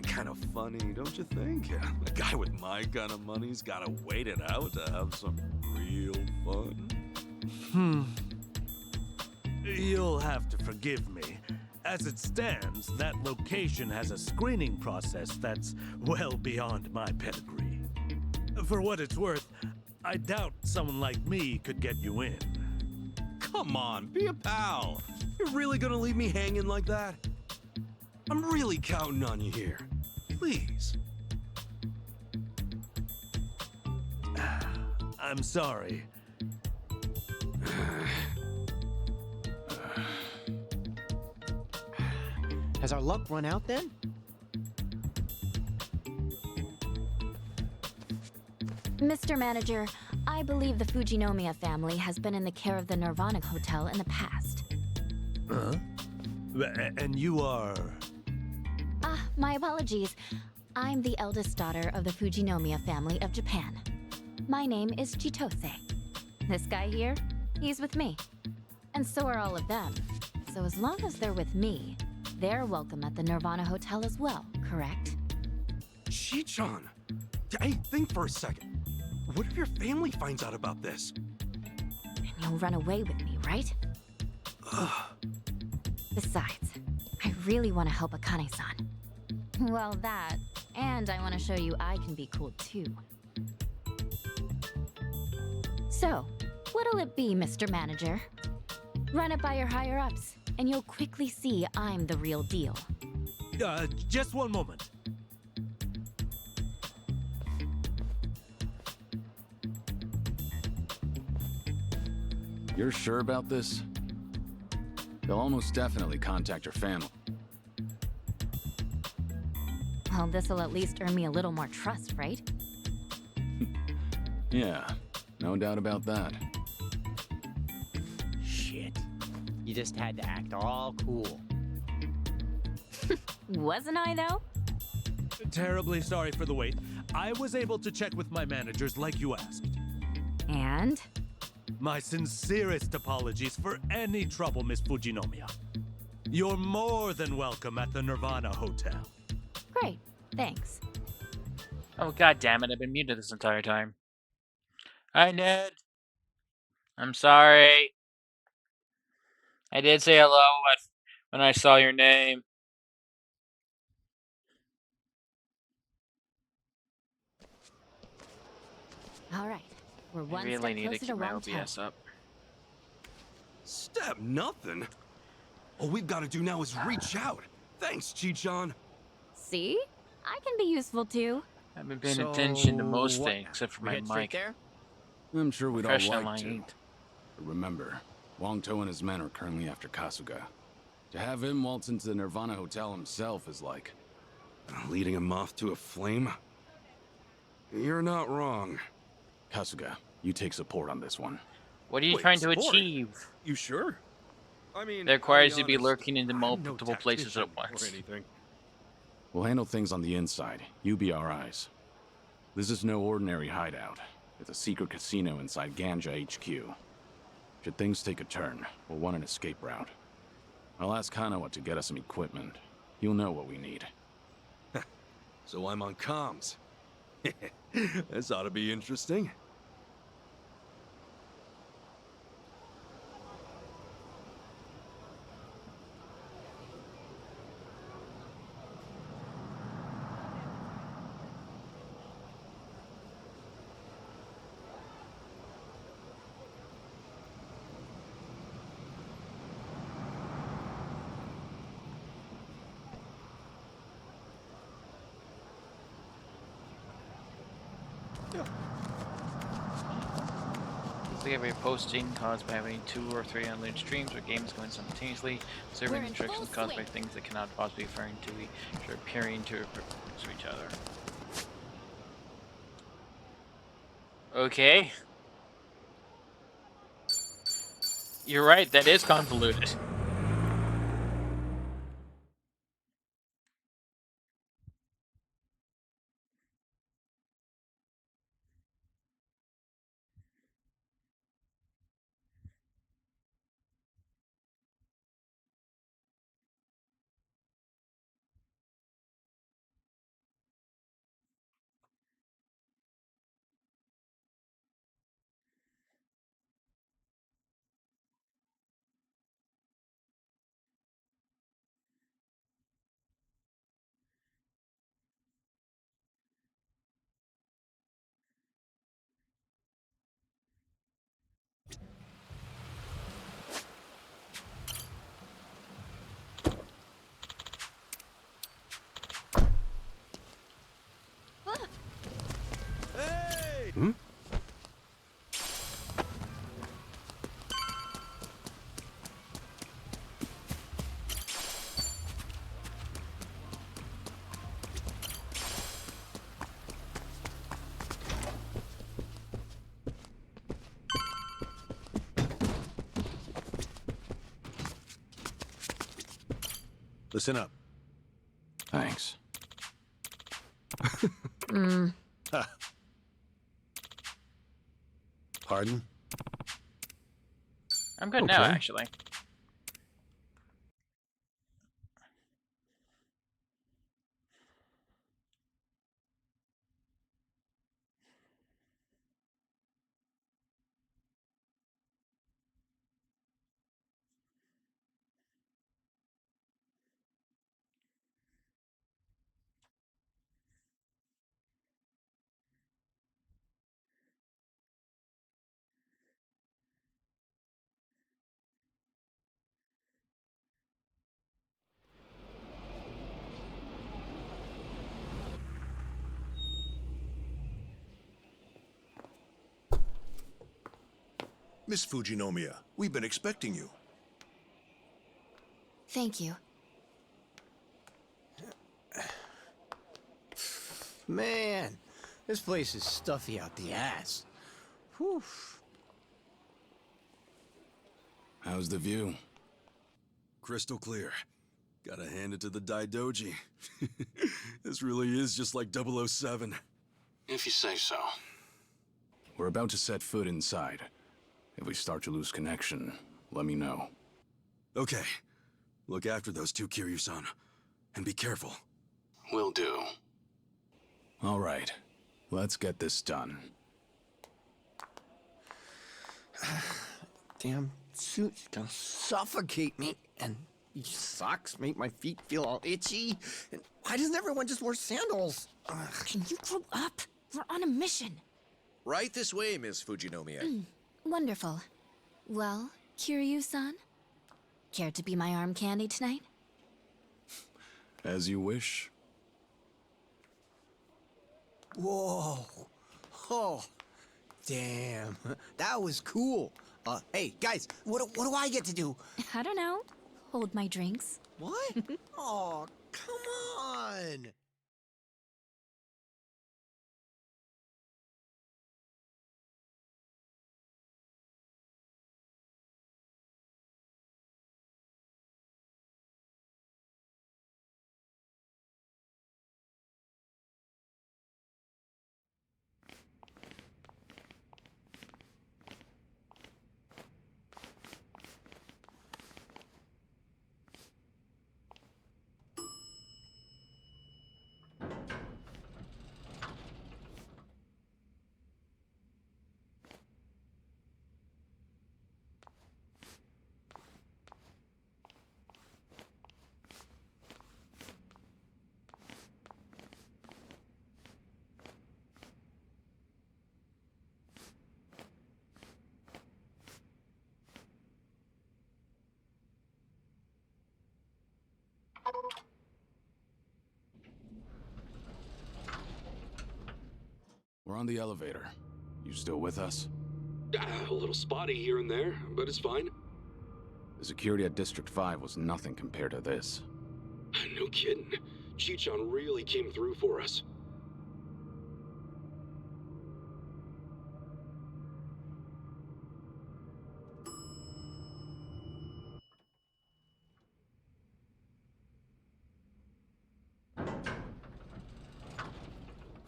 Speaker 5: Kind of funny, don't you think? Yeah, a guy with my kind of money's gotta wait it out to have some real fun.
Speaker 4: You'll have to forgive me. As it stands, that location has a screening process that's well beyond my pedigree. For what it's worth, I doubt someone like me could get you in.
Speaker 5: Come on, be a pal. You're really gonna leave me hanging like that? I'm really counting on you here. Please.
Speaker 4: I'm sorry.
Speaker 10: Has our luck run out then?
Speaker 6: Mr. Manager, I believe the Fujinomiya family has been in the care of the Nirvana Hotel in the past.
Speaker 4: Huh? And you are?
Speaker 6: My apologies. I'm the eldest daughter of the Fujinomiya family of Japan. My name is Chitose. This guy here, he's with me. And so are all of them. So as long as they're with me, they're welcome at the Nirvana Hotel as well, correct?
Speaker 5: Chichan! Hey, think for a second. What if your family finds out about this?
Speaker 6: And you'll run away with me, right? Besides, I really want to help Akane-san. Well, that, and I want to show you I can be cool too. So, what'll it be, Mr. Manager? Run it by your higher-ups, and you'll quickly see I'm the real deal.
Speaker 4: Just one moment.
Speaker 9: You're sure about this? They'll almost definitely contact your family.
Speaker 6: Well, this'll at least earn me a little more trust, right?
Speaker 9: Yeah, no doubt about that.
Speaker 10: Shit. You just had to act all cool.
Speaker 6: Wasn't I, though?
Speaker 4: Terribly sorry for the wait. I was able to check with my managers like you asked.
Speaker 6: And?
Speaker 4: My sincerest apologies for any trouble, Miss Fujinomiya. You're more than welcome at the Nirvana Hotel.
Speaker 6: Great, thanks.
Speaker 1: Oh, god damn it, I've been muted this entire time. Hi, Ned. I'm sorry. I did say hello when I saw your name.
Speaker 6: All right, we're one
Speaker 1: I really
Speaker 6: step
Speaker 1: need to
Speaker 6: closer to
Speaker 1: keep my
Speaker 6: Wangtao.
Speaker 1: OBS up.
Speaker 5: Step nothing? All we've got to do now is reach out. Thanks, Chichan.
Speaker 6: See? I can be useful too.
Speaker 1: I've been paying attention to most
Speaker 10: what
Speaker 1: things
Speaker 10: now?
Speaker 1: except for
Speaker 10: We
Speaker 1: my
Speaker 10: head straight
Speaker 1: mic.
Speaker 10: there?
Speaker 9: I'm sure we'd all
Speaker 1: Professional,
Speaker 9: like
Speaker 1: I
Speaker 9: to.
Speaker 1: ain't.
Speaker 9: But remember, Wangto and his men are currently after Kasuga. To have him waltz into the Nirvana Hotel himself is like...
Speaker 5: Leading a moth to a flame? You're not wrong.
Speaker 9: Kasuga, you take support on this one.
Speaker 1: What are you
Speaker 5: Wait,
Speaker 1: trying to
Speaker 5: support?
Speaker 1: achieve?
Speaker 5: You sure? I mean,
Speaker 1: That requires you
Speaker 5: I'll
Speaker 1: to be
Speaker 5: honest,
Speaker 1: lurking into
Speaker 5: I'm no
Speaker 1: multiple places at
Speaker 5: tactician
Speaker 1: once.
Speaker 5: or anything.
Speaker 9: We'll handle things on the inside. You be our eyes. This is no ordinary hideout. It's a secret casino inside Ganja HQ. Should things take a turn, we'll want an escape route. I'll ask Hanawa to get us some equipment. He'll know what we need.
Speaker 5: So I'm on comms. This ought to be interesting.
Speaker 1: They have a posting caused by having 2 or 3 unlimited streams or games going simultaneously. Serving instructions caused by things that cannot possibly be referring to each or appearing to each other. Okay. You're right, that is convoluted.
Speaker 17: Listen up.
Speaker 9: Thanks.
Speaker 17: Ha. Pardon?
Speaker 1: I'm good now,
Speaker 17: Okay.
Speaker 1: actually.
Speaker 13: Miss Fujinomiya, we've been expecting you.
Speaker 6: Thank you.
Speaker 10: Man, this place is stuffy out the ass. Whew.
Speaker 9: How's the view?
Speaker 5: Crystal clear. Gotta hand it to the Daidoji. This really is just like 007.
Speaker 9: If you say so. We're about to set foot inside. If we start to lose connection, let me know.
Speaker 5: Okay. Look after those two, Kiryu-san. And be careful.
Speaker 9: Will do. All right. Let's get this done.
Speaker 10: Damn suit's gonna suffocate me, and these socks make my feet feel all itchy. And why doesn't everyone just wear sandals? Ugh.
Speaker 6: Can you grow up? We're on a mission.
Speaker 22: Right this way, Miss Fujinomiya.
Speaker 6: Wonderful. Well, Kiryu-san? Care to be my arm candy tonight?
Speaker 9: As you wish.
Speaker 10: Whoa. Oh. Damn. That was cool. Hey, guys, what do I get to do?
Speaker 6: I don't know. Hold my drinks.
Speaker 10: What? Oh, come on.
Speaker 9: We're on the elevator. You still with us?
Speaker 3: A little spotty here and there, but it's fine.
Speaker 9: The security at District 5 was nothing compared to this.
Speaker 3: No kidding. Chichon really came through for us.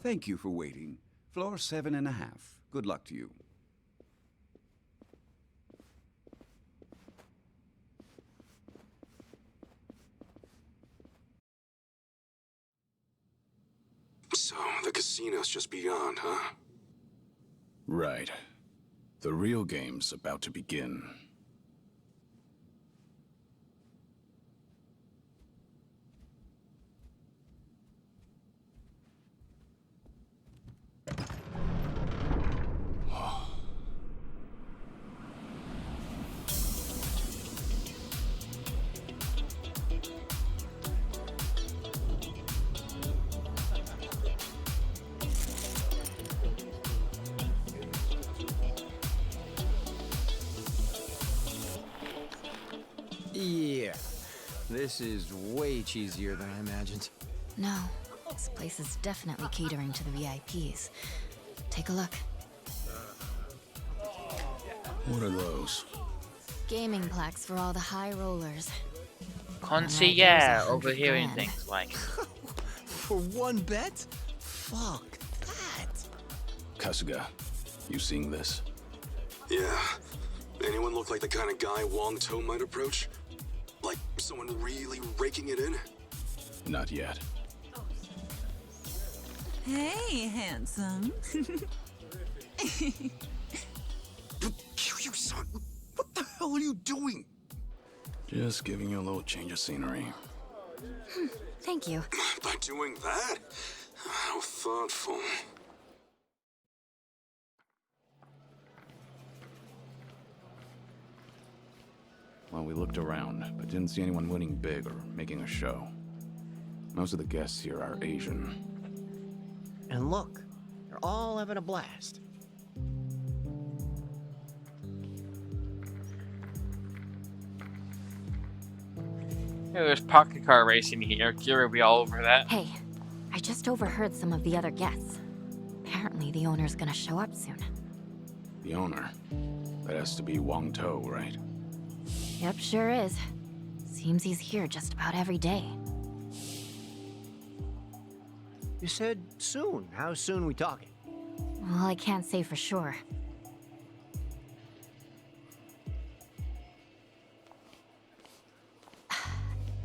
Speaker 23: Thank you for waiting. Floor 7.5. Good luck to you.
Speaker 3: So, the casino's just beyond, huh?
Speaker 9: Right. The real game's about to begin.
Speaker 10: Yeah. This is way cheesier than I imagined.
Speaker 6: No. This place is definitely catering to the VIPs. Take a look.
Speaker 9: What are those?
Speaker 6: Gaming plaques for all the high rollers.
Speaker 1: Concierge overhearing things like.
Speaker 14: For one bet? Fuck that.
Speaker 9: Kasuga, you seeing this?
Speaker 12: Yeah. Anyone look like the kind of guy Wong To might approach? Like someone really raking it in?
Speaker 9: Not yet.
Speaker 11: Hey, handsome.
Speaker 12: You son, what the hell are you doing?
Speaker 9: Just giving you a little change of scenery.
Speaker 6: Thank you.
Speaker 12: By doing that? How thoughtful.
Speaker 9: Well, we looked around, but didn't see anyone winning big or making a show. Most of the guests here are Asian.
Speaker 10: And look, they're all having a blast.
Speaker 1: Hey, there's pocket car racing here. Kira will be all over that.
Speaker 6: Hey, I just overheard some of the other guests. Apparently the owner's gonna show up soon.
Speaker 9: The owner? That has to be Wong To, right?
Speaker 6: Yep, sure is. Seems he's here just about every day.
Speaker 10: You said soon. How soon we talking?
Speaker 6: Well, I can't say for sure.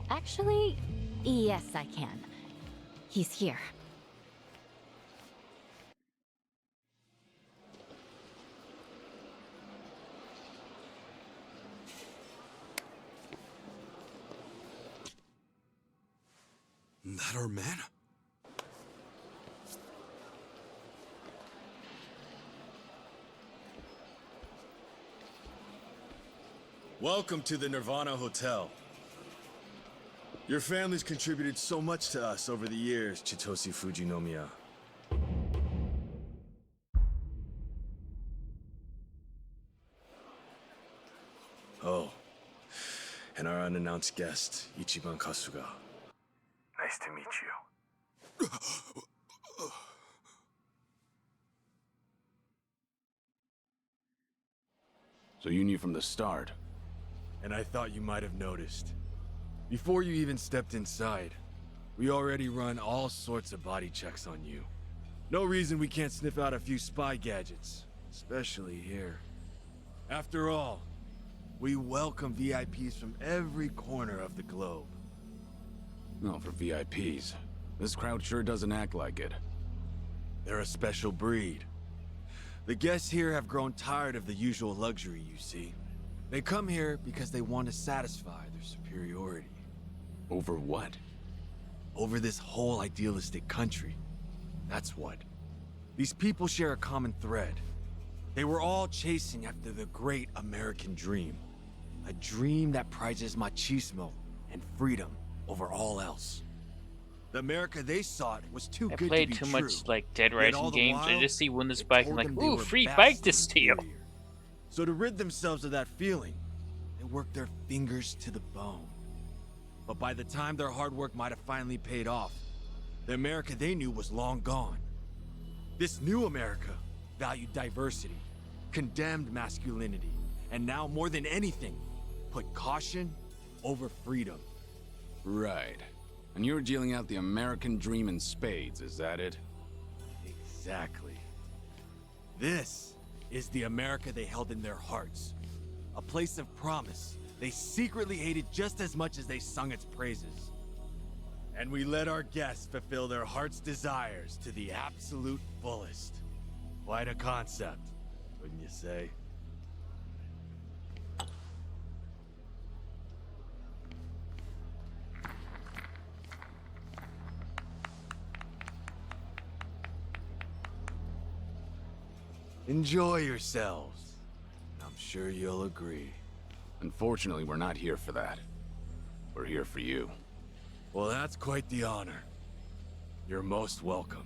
Speaker 6: Actually, yes, I can. He's here.
Speaker 12: That our man?
Speaker 16: Welcome to the Nirvana Hotel. Your family's contributed so much to us over the years, Chitoshi Fujinomiya. Oh, and our unannounced guest, Ichiban Kasuga. Nice to meet you.
Speaker 9: So you knew from the start?
Speaker 16: And I thought you might have noticed. Before you even stepped inside, we already run all sorts of body checks on you. No reason we can't sniff out a few spy gadgets, especially here. After all, we welcome VIPs from every corner of the globe.
Speaker 9: No, for VIPs. This crowd sure doesn't act like it.
Speaker 16: They're a special breed. The guests here have grown tired of the usual luxury, you see. They come here because they want to satisfy their superiority.
Speaker 9: Over what?
Speaker 16: Over this whole idealistic country. That's what. These people share a common thread. They were all chasing after the great American dream. A dream that prizes machismo and freedom over all else. The America they sought was too
Speaker 1: I
Speaker 16: good
Speaker 1: played
Speaker 16: to be
Speaker 1: too
Speaker 16: true.
Speaker 1: much like Dead
Speaker 16: Yet
Speaker 1: Rising
Speaker 16: all the
Speaker 1: games. I
Speaker 16: while,
Speaker 1: just see win this
Speaker 16: it
Speaker 1: bike and
Speaker 16: told
Speaker 1: like,
Speaker 16: them they
Speaker 1: ooh,
Speaker 16: were
Speaker 1: free
Speaker 16: vastly
Speaker 1: bike to steal.
Speaker 16: inferior. So to rid themselves of that feeling, they worked their fingers to the bone. But by the time their hard work might have finally paid off, the America they knew was long gone. This new America valued diversity, condemned masculinity, and now more than anything, put caution over freedom.
Speaker 9: Right. And you're dealing out the American dream in spades, is that it?
Speaker 16: Exactly. This is the America they held in their hearts. A place of promise they secretly hated just as much as they sung its praises. And we let our guests fulfill their heart's desires to the absolute fullest. Quite a concept, wouldn't you say? Enjoy yourselves. I'm sure you'll agree.
Speaker 9: Unfortunately, we're not here for that. We're here for you.
Speaker 16: Well, that's quite the honor. You're most welcome.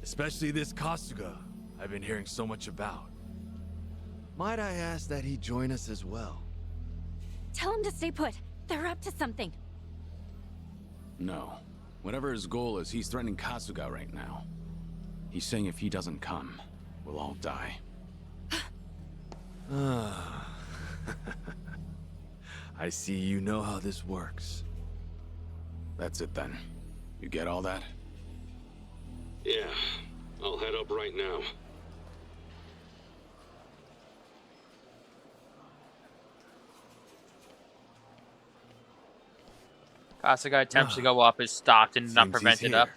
Speaker 16: Especially this Kasuga I've been hearing so much about. Might I ask that he join us as well?
Speaker 6: Tell him to stay put. They're up to something.
Speaker 9: No. Whatever his goal is, he's threatening Kasuga right now. He's saying if he doesn't come, we'll all die.
Speaker 5: I see you know how this works.
Speaker 9: That's it then. You get all that?
Speaker 12: Yeah, I'll head up right now.
Speaker 1: Kasuga attempts to go up, is stopped and not
Speaker 5: Seems he's
Speaker 1: prevented up.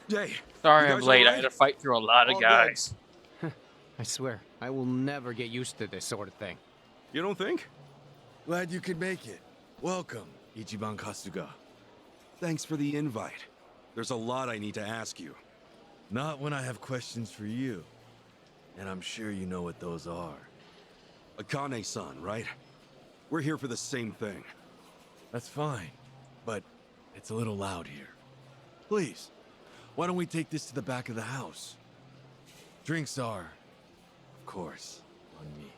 Speaker 5: Jay,
Speaker 1: Sorry
Speaker 5: you
Speaker 1: I'm
Speaker 5: guys
Speaker 1: late.
Speaker 5: all
Speaker 1: I had
Speaker 5: right?
Speaker 1: to fight through a lot of
Speaker 10: All
Speaker 1: guys.
Speaker 10: I swear, I will never get used to this sort of thing.
Speaker 5: You don't think? Glad you could make it. Welcome, Ichiban Kasuga. Thanks for the invite. There's a lot I need to ask you. Not when I have questions for you. And I'm sure you know what those are. Akane-san, right? We're here for the same thing. That's fine, but it's a little loud here. Please, why don't we take this to the back of the house? Drinks are, of course, on me.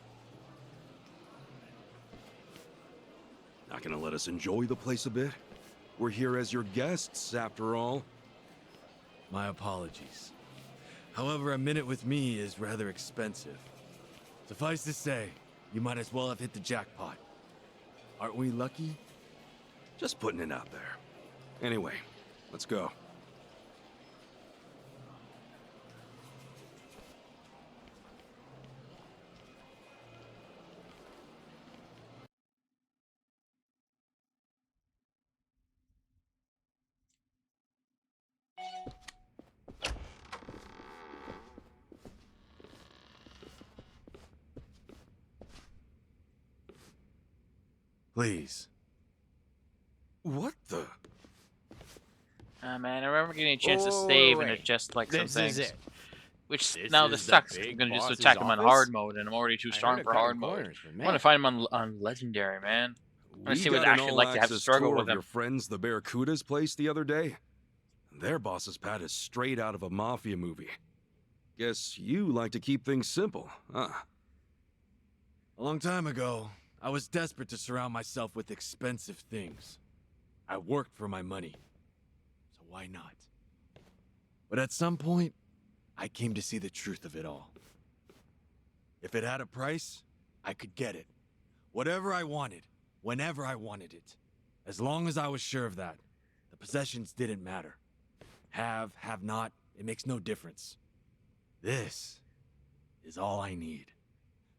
Speaker 5: Not gonna let us enjoy the place a bit? We're here as your guests, after all. My apologies. However, a minute with me is rather expensive. Suffice to say, you might as well have hit the jackpot. Aren't we lucky? Just putting it out there. Anyway, let's go. Please. What the?
Speaker 1: Man, I remember getting a chance to save and adjust like some
Speaker 10: This
Speaker 1: things.
Speaker 10: is it.
Speaker 1: Which
Speaker 10: This
Speaker 1: now
Speaker 10: is
Speaker 1: this
Speaker 10: the
Speaker 1: sucks. I'm
Speaker 10: big
Speaker 1: gonna just
Speaker 10: boss's
Speaker 1: attack him on
Speaker 10: office?
Speaker 1: hard mode, and I'm already too
Speaker 10: I
Speaker 1: strong
Speaker 10: heard
Speaker 1: for
Speaker 10: it cut
Speaker 1: hard mode.
Speaker 10: corners for
Speaker 1: I want to
Speaker 10: me.
Speaker 1: find him on legendary, man. I want to see what
Speaker 5: We
Speaker 1: it's
Speaker 5: got an
Speaker 1: actually like to have to
Speaker 5: all-access
Speaker 1: struggle
Speaker 5: tour
Speaker 1: with
Speaker 5: of
Speaker 1: him.
Speaker 5: your friends, the Barracuda's place the other day. Their boss's pad is straight out of a mafia movie. Guess you like to keep things simple, huh? A long time ago, I was desperate to surround myself with expensive things. I worked for my money, so why not? But at some point, I came to see the truth of it all. If it had a price, I could get it. Whatever I wanted, whenever I wanted it. As long as I was sure of that, the possessions didn't matter. Have not, it makes no difference. This is all I need.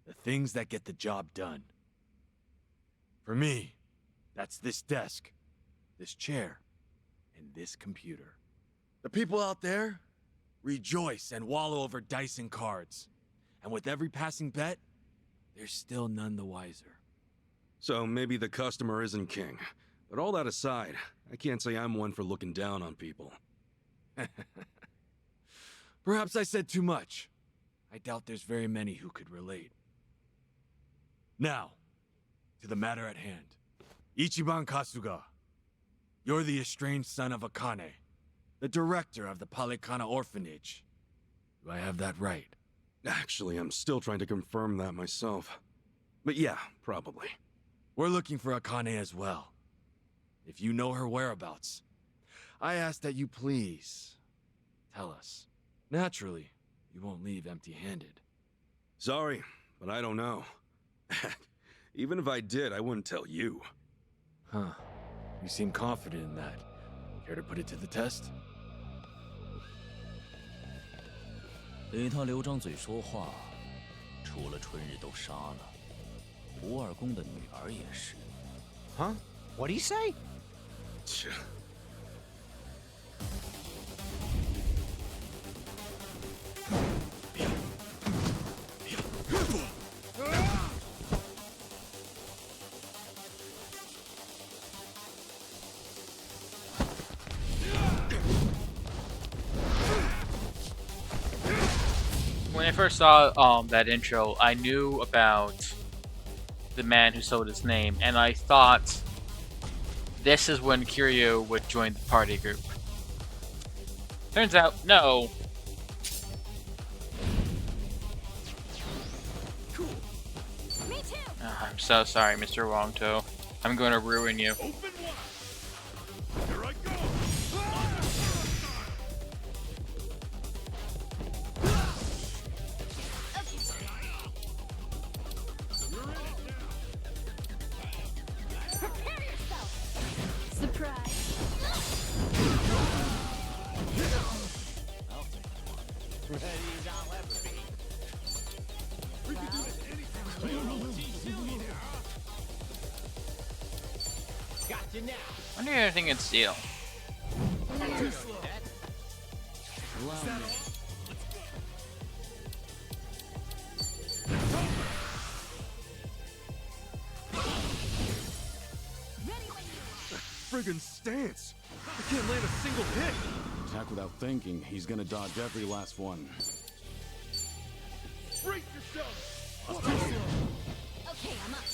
Speaker 5: The things that get the job done. For me, that's this desk, this chair, and this computer. The people out there rejoice and wallow over dice and cards. And with every passing bet, they're still none the wiser. So maybe the customer isn't king. But all that aside, I can't say I'm one for looking down on people. Perhaps I said too much. I doubt there's very many who could relate. Now, to the matter at hand. Ichiban Kasuga, you're the estranged son of Akane, the director of the Palikana orphanage. Do I have that right? Actually, I'm still trying to confirm that myself. But yeah, probably. We're looking for Akane as well. If you know her whereabouts, I ask that you please tell us. Naturally, you won't leave empty-handed. Sorry, but I don't know. Even if I did, I wouldn't tell you. Huh. You seem confident in that. Care to put it to the test?
Speaker 8: 随他刘张嘴说话，除了春日都杀了，吴二公的女儿也是。
Speaker 10: Huh? What'd he say?
Speaker 1: When I first saw that intro, I knew about the man who sold his name, and I thought this is when Kiryu would join the party group. Turns out, no.
Speaker 6: Me too.
Speaker 1: I'm so sorry, Mr. Wongto. I'm going to ruin you.
Speaker 18: Here I go!
Speaker 10: Ready as I'll ever be. We can do this anytime. Got you now.
Speaker 1: I wonder if anything can steal.
Speaker 10: Too slow.
Speaker 5: Friggin' stance! I can't land a single hit!
Speaker 9: Attack without thinking, he's gonna dodge every last one.
Speaker 10: Brace yourself! Too slow.
Speaker 6: Okay, I'm up.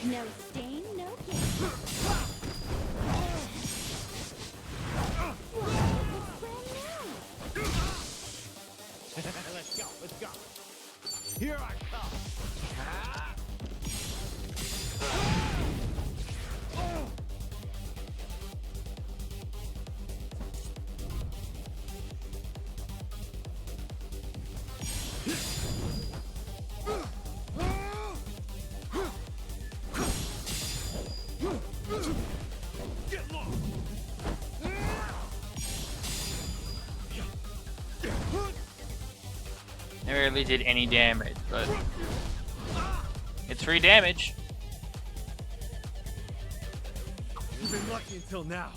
Speaker 6: No stain, no gain.
Speaker 10: Let's go, let's go. Here I come.
Speaker 5: Get low!
Speaker 1: Never really did any damage, but it's free damage.
Speaker 5: You've been lucky until now,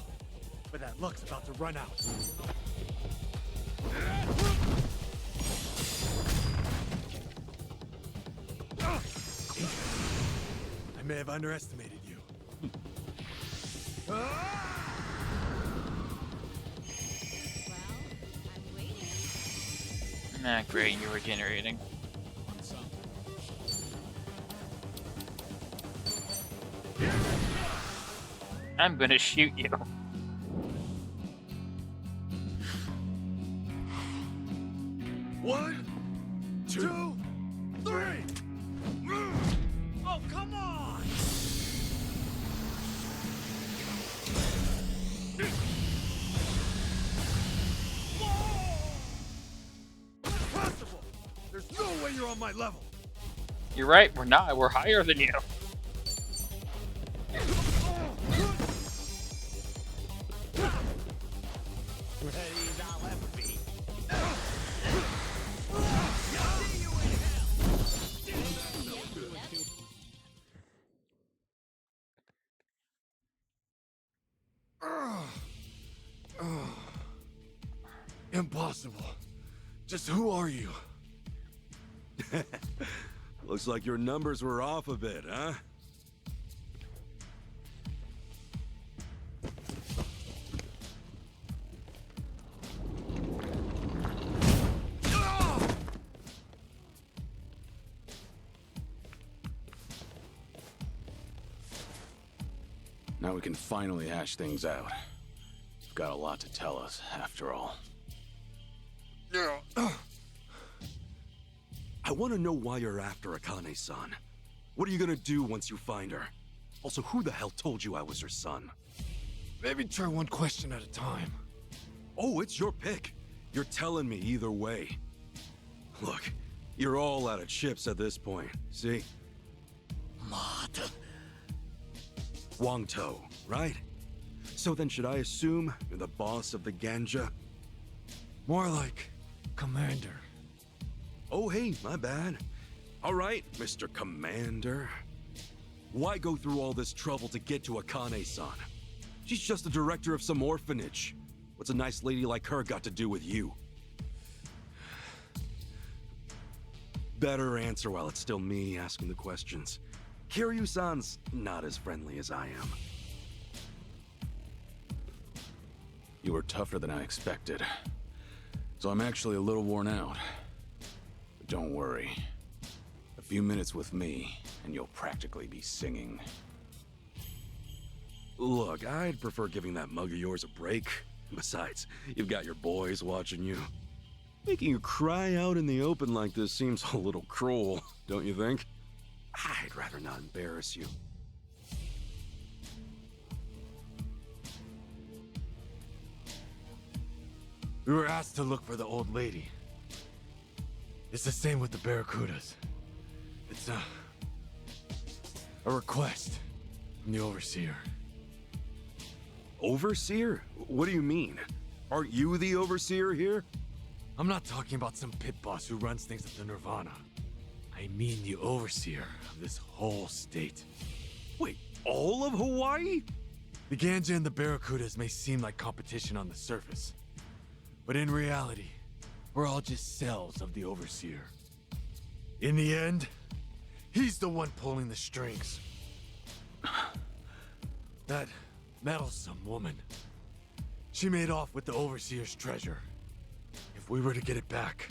Speaker 5: but that luck's about to run out. I may have underestimated you.
Speaker 1: Ah, great, you're regenerating. I'm gonna shoot you.
Speaker 5: One, two, three! Oh, come on! Impossible! There's no way you're on my level!
Speaker 1: You're right, we're not. We're higher than you.
Speaker 10: Ready as I'll ever be.
Speaker 5: Impossible. Just who are you? Looks like your numbers were off a bit, huh?
Speaker 9: Now we can finally hash things out. You've got a lot to tell us, after all.
Speaker 5: I want to know why you're after Akane-san. What are you gonna do once you find her? Also, who the hell told you I was her son?
Speaker 16: Maybe try one question at a time.
Speaker 5: Oh, it's your pick. You're telling me either way. Look, you're all out of chips at this point, see?
Speaker 16: Mata.
Speaker 5: Wangto, right? So then should I assume you're the boss of the Ganja?
Speaker 16: More like commander.
Speaker 5: Oh, hey, my bad. All right, Mr. Commander. Why go through all this trouble to get to Akane-san? She's just the director of some orphanage. What's a nice lady like her got to do with you? Better answer while it's still me asking the questions. Kiryu-san's not as friendly as I am.
Speaker 9: You were tougher than I expected. So I'm actually a little worn out. But don't worry. A few minutes with me, and you'll practically be singing.
Speaker 5: Look, I'd prefer giving that mug of yours a break. Besides, you've got your boys watching you. Making you cry out in the open like this seems a little cruel, don't you think? I'd rather not embarrass you.
Speaker 16: We were asked to look for the old lady. It's the same with the Barracudas. It's a request from the overseer.
Speaker 5: Overseer? What do you mean? Aren't you the overseer here?
Speaker 16: I'm not talking about some pit boss who runs things at the Nirvana. I mean the overseer of this whole state.
Speaker 5: Wait, all of Hawaii?
Speaker 16: The Ganja and the Barracudas may seem like competition on the surface, but in reality, we're all just cells of the overseer. In the end, he's the one pulling the strings. That meddlesome woman. She made off with the overseer's treasure. If we were to get it back,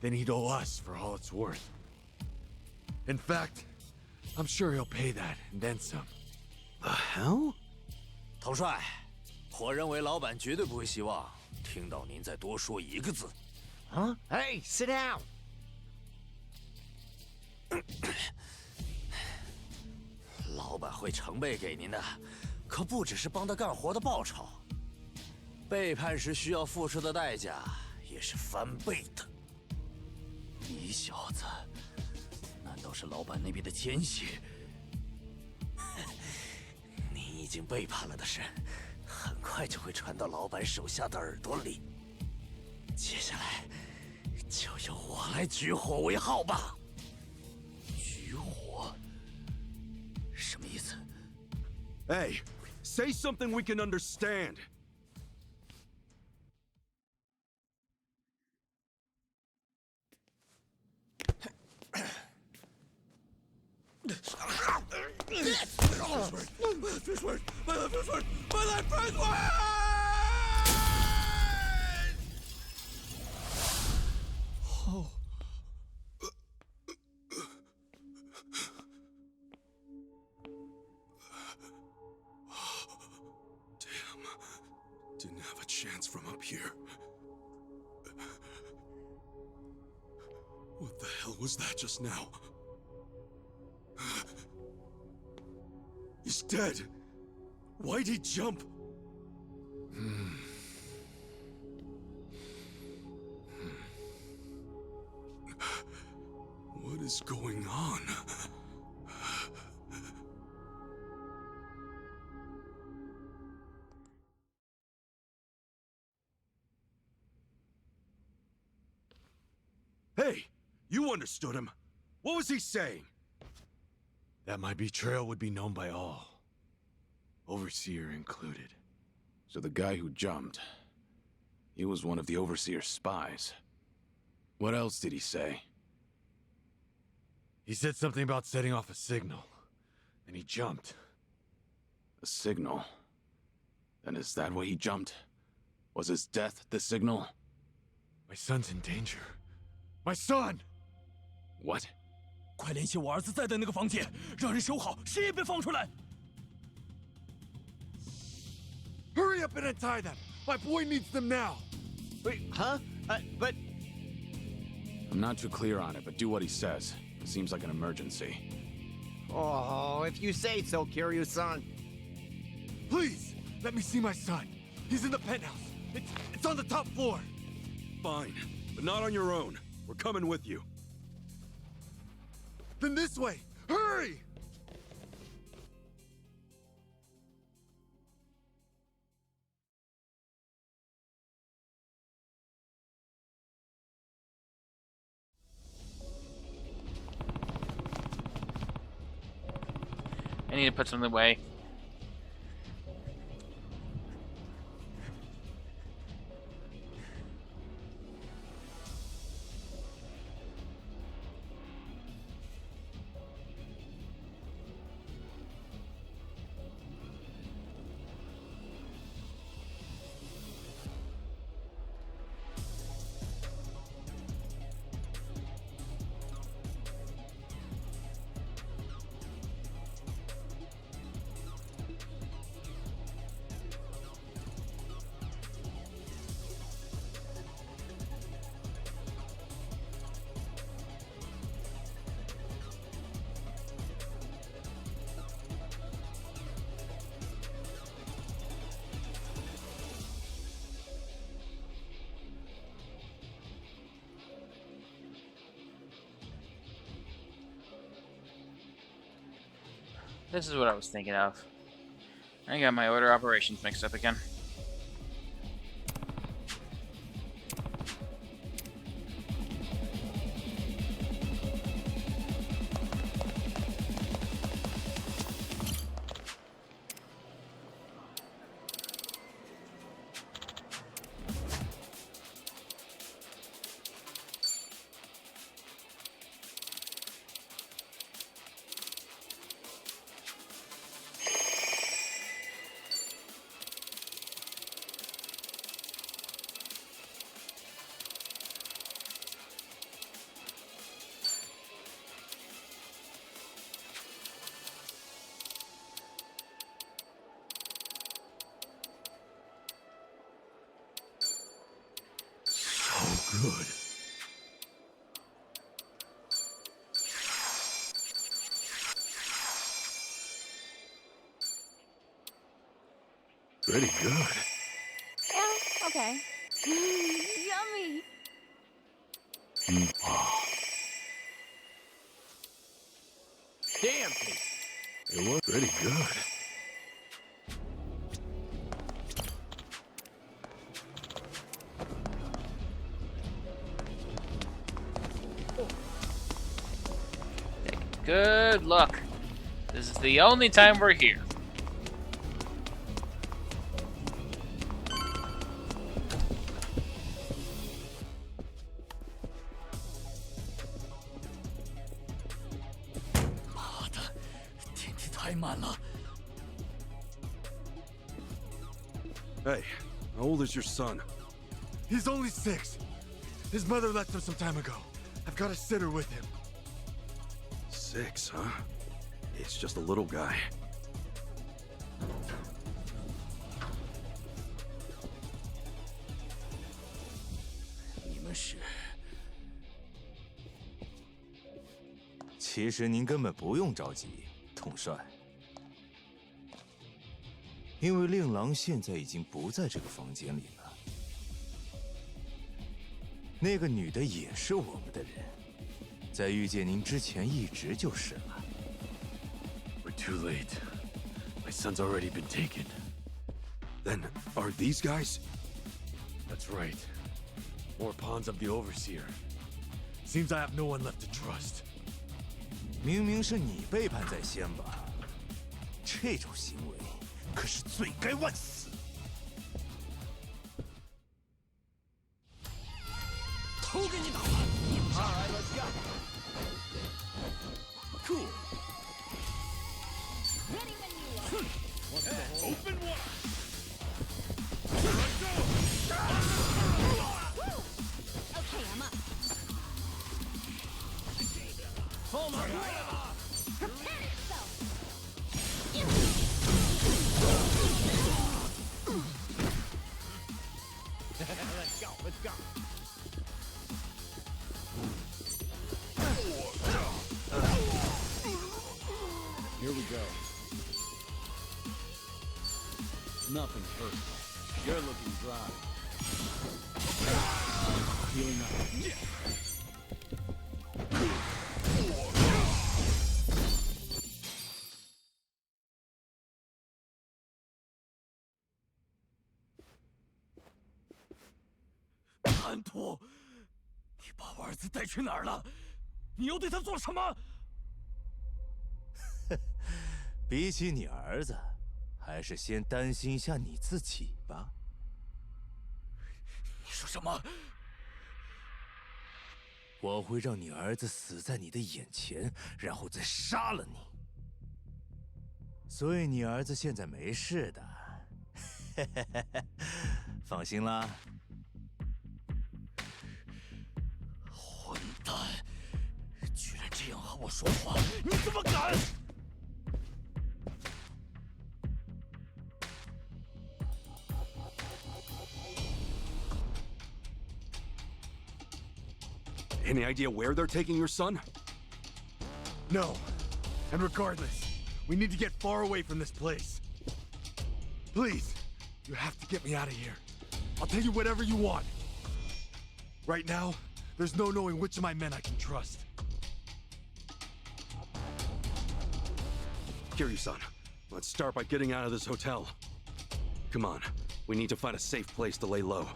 Speaker 16: then he'd owe us for all it's worth. In fact, I'm sure he'll pay that and then some.
Speaker 5: The hell?
Speaker 8: 统帅，我认为老板绝对不会希望听到您再多说一个字。
Speaker 10: Huh? Hey, sit down.
Speaker 8: 老板会成倍给您的，可不只是帮他干活的报酬，背叛时需要付出的代价也是翻倍的。你小子，难道是老板那边的奸细？你已经背叛了的事，很快就会传到老板手下的耳朵里。接下来，就由我来举火为号吧。举火？什么意思？
Speaker 5: Hey, say something we can understand.
Speaker 13: Didn't have a chance from up here. What the hell was that just now? He's dead. Why'd he jump? What is going on?
Speaker 5: Hey, you understood him. What was he saying?
Speaker 16: That my betrayal would be known by all, overseer included.
Speaker 9: So the guy who jumped, he was one of the Overseer's spies. What else did he say?
Speaker 16: He said something about setting off a signal, and he jumped.
Speaker 9: A signal? Then is that why he jumped? Was his death the signal?
Speaker 16: My son's in danger. My son!
Speaker 9: What?
Speaker 8: 快联系我儿子在的那个房间，让人守好，谁也别放出来。
Speaker 16: Hurry up and untie them! My boy needs them now!
Speaker 10: Wait, huh? But...
Speaker 9: I'm not too clear on it, but do what he says. It seems like an emergency.
Speaker 10: Oh, if you say so, Kiryu-san.
Speaker 16: Please, let me see my son. He's in the penthouse. It's on the top floor.
Speaker 5: Fine, but not on your own. We're coming with you.
Speaker 16: Then this way! Hurry!
Speaker 1: I need to put something away. This is what I was thinking of. I got my order operations mixed up again.
Speaker 13: Good. Pretty good.
Speaker 6: Yeah, okay. Yummy!
Speaker 10: Damn tasty.
Speaker 13: It was pretty good.
Speaker 1: Good luck. This is the only time we're here.
Speaker 5: Hey, how old is your son? He's only 6. His mother left him some time ago. I've got a sitter with him.
Speaker 13: 6, huh? It's just a little guy.
Speaker 8: "其实您根本不用着急，统帅。因为令郎现在已经不在这个房间里了。那个女的也是我们的人，在遇见您之前一直就是了。
Speaker 13: We're too late. My son's already been taken.
Speaker 5: Then, are these guys?
Speaker 13: That's right. More pawns of the Overseer. Seems I have no one left to trust.
Speaker 8: 明明是你背叛在先吧？这种行为可是罪该万死。都给你打完。All right, let's go. Cool.
Speaker 6: Ready when you are.
Speaker 18: Open wide.
Speaker 6: Okay, I'm up.
Speaker 8: Hold on.
Speaker 6: Prepare yourself.
Speaker 10: Let's go, let's go.
Speaker 9: Here we go. Nothing personal. You're looking dry. Healing up.
Speaker 8: 叛徒！你把我儿子带去哪儿了？你又对他做什么？比起你儿子，还是先担心一下你自己吧。你说什么？我会让你儿子死在你的眼前，然后再杀了你。所以你儿子现在没事的，放心啦。 混蛋！居然这样和我说话，你怎么敢
Speaker 5: ？Any idea where they're taking your son? No. And regardless, we need to get far away from this place. Please, you have to get me out of here. I'll tell you whatever you want. Right now, there's no knowing which of my men I can trust. Here, you son. Let's start by getting out of this hotel. Come on, we need to find a safe place to lay low.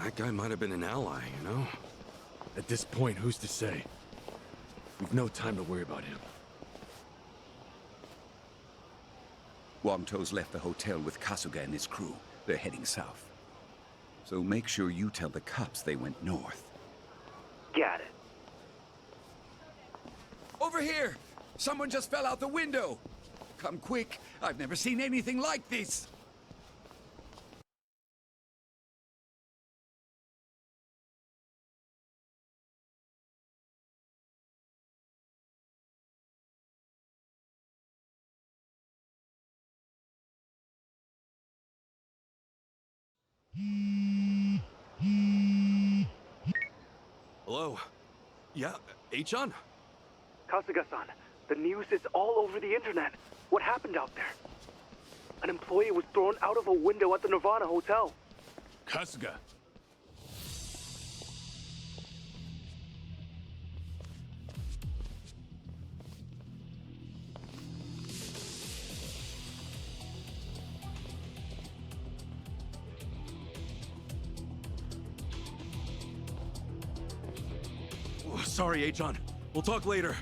Speaker 5: That guy might have been an ally, you know?
Speaker 13: At this point, who's to say? We've no time to worry about him.
Speaker 23: Wang To's left the hotel with Kasuga and his crew. They're heading south. So make sure you tell the cops they went north.
Speaker 15: Got it.
Speaker 20: Over here! Someone just fell out the window! Come quick! I've never seen anything like this!
Speaker 5: Hello? Yeah, Achan?
Speaker 15: Kasuga-san, the news is all over the internet. What happened out there? An employee was thrown out of a window at the Nirvana Hotel.
Speaker 13: Kasuga!
Speaker 5: Oh, sorry, Achan. We'll talk later.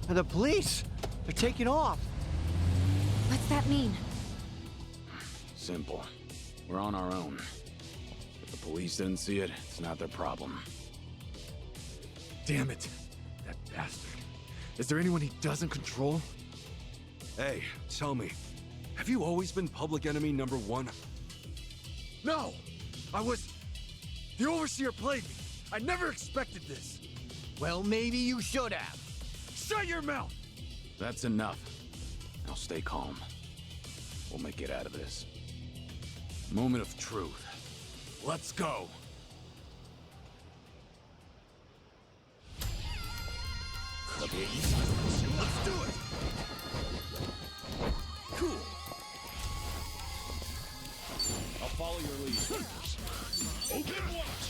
Speaker 10: The police! They're taking off!
Speaker 6: What's that mean?
Speaker 9: Simple. We're on our own. If the police didn't see it, it's not their problem.
Speaker 13: Damn it! That bastard. Is there anyone he doesn't control?
Speaker 5: Hey, tell me, have you always been public enemy number one?
Speaker 13: No! I was... The Overseer played me. I never expected this.
Speaker 10: Well, maybe you should have.
Speaker 13: Shut your mouth!
Speaker 9: That's enough. Now stay calm. We'll make it out of this. Moment of truth.
Speaker 13: Let's go.
Speaker 18: Let's do it!
Speaker 13: Cool. I'll follow your lead.
Speaker 18: Open watch!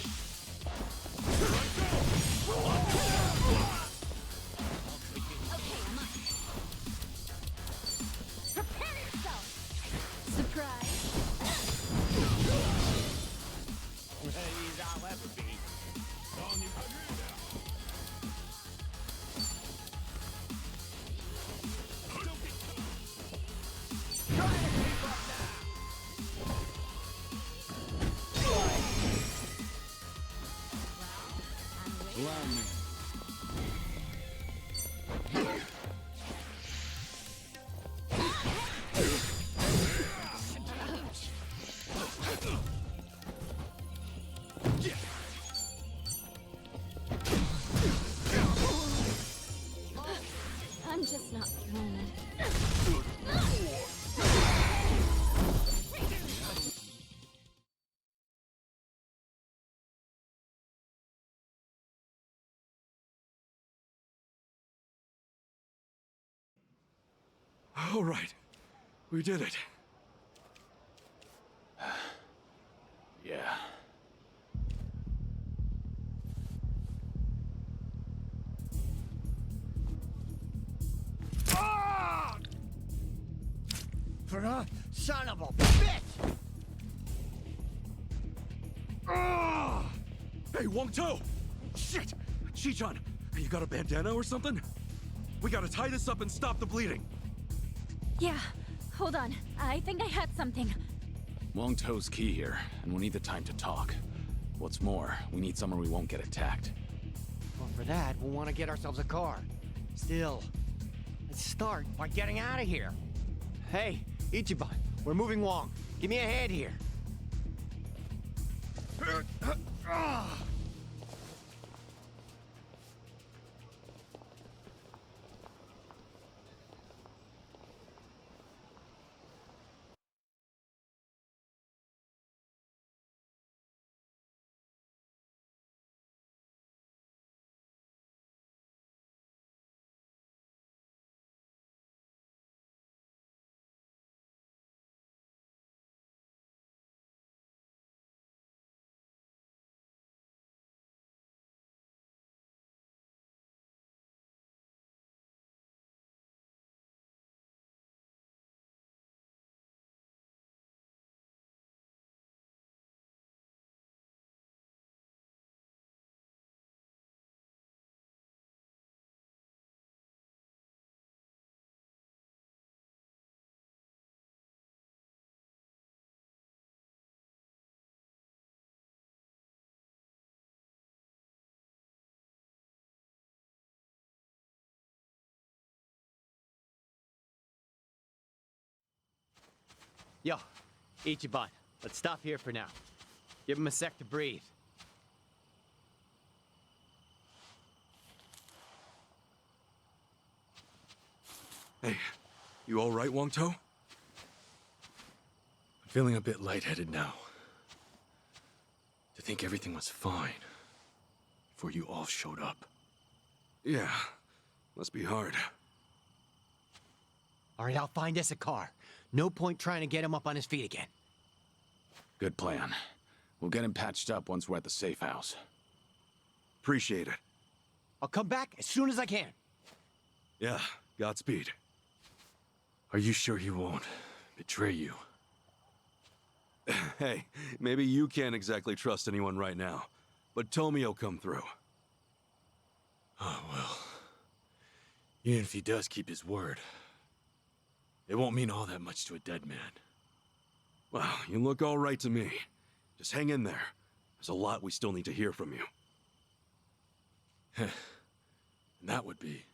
Speaker 6: Prepare yourself! Surprise!
Speaker 18: Ready as I'll ever be. On your
Speaker 9: Allow me.
Speaker 6: I'm just not feeling it.
Speaker 5: All right. We did it.
Speaker 9: Yeah.
Speaker 10: Ah! Son of a bitch!
Speaker 5: Ah! Hey, Wang To! Shit! Chichan, you got a bandana or something? We gotta tie this up and stop the bleeding.
Speaker 6: Yeah, hold on. I think I had something.
Speaker 9: Wong To's key here, and we'll need the time to talk. What's more, we need somewhere we won't get attacked.
Speaker 10: Well, for that, we'll want to get ourselves a car. Still, let's start by getting out of here. Hey, Ichiban, we're moving Wong. Give me a hand here. Yo, Ichiban, let's stop here for now. Give him a sec to breathe.
Speaker 5: Hey, you all right, Wong To? I'm feeling a bit lightheaded now. To think everything was fine before you all showed up. Yeah, must be hard.
Speaker 10: All right, I'll find us a car. No point trying to get him up on his feet again.
Speaker 9: Good plan. We'll get him patched up once we're at the safe house.
Speaker 5: Appreciate it.
Speaker 10: I'll come back as soon as I can.
Speaker 5: Yeah, Godspeed. Are you sure he won't betray you? Hey, maybe you can't exactly trust anyone right now, but Tomio'll come through. Oh, well. Even if he does keep his word, it won't mean all that much to a dead man. Well, you look all right to me. Just hang in there. There's a lot we still need to hear from you. And that would be...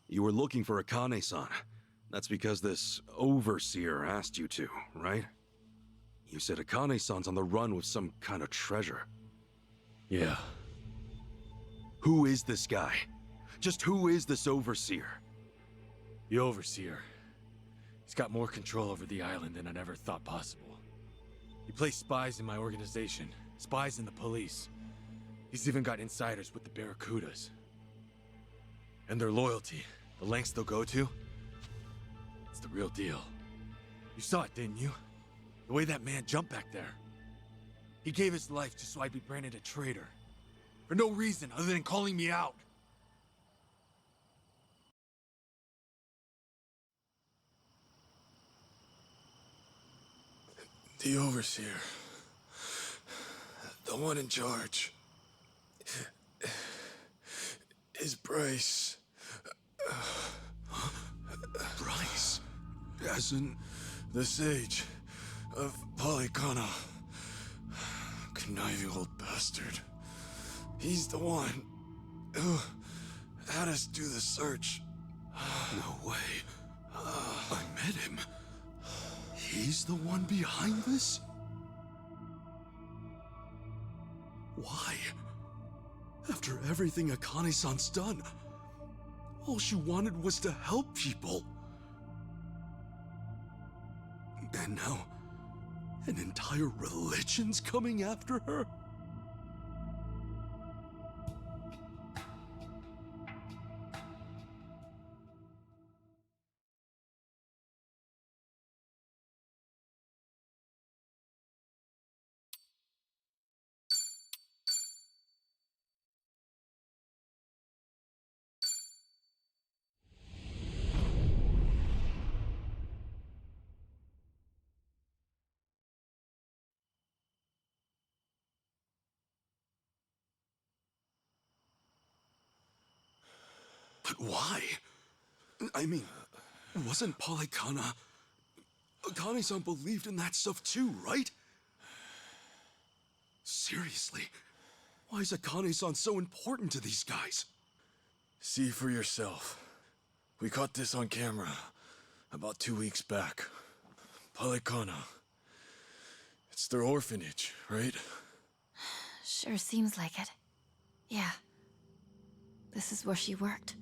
Speaker 5: You were looking for Akane-san. That's because this overseer asked you to, right? You said Akane-san's on the run with some kind of treasure. Yeah. Who is this guy? Just who is this overseer? The overseer. He's got more control over the island than I'd ever thought possible. He plays spies in my organization, spies in the police. He's even got insiders with the Barracudas. And their loyalty, the lengths they'll go to, it's the real deal. You saw it, didn't you? The way that man jumped back there. He gave his life just so I'd be branded a traitor. For no reason other than calling me out. The overseer. The one in charge. Is Bryce. Bryce? As in... The sage of Polycana. Conniving old bastard. He's the one who had us do the search. No way. I met him. He's the one behind this? Why? After everything Akane-san's done, all she wanted was to help people. And now, an entire religion's coming after her?
Speaker 12: But why? I mean, wasn't Polycana... Akane-san believed in that stuff too, right? Seriously, why is Akane-san so important to these guys?
Speaker 13: See for yourself. We caught this on camera about 2 weeks back. Polycana. It's their orphanage, right?
Speaker 6: Sure seems like it. Yeah. This is where she worked.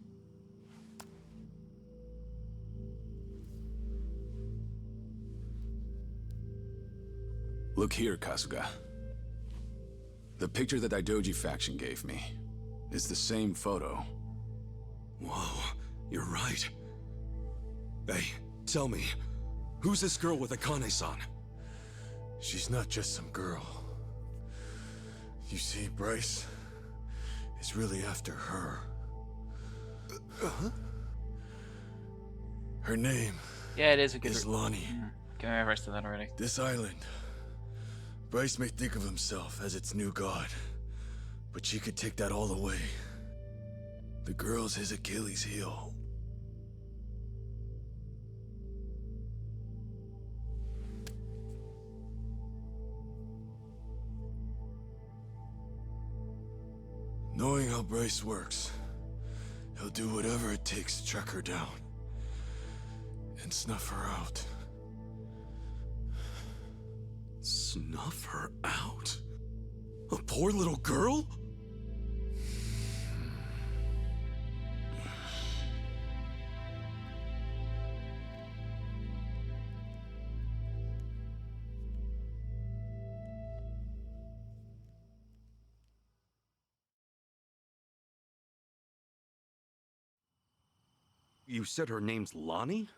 Speaker 9: Look here, Kasuga. The picture the Daidoji faction gave me is the same photo.
Speaker 12: Whoa, you're right. Hey, tell me, who's this girl with Akane-san?
Speaker 13: She's not just some girl. You see, Bryce is really after her. Her name
Speaker 1: Yeah, it is a good
Speaker 13: is Lonnie.
Speaker 1: Give me the rest of that already.
Speaker 13: This island, Bryce may think of himself as its new god, but she could take that all away. The girl's his Achilles heel. Knowing how Bryce works, he'll do whatever it takes to track her down and snuff her out.
Speaker 12: Snuff her out? A poor little girl?
Speaker 2: You said her name's Lonnie?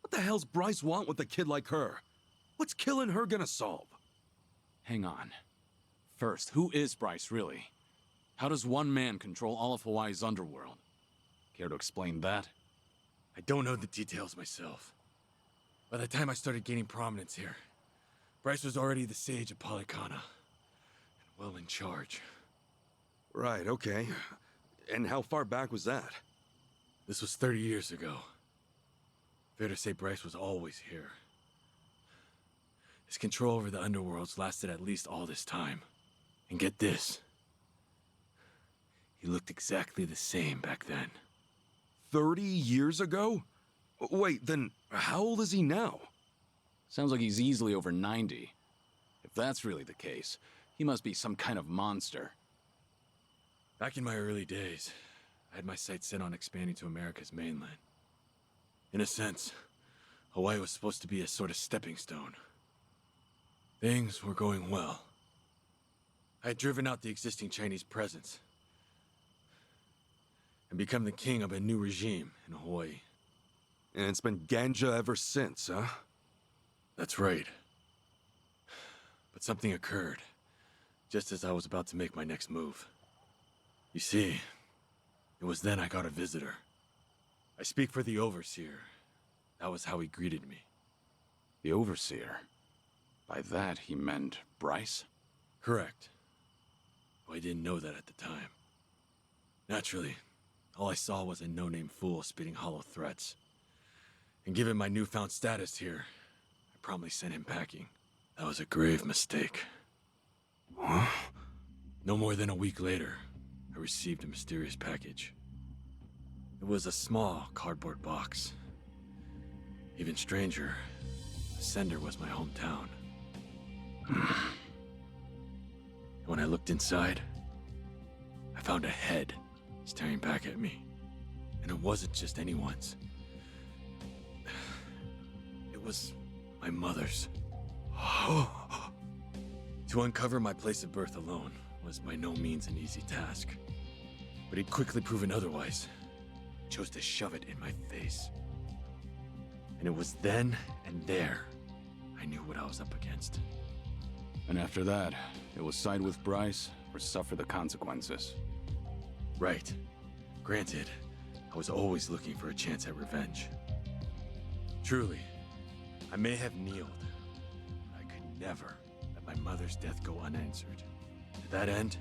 Speaker 2: What the hell's Bryce want with a kid like her? What's killing her gonna solve?
Speaker 9: Hang on. First, who is Bryce, really? How does one man control all of Hawaii's underworld? Care to explain that?
Speaker 13: I don't know the details myself. By the time I started gaining prominence here, Bryce was already the sage of Polycana, and well in charge.
Speaker 2: Right, okay. And how far back was that?
Speaker 13: This was 30 years ago. Fair to say Bryce was always here. His control over the underworlds lasted at least all this time. And get this. He looked exactly the same back then.
Speaker 2: 30 years ago? Wait, then how old is he now?
Speaker 9: Sounds like he's easily over 90. If that's really the case, he must be some kind of monster.
Speaker 13: Back in my early days, I had my sights set on expanding to America's mainland. In a sense, Hawaii was supposed to be a sort of stepping stone. Things were going well. I had driven out the existing Chinese presence and become the king of a new regime in Hawaii.
Speaker 2: And it's been ganja ever since, huh?
Speaker 13: That's right. But something occurred, just as I was about to make my next move. You see, it was then I got a visitor. I speak for the Overseer. That was how he greeted me.
Speaker 9: The Overseer? By that, he meant Bryce?
Speaker 13: Correct. Well, I didn't know that at the time. Naturally, all I saw was a no-name fool spitting hollow threats. And given my newfound status here, I promptly sent him packing. That was a grave mistake.
Speaker 12: Huh?
Speaker 13: No more than a week later, I received a mysterious package. It was a small cardboard box. Even stranger, the sender was my hometown. When I looked inside, I found a head staring back at me. And it wasn't just anyone's. It was my mother's. To uncover my place of birth alone was by no means an easy task. But he'd quickly proven otherwise. Chose to shove it in my face. And it was then and there I knew what I was up against.
Speaker 9: And after that, it was side with Bryce or suffer the consequences.
Speaker 13: Right. Granted, I was always looking for a chance at revenge. Truly, I may have kneeled, but I could never let my mother's death go unanswered. To that end,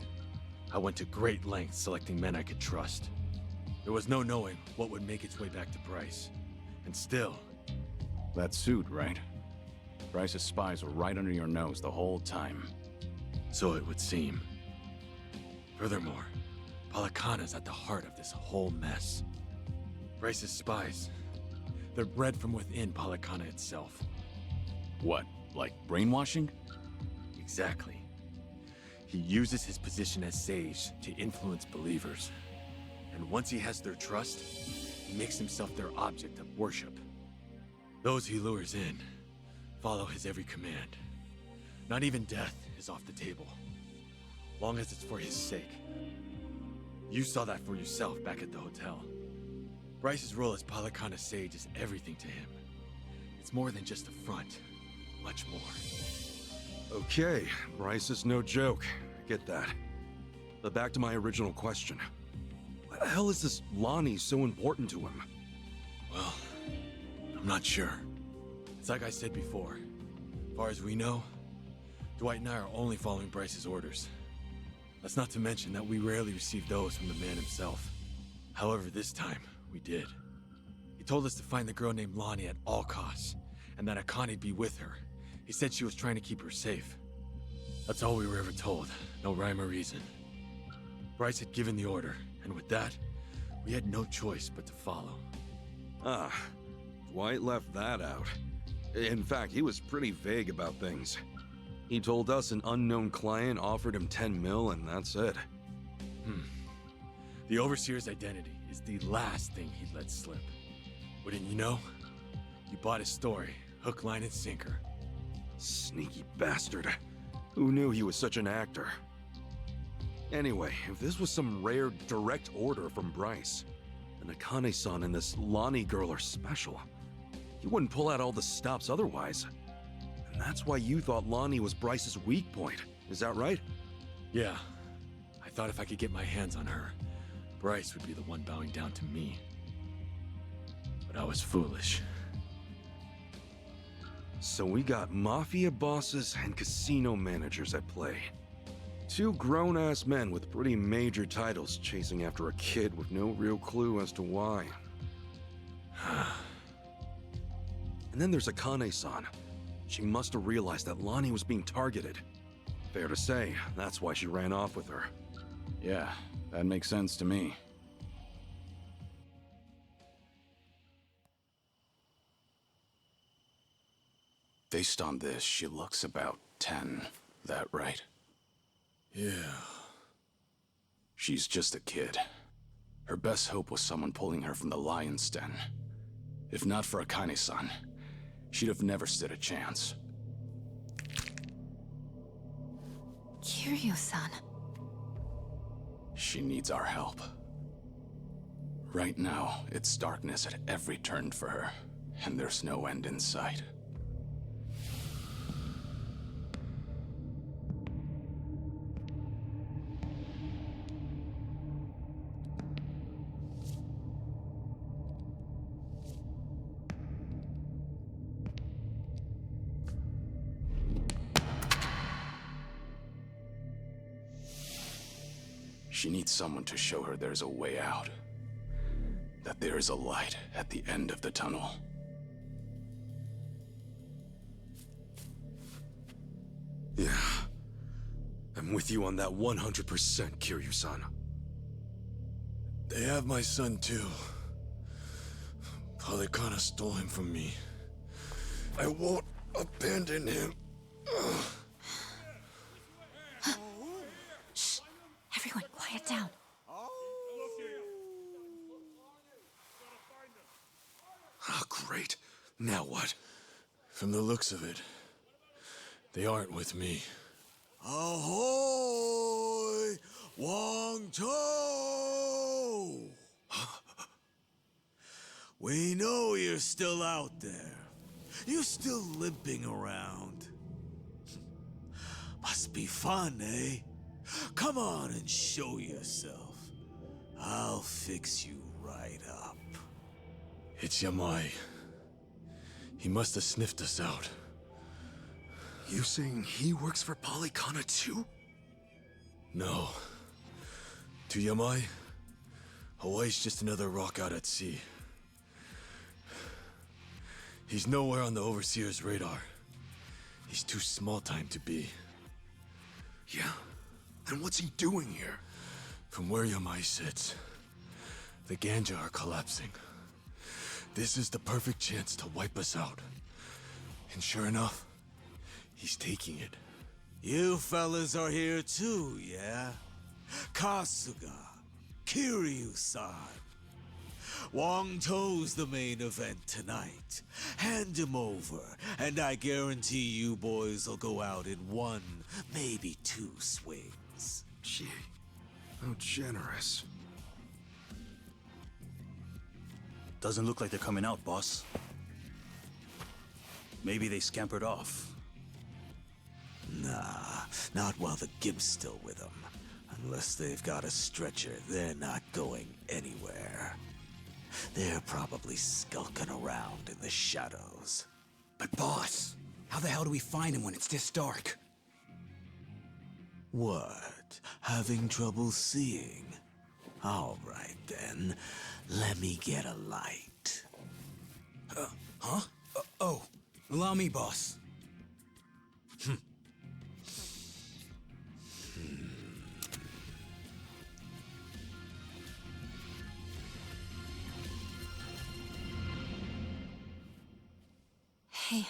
Speaker 13: I went to great lengths selecting men I could trust. There was no knowing what would make its way back to Bryce. And still...
Speaker 9: That suit, right? Bryce's spies were right under your nose the whole time.
Speaker 13: So it would seem. Furthermore, Palikana's at the heart of this whole mess. Bryce's spies, they're bred from within Palikana itself.
Speaker 9: What, like brainwashing?
Speaker 13: Exactly. He uses his position as sage to influence believers. And once he has their trust, he makes himself their object of worship. Those he lures in follow his every command. Not even death is off the table, long as it's for his sake. You saw that for yourself back at the hotel. Bryce's role as Palikana's sage is everything to him. It's more than just a front, much more.
Speaker 12: Okay, Bryce is no joke. I get that. But back to my original question. Why the hell is this Lonnie so important to him?
Speaker 13: Well, I'm not sure. It's like I said before. As far as we know, Dwight and I are only following Bryce's orders. That's not to mention that we rarely receive those from the man himself. However, this time, we did. He told us to find the girl named Lonnie at all costs, and that Akane'd be with her. He said she was trying to keep her safe. That's all we were ever told. No rhyme or reason. Bryce had given the order, and with that, we had no choice but to follow.
Speaker 12: Ah, Dwight left that out. In fact, he was pretty vague about things. He told us an unknown client offered him 10 mil, and that's it.
Speaker 13: The Overseer's identity is the last thing he'd let slip. Wouldn't you know? You bought his story, hook, line, and sinker.
Speaker 12: Sneaky bastard. Who knew he was such an actor? Anyway, if this was some rare direct order from Bryce, then Akane-san and this Lonnie girl are special. He wouldn't pull out all the stops otherwise. And that's why you thought Lonnie was Bryce's weak point. Is that right?
Speaker 13: Yeah. I thought if I could get my hands on her, Bryce would be the one bowing down to me. But I was foolish.
Speaker 12: So we got mafia bosses and casino managers at play. Two grown-ass men with pretty major titles chasing after a kid with no real clue as to why. And then there's Akane-san. She must have realized that Lonnie was being targeted. Fair to say, that's why she ran off with her.
Speaker 9: Yeah, that makes sense to me. Based on this, she looks about 10. That right?
Speaker 13: Yeah.
Speaker 9: She's just a kid. Her best hope was someone pulling her from the lion's den. If not for Akane-san, she'd have never stood a chance.
Speaker 6: Kiryu-san.
Speaker 9: She needs our help. Right now, it's darkness at every turn for her, and there's no end in sight. She needs someone to show her there's a way out. That there is a light at the end of the tunnel.
Speaker 12: Yeah. I'm with you on that 100%, Kiryu-san.
Speaker 5: They have my son too. Palikana stole him from me. I won't abandon him.
Speaker 6: Shh! Everyone, quiet down.
Speaker 12: Oh, great. Now what?
Speaker 5: From the looks of it, they aren't with me.
Speaker 18: Ahoy! Wong-to! We know you're still out there. You're still limping around. Must be fun, eh? Come on and show yourself. I'll fix you right up.
Speaker 5: It's Yamai. He must have sniffed us out.
Speaker 12: You saying he works for Palikana too?
Speaker 5: No. To Yamai,
Speaker 13: Hawaii's just another rock out at sea. He's nowhere on the Overseer's radar. He's too small time to be.
Speaker 12: Yeah? Then what's he doing here?
Speaker 13: From where Yamai sits, the Ganja are collapsing. This is the perfect chance to wipe us out. And sure enough, he's taking it.
Speaker 8: You fellas are here too, yeah? Kasuga, Kiryu-san. Wang To's the main event tonight. Hand him over, and I guarantee you boys will go out in 1, maybe 2 swings.
Speaker 12: Gee, how generous.
Speaker 7: Doesn't look like they're coming out, boss. Maybe they scampered off.
Speaker 8: Nah, not while the gimp's still with them. Unless they've got a stretcher, they're not going anywhere. They're probably skulking around in the shadows.
Speaker 20: But boss, how the hell do we find him when it's this dark?
Speaker 8: What? Having trouble seeing? All right then, let me get a light.
Speaker 20: Huh? Oh, allow me, boss.
Speaker 6: Hey,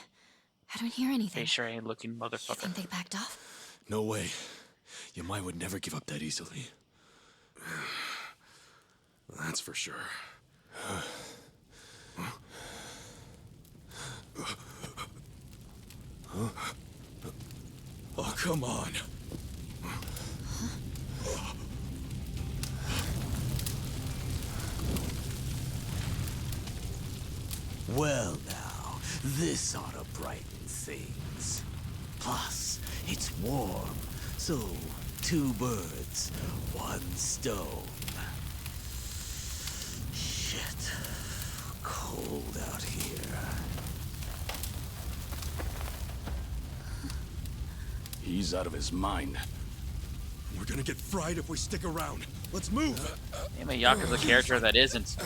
Speaker 6: I don't hear anything.
Speaker 1: Hey, sure ain't looking
Speaker 6: You
Speaker 1: motherfucker.
Speaker 6: think they backed off?
Speaker 13: No way. Yamai would never give up that easily.
Speaker 12: That's for sure.
Speaker 13: Oh, come on.
Speaker 8: Well now, this ought to brighten things. Plus, it's warm, so 2 birds, 1 stone. Shit, cold out here.
Speaker 13: He's out of his mind.
Speaker 12: We're gonna get fried if we stick around. Let's move!
Speaker 1: Name a Yakuza character that isn't.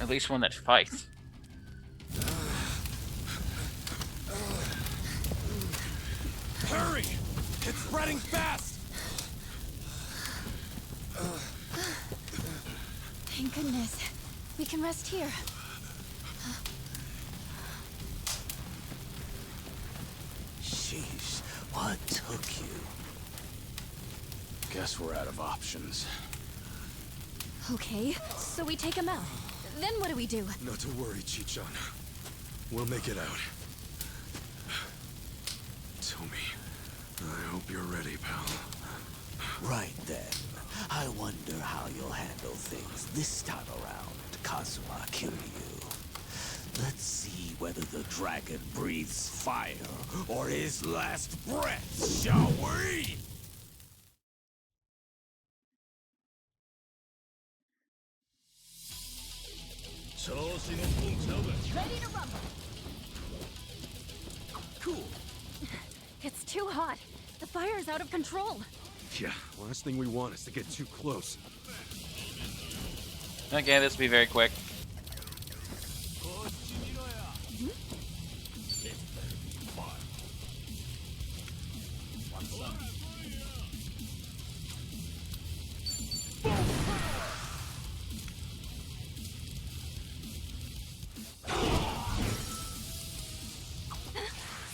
Speaker 1: At least one that fights.
Speaker 16: Hurry! It's spreading fast!
Speaker 6: Thank goodness. We can rest here.
Speaker 8: Sheesh, what took you?
Speaker 13: Guess we're out of options.
Speaker 6: Okay, so we take him out. Then what do we do?
Speaker 12: Not to worry, Chichan. We'll make it out. Tommy, I hope you're ready, pal.
Speaker 8: Right then. I wonder how you'll handle things this time around, Kazuma Kiryu. Let's see whether the dragon breathes fire or his last breath, shall we?
Speaker 6: Ready to rumble.
Speaker 8: Cool.
Speaker 6: It's too hot. The fire's out of control.
Speaker 12: Yeah, last thing we want is to get too close.
Speaker 1: Okay, this will be very quick.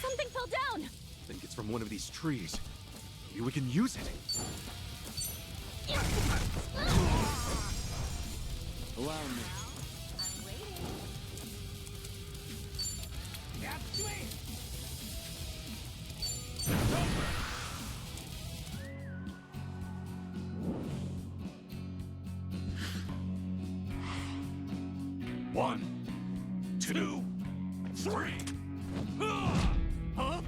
Speaker 6: Something fell down.
Speaker 12: I think it's from one of these trees. Maybe we can use it.
Speaker 13: Allow me.
Speaker 12: One, 2, 3. Huh?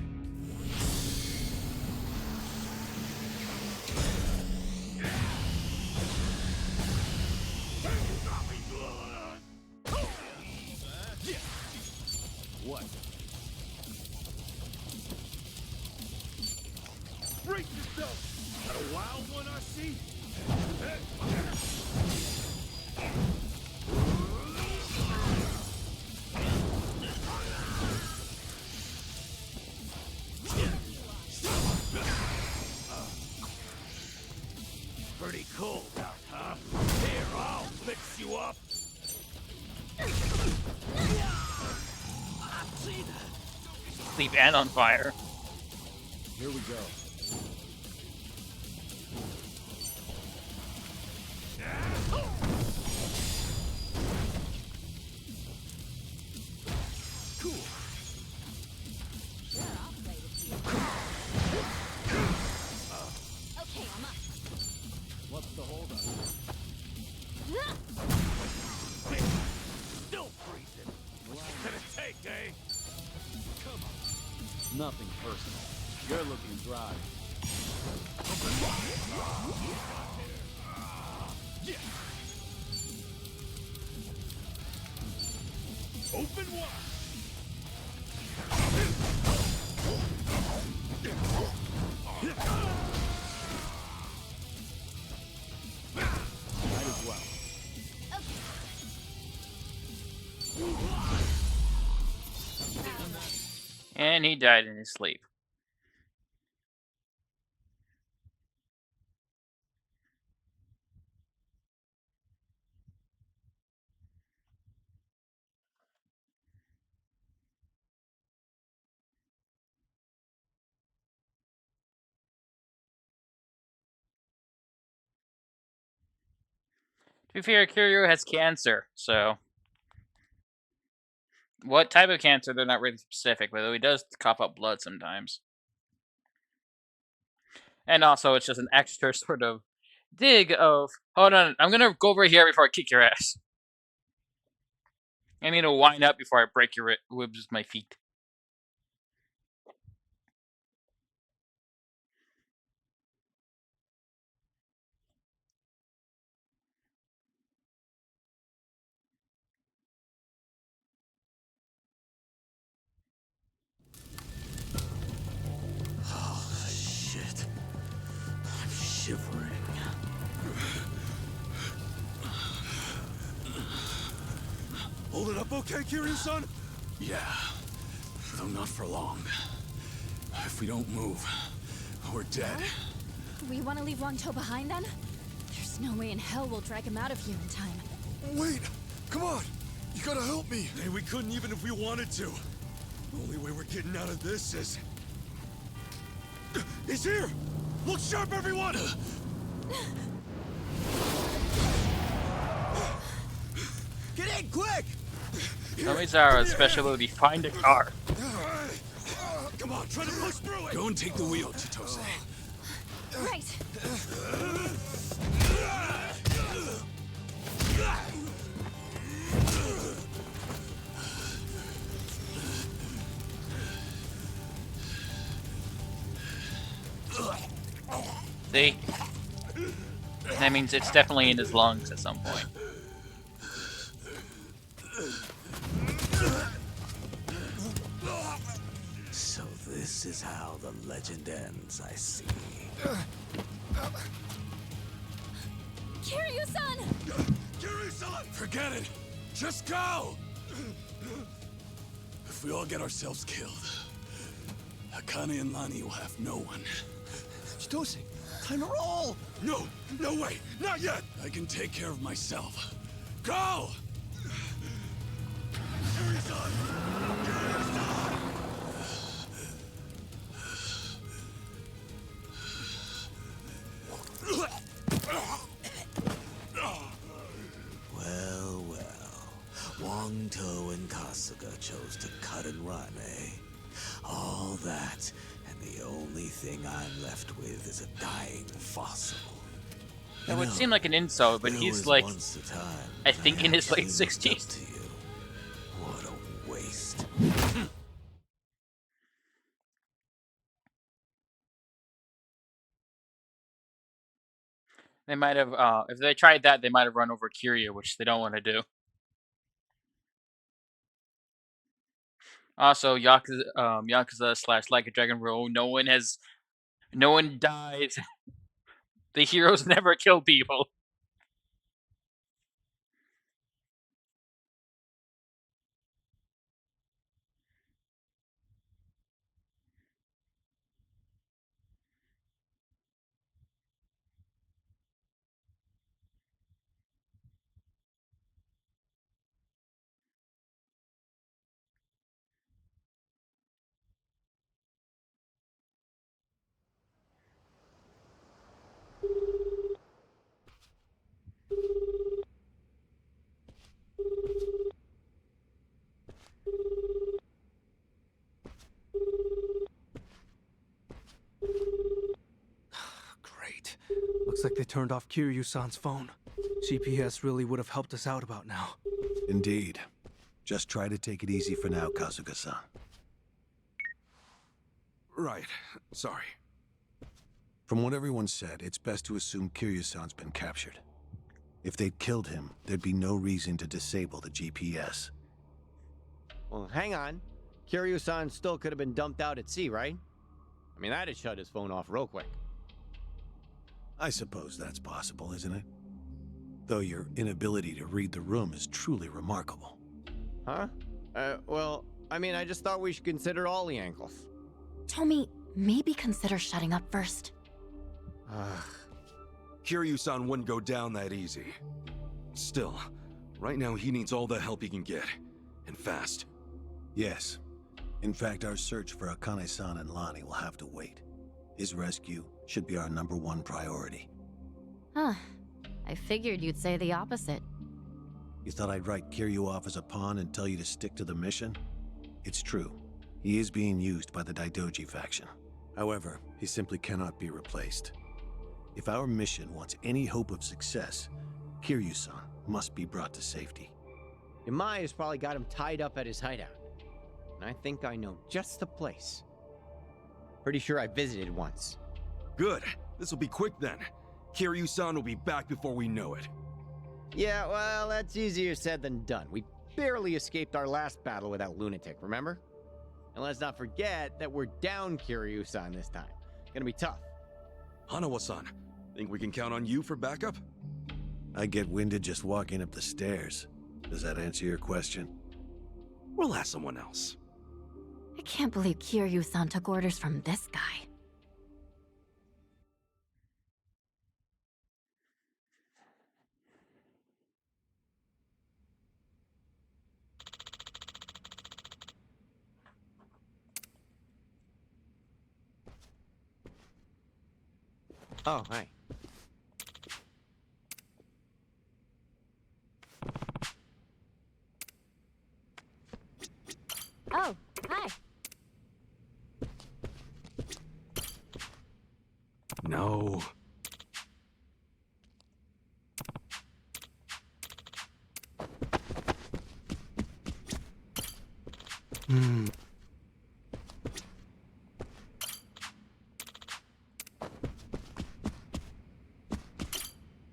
Speaker 13: What?
Speaker 12: Brace yourself!
Speaker 18: wild one I see?
Speaker 8: Pretty cool, huh? Here, I'll fix you up.
Speaker 1: Sleep and on fire.
Speaker 13: Here we go.
Speaker 8: Cool.
Speaker 6: Okay, I'm up.
Speaker 13: What's the holdup?
Speaker 8: Still freezing. What's it gonna take, eh? Come on.
Speaker 13: Nothing personal. You're looking dry.
Speaker 18: Open wide.
Speaker 13: Might as well.
Speaker 1: And he died in his sleep. To be fair, Kiryu has cancer, so what type of cancer, they're not really specific, but he does cough up blood sometimes. And also, it's just an extra sort of dig of, hold on, I'm gonna go over here before I kick your ass. I need to wind up before I break your ribs with my feet.
Speaker 8: Oh, shit. I'm shivering.
Speaker 12: Hold it up okay, Kiryu-san?
Speaker 13: Yeah. Though not for long. If we don't move, we're dead.
Speaker 6: We want to leave Wangto behind then? There's no way in hell we'll drag him out of here in time.
Speaker 12: Wait! Come on! You gotta help me! Hey, we couldn't even if we wanted to. The only way we're getting out of this is... He's here! Look sharp, everyone!
Speaker 10: Get in, quick!
Speaker 1: Tomizara's special ability, find a car.
Speaker 12: Come on, try to push through it!
Speaker 13: Go and take the wheel, Chitose.
Speaker 6: Right.
Speaker 1: See? That means it's definitely in his lungs at some point.
Speaker 8: So this is how the legend ends, I see.
Speaker 6: Kiryu-san!
Speaker 12: Kiryu-san!
Speaker 13: Forget it! Just go! If we all get ourselves killed, Akane and Lani will have no one.
Speaker 10: Chitose, time to roll!
Speaker 12: No! No way! Not yet!
Speaker 13: I can take care of myself. Go!
Speaker 12: Kiryu-san! Kiryu-san!
Speaker 8: Well, well. Wangto and Kasuga chose to cut and run, eh? All that, and the only thing I'm left with is a dying fossil.
Speaker 1: It would seem like an insult, but he's like, I think in his late 60s.
Speaker 8: What a waste.
Speaker 1: They might have, if they tried that, they might have run over Kiryu, which they don't want to do. Also, Yakuza slash Like a Dragon Rule, no one dies The heroes never kill people.
Speaker 15: Great. Looks like they turned off Kiryu-san's phone. GPS really would have helped us out about now.
Speaker 4: Indeed. Just try to take it easy for now, Kasuga-san.
Speaker 12: Right. Sorry.
Speaker 4: From what everyone said, it's best to assume Kiryu-san's been captured. If they'd killed him, there'd be no reason to disable the GPS.
Speaker 10: Well, hang on. Kiryu-san still could have been dumped out at sea, right? I mean, that'd shut his phone off real quick.
Speaker 4: I suppose that's possible, isn't it? Though your inability to read the room is truly remarkable.
Speaker 10: Huh? Well, I mean, I just thought we should consider all the angles.
Speaker 6: Tommy, maybe consider shutting up first.
Speaker 12: Kiryu-san wouldn't go down that easy. Still, right now he needs all the help he can get. And fast.
Speaker 4: Yes. In fact, our search for Akane-san and Lani will have to wait. His rescue should be our #1 priority.
Speaker 6: Huh. I figured you'd say the opposite.
Speaker 4: You thought I'd write Kiryu off as a pawn and tell you to stick to the mission? It's true. He is being used by the Daidoji faction. However, he simply cannot be replaced. If our mission wants any hope of success, Kiryu-san must be brought to safety.
Speaker 10: Yamai has probably got him tied up at his hideout. And I think I know just the place. Pretty sure I visited once.
Speaker 12: Good. This will be quick then. Kiryu-san will be back before we know it.
Speaker 10: Yeah, well, that's easier said than done. We barely escaped our last battle with that lunatic, remember? And let's not forget that we're down Kiryu-san this time. Gonna be tough.
Speaker 12: Hanawa-san, think we can count on you for backup?
Speaker 4: I get winded just walking up the stairs. Does that answer your question?
Speaker 12: We'll ask someone else.
Speaker 6: I can't believe Kiryu-san took orders from this guy.
Speaker 10: Oh, hi.
Speaker 6: Oh, hi.
Speaker 12: No.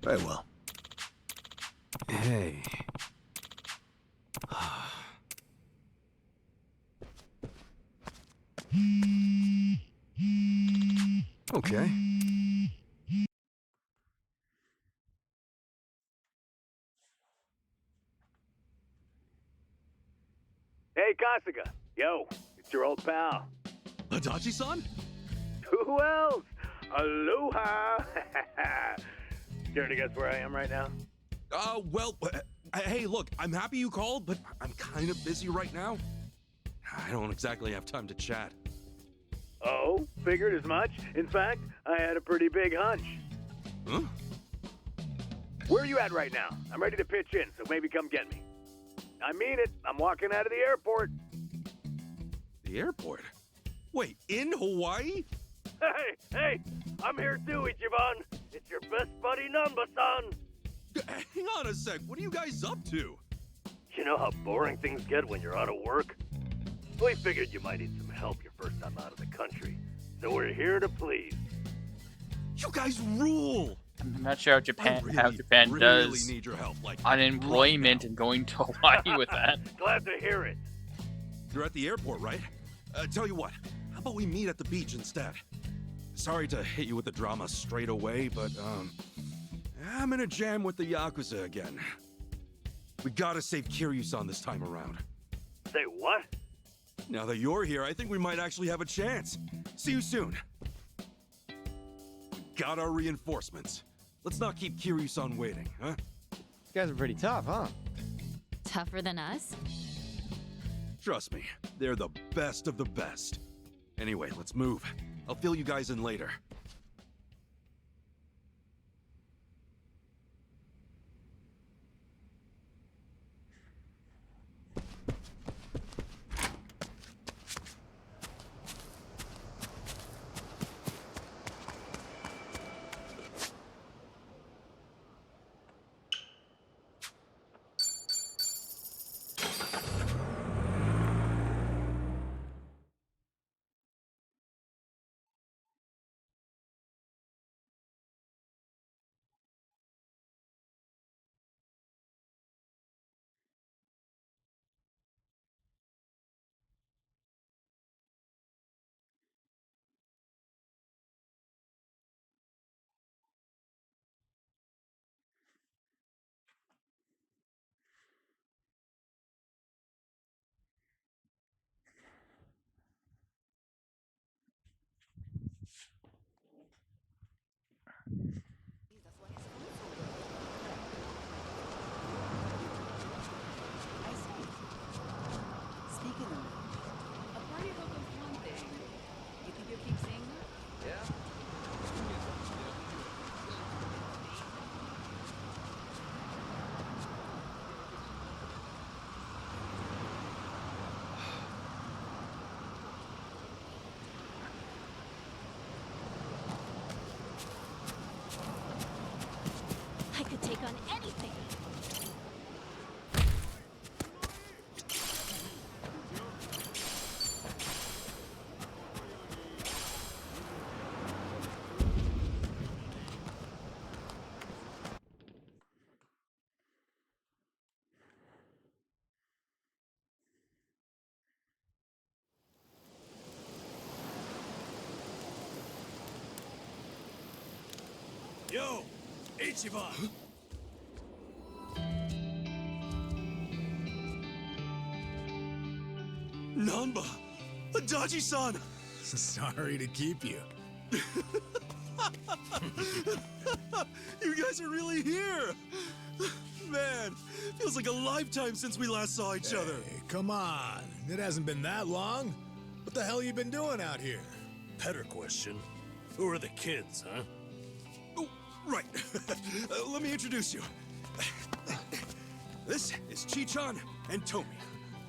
Speaker 4: Very well.
Speaker 12: Hey. Okay.
Speaker 15: Hey, Kasuga. Yo, it's your old pal.
Speaker 12: Adachi-san?
Speaker 15: Who else? Aloha! Care to guess where I am right now?
Speaker 12: Hey, look, I'm happy you called, but I'm kind of busy right now. I don't exactly have time to chat.
Speaker 15: Oh, figured as much. In fact, I had a pretty big hunch.
Speaker 12: Huh?
Speaker 15: Where are you at right now? I'm ready to pitch in, so maybe come get me. I mean it. I'm walking out of the airport.
Speaker 12: The airport? Wait, in Hawaii?
Speaker 15: Hey, I'm here too, Ichiban. It's your best buddy, Namba-san.
Speaker 12: Hang on a sec. What are you guys up to?
Speaker 15: You know how boring things get when you're out of work? We figured you might need some help your first time out of the country, so we're here to please.
Speaker 12: You guys rule!
Speaker 1: I'm not sure how Japan
Speaker 12: really
Speaker 1: does
Speaker 12: need your help, like,
Speaker 1: unemployment and going to Hawaii with that.
Speaker 15: Glad to hear it.
Speaker 12: You're at the airport, right? Tell you what, how about we meet at the beach instead?
Speaker 5: sorry to hit you with the drama straight away, but, I'm in a jam with the Yakuza again. We gotta save Kiryu-san this time around.
Speaker 15: Say what?
Speaker 5: Now that you're here, I think we might actually have a chance. See you soon. We got our reinforcements. Let's not keep Kiryu-san waiting, huh?
Speaker 10: You guys are pretty tough, huh?
Speaker 6: Tougher than us?
Speaker 5: Trust me, they're the best of the best. Anyway, let's move. I'll fill you guys in later.
Speaker 11: Speaking of, a party at Gogo's one thing. You think you'll keep seeing them?
Speaker 15: Yeah.
Speaker 6: I could take on anything.
Speaker 3: Yo, Ichiban!
Speaker 5: Nanba! Adachi-san!
Speaker 13: Sorry to keep you.
Speaker 5: You guys are really here! Man, feels like a lifetime since we last saw each other.
Speaker 13: Hey, come on. It hasn't been that long. What the hell you been doing out here?
Speaker 3: Better question. Who are the kids, huh?
Speaker 5: Oh, right. Let me introduce you. This is Chi-chan and Tomi.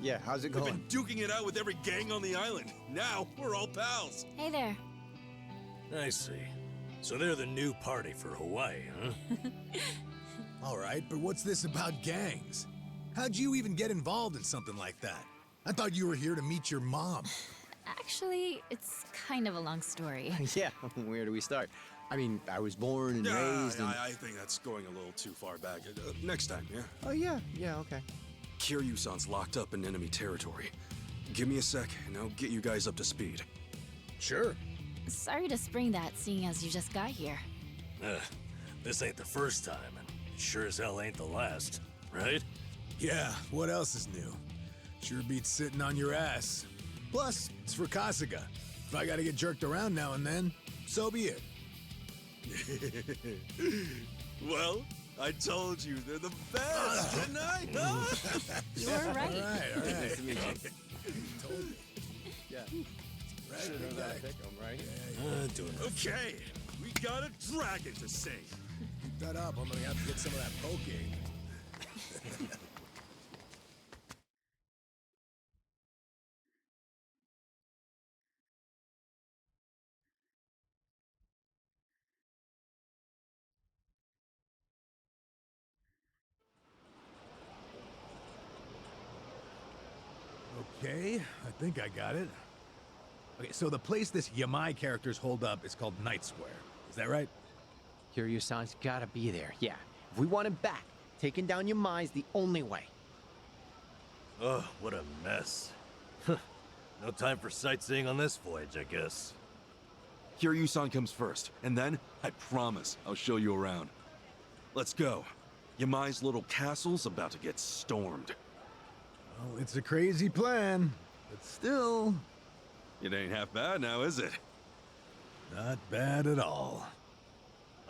Speaker 10: Yeah, how's it
Speaker 5: We've
Speaker 10: going?
Speaker 5: been duking it out with every gang on the island. Now, we're all pals.
Speaker 6: Hey there.
Speaker 3: I see. So they're the new party for Hawaii, huh?
Speaker 13: All right, but what's this about gangs? How'd you even get involved in something like that? I thought you were here to meet your mom.
Speaker 6: Actually, it's kind of a long story.
Speaker 10: Yeah, where do we start? I mean, I was born and raised in...
Speaker 5: I think that's going a little too far back. Next time, yeah?
Speaker 10: Oh, yeah, okay.
Speaker 5: Kiryu-san's locked up in enemy territory. Give me a sec, and I'll get you guys up to speed.
Speaker 3: Sure.
Speaker 6: Sorry to spring that, seeing as you just got here.
Speaker 3: This ain't the first time, and sure as hell ain't the last, right?
Speaker 13: Yeah, what else is new? Sure beats sitting on your ass. Plus, it's for Kasuga. If I gotta get jerked around now and then, so be it.
Speaker 5: Well, I told you, they're the best, didn't I?
Speaker 6: You were right.
Speaker 13: All right.
Speaker 10: Nice to meet you.
Speaker 13: Told me.
Speaker 10: Yeah.
Speaker 13: Right,
Speaker 10: Should've
Speaker 13: big
Speaker 10: known how
Speaker 13: guy.
Speaker 10: to pick 'em, right?
Speaker 3: Doing it.
Speaker 5: Okay, we got a dragon to save.
Speaker 13: Keep that up. I'm gonna have to get some of that poke. Okay, I think I got it. Okay, so the place this Yamai characters hold up is called Night Square. Is that right?
Speaker 10: Kiryu-san's gotta be there, yeah. If we want him back, taking down Yamai's the only way.
Speaker 3: Oh, what a mess. No time for sightseeing on this voyage, I guess.
Speaker 12: Kiryu-san comes first, and then, I promise, I'll show you around. Let's go. Yamai's little castle's about to get stormed.
Speaker 17: Well, it's a crazy plan, but still...
Speaker 12: It ain't half bad now, is it?
Speaker 17: Not bad at all.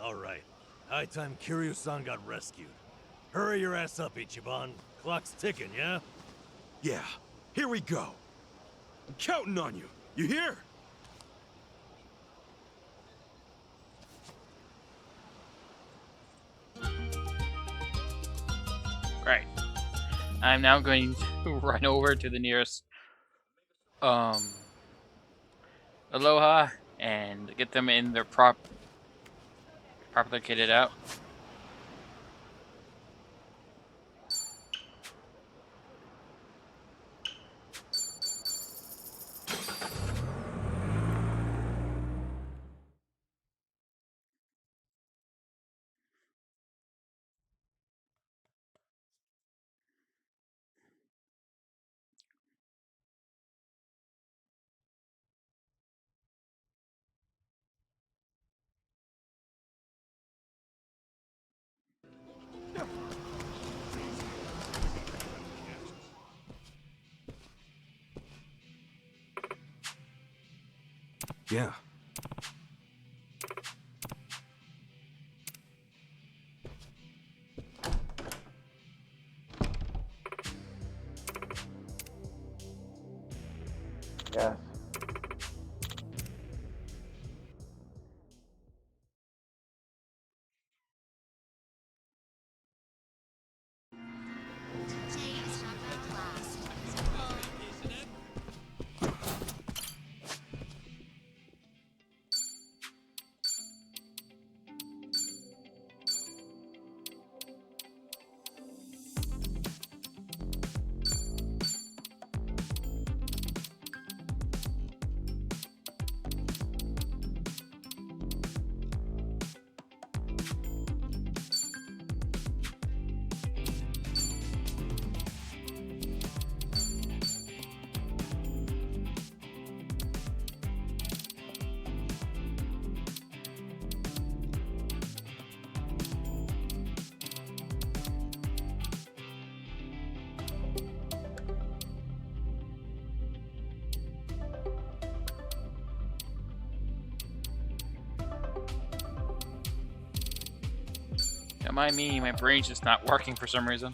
Speaker 17: All right. High time Kiryu-san got rescued. Hurry your ass up, Ichiban. Clock's ticking, yeah?
Speaker 12: Yeah. Here we go. I'm counting on you. You hear?
Speaker 1: Right. I'm now going to run over to the nearest Aloha and get them in their properly kitted out.
Speaker 12: Yeah.
Speaker 15: Yes.
Speaker 1: Don't mind me, my brain's just not working for some reason.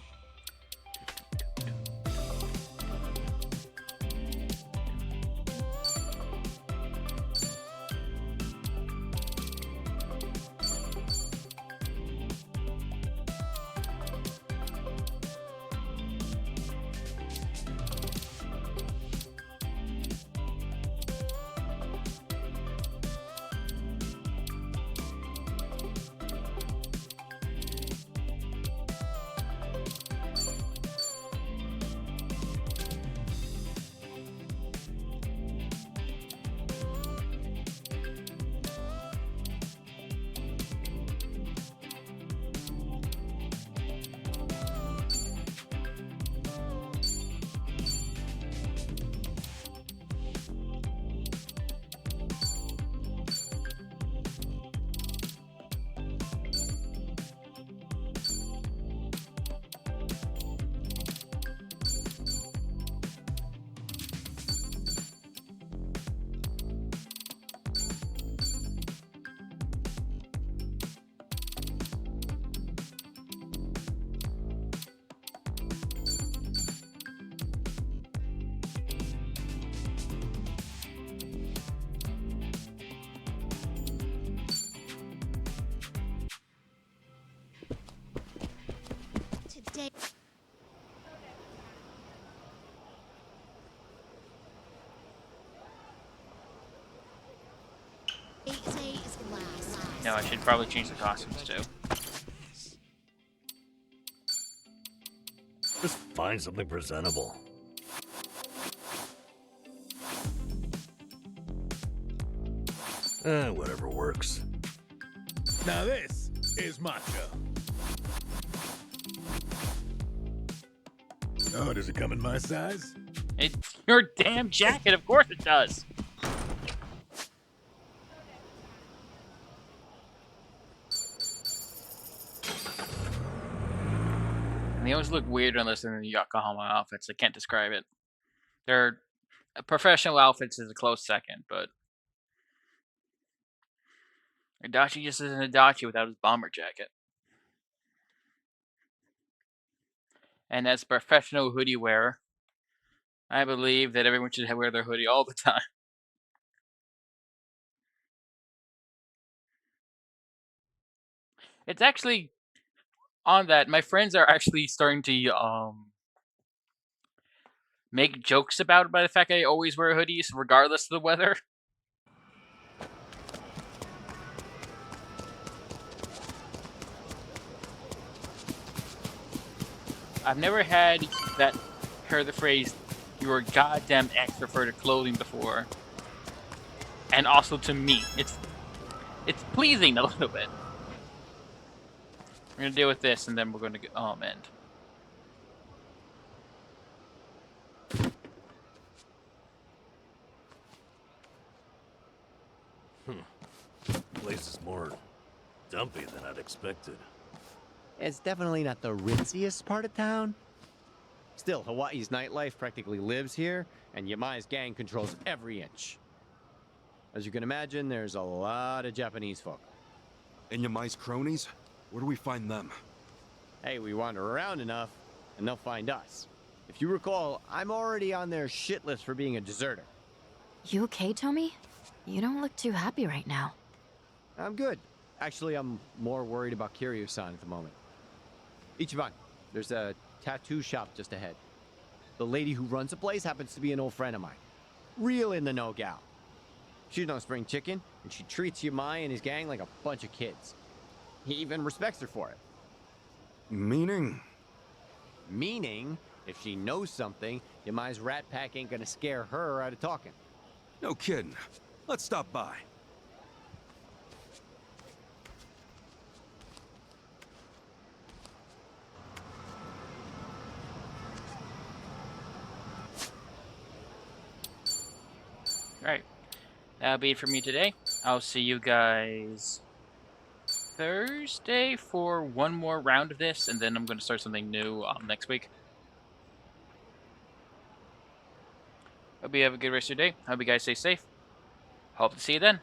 Speaker 19: Today.
Speaker 1: No, I should probably change the costumes too.
Speaker 17: Just find something presentable. Whatever works. Now this is macho. Oh, does it come in my size?
Speaker 1: It's your damn jacket, of course it does. And they always look weird unless they're in the Yokohama outfits. I can't describe it. They're professional outfits is a close second, but Adachi just isn't Adachi without his bomber jacket. And as a professional hoodie wearer, I believe that everyone should wear their hoodie all the time. It's actually on that. My friends are actually starting to make jokes about it by the fact I always wear hoodies regardless of the weather. I've never had that heard the phrase "your goddamn ex" refer to clothing before, and also to me. It's pleasing a little bit. We're gonna deal with this, and then we're gonna end.
Speaker 17: Place is more dumpy than I'd expected.
Speaker 10: It's definitely not the ritziest part of town. Still, Hawaii's nightlife practically lives here, and Yamai's gang controls every inch. As you can imagine, there's a lot of Japanese folk.
Speaker 12: And Yamai's cronies? Where do we find them?
Speaker 10: Hey, we wander around enough, and they'll find us. If you recall, I'm already on their shit list for being a deserter.
Speaker 6: You okay, Tommy? You don't look too happy right now.
Speaker 10: I'm good. Actually, I'm more worried about Kiryu-san at the moment. Ichiban, there's a tattoo shop just ahead. The lady who runs the place happens to be an old friend of mine. Real in the know gal. She's no spring chicken, and she treats Yamai and his gang like a bunch of kids. He even respects her for it.
Speaker 12: Meaning?
Speaker 10: Meaning, if she knows something, Yamai's rat pack ain't gonna scare her out of talking.
Speaker 12: No kidding. Let's stop by.
Speaker 1: Alright. That'll be it for me today. I'll see you guys Thursday for one more round of this, and then I'm going to start something new next week. Hope you have a good rest of your day. Hope you guys stay safe. Hope to see you then.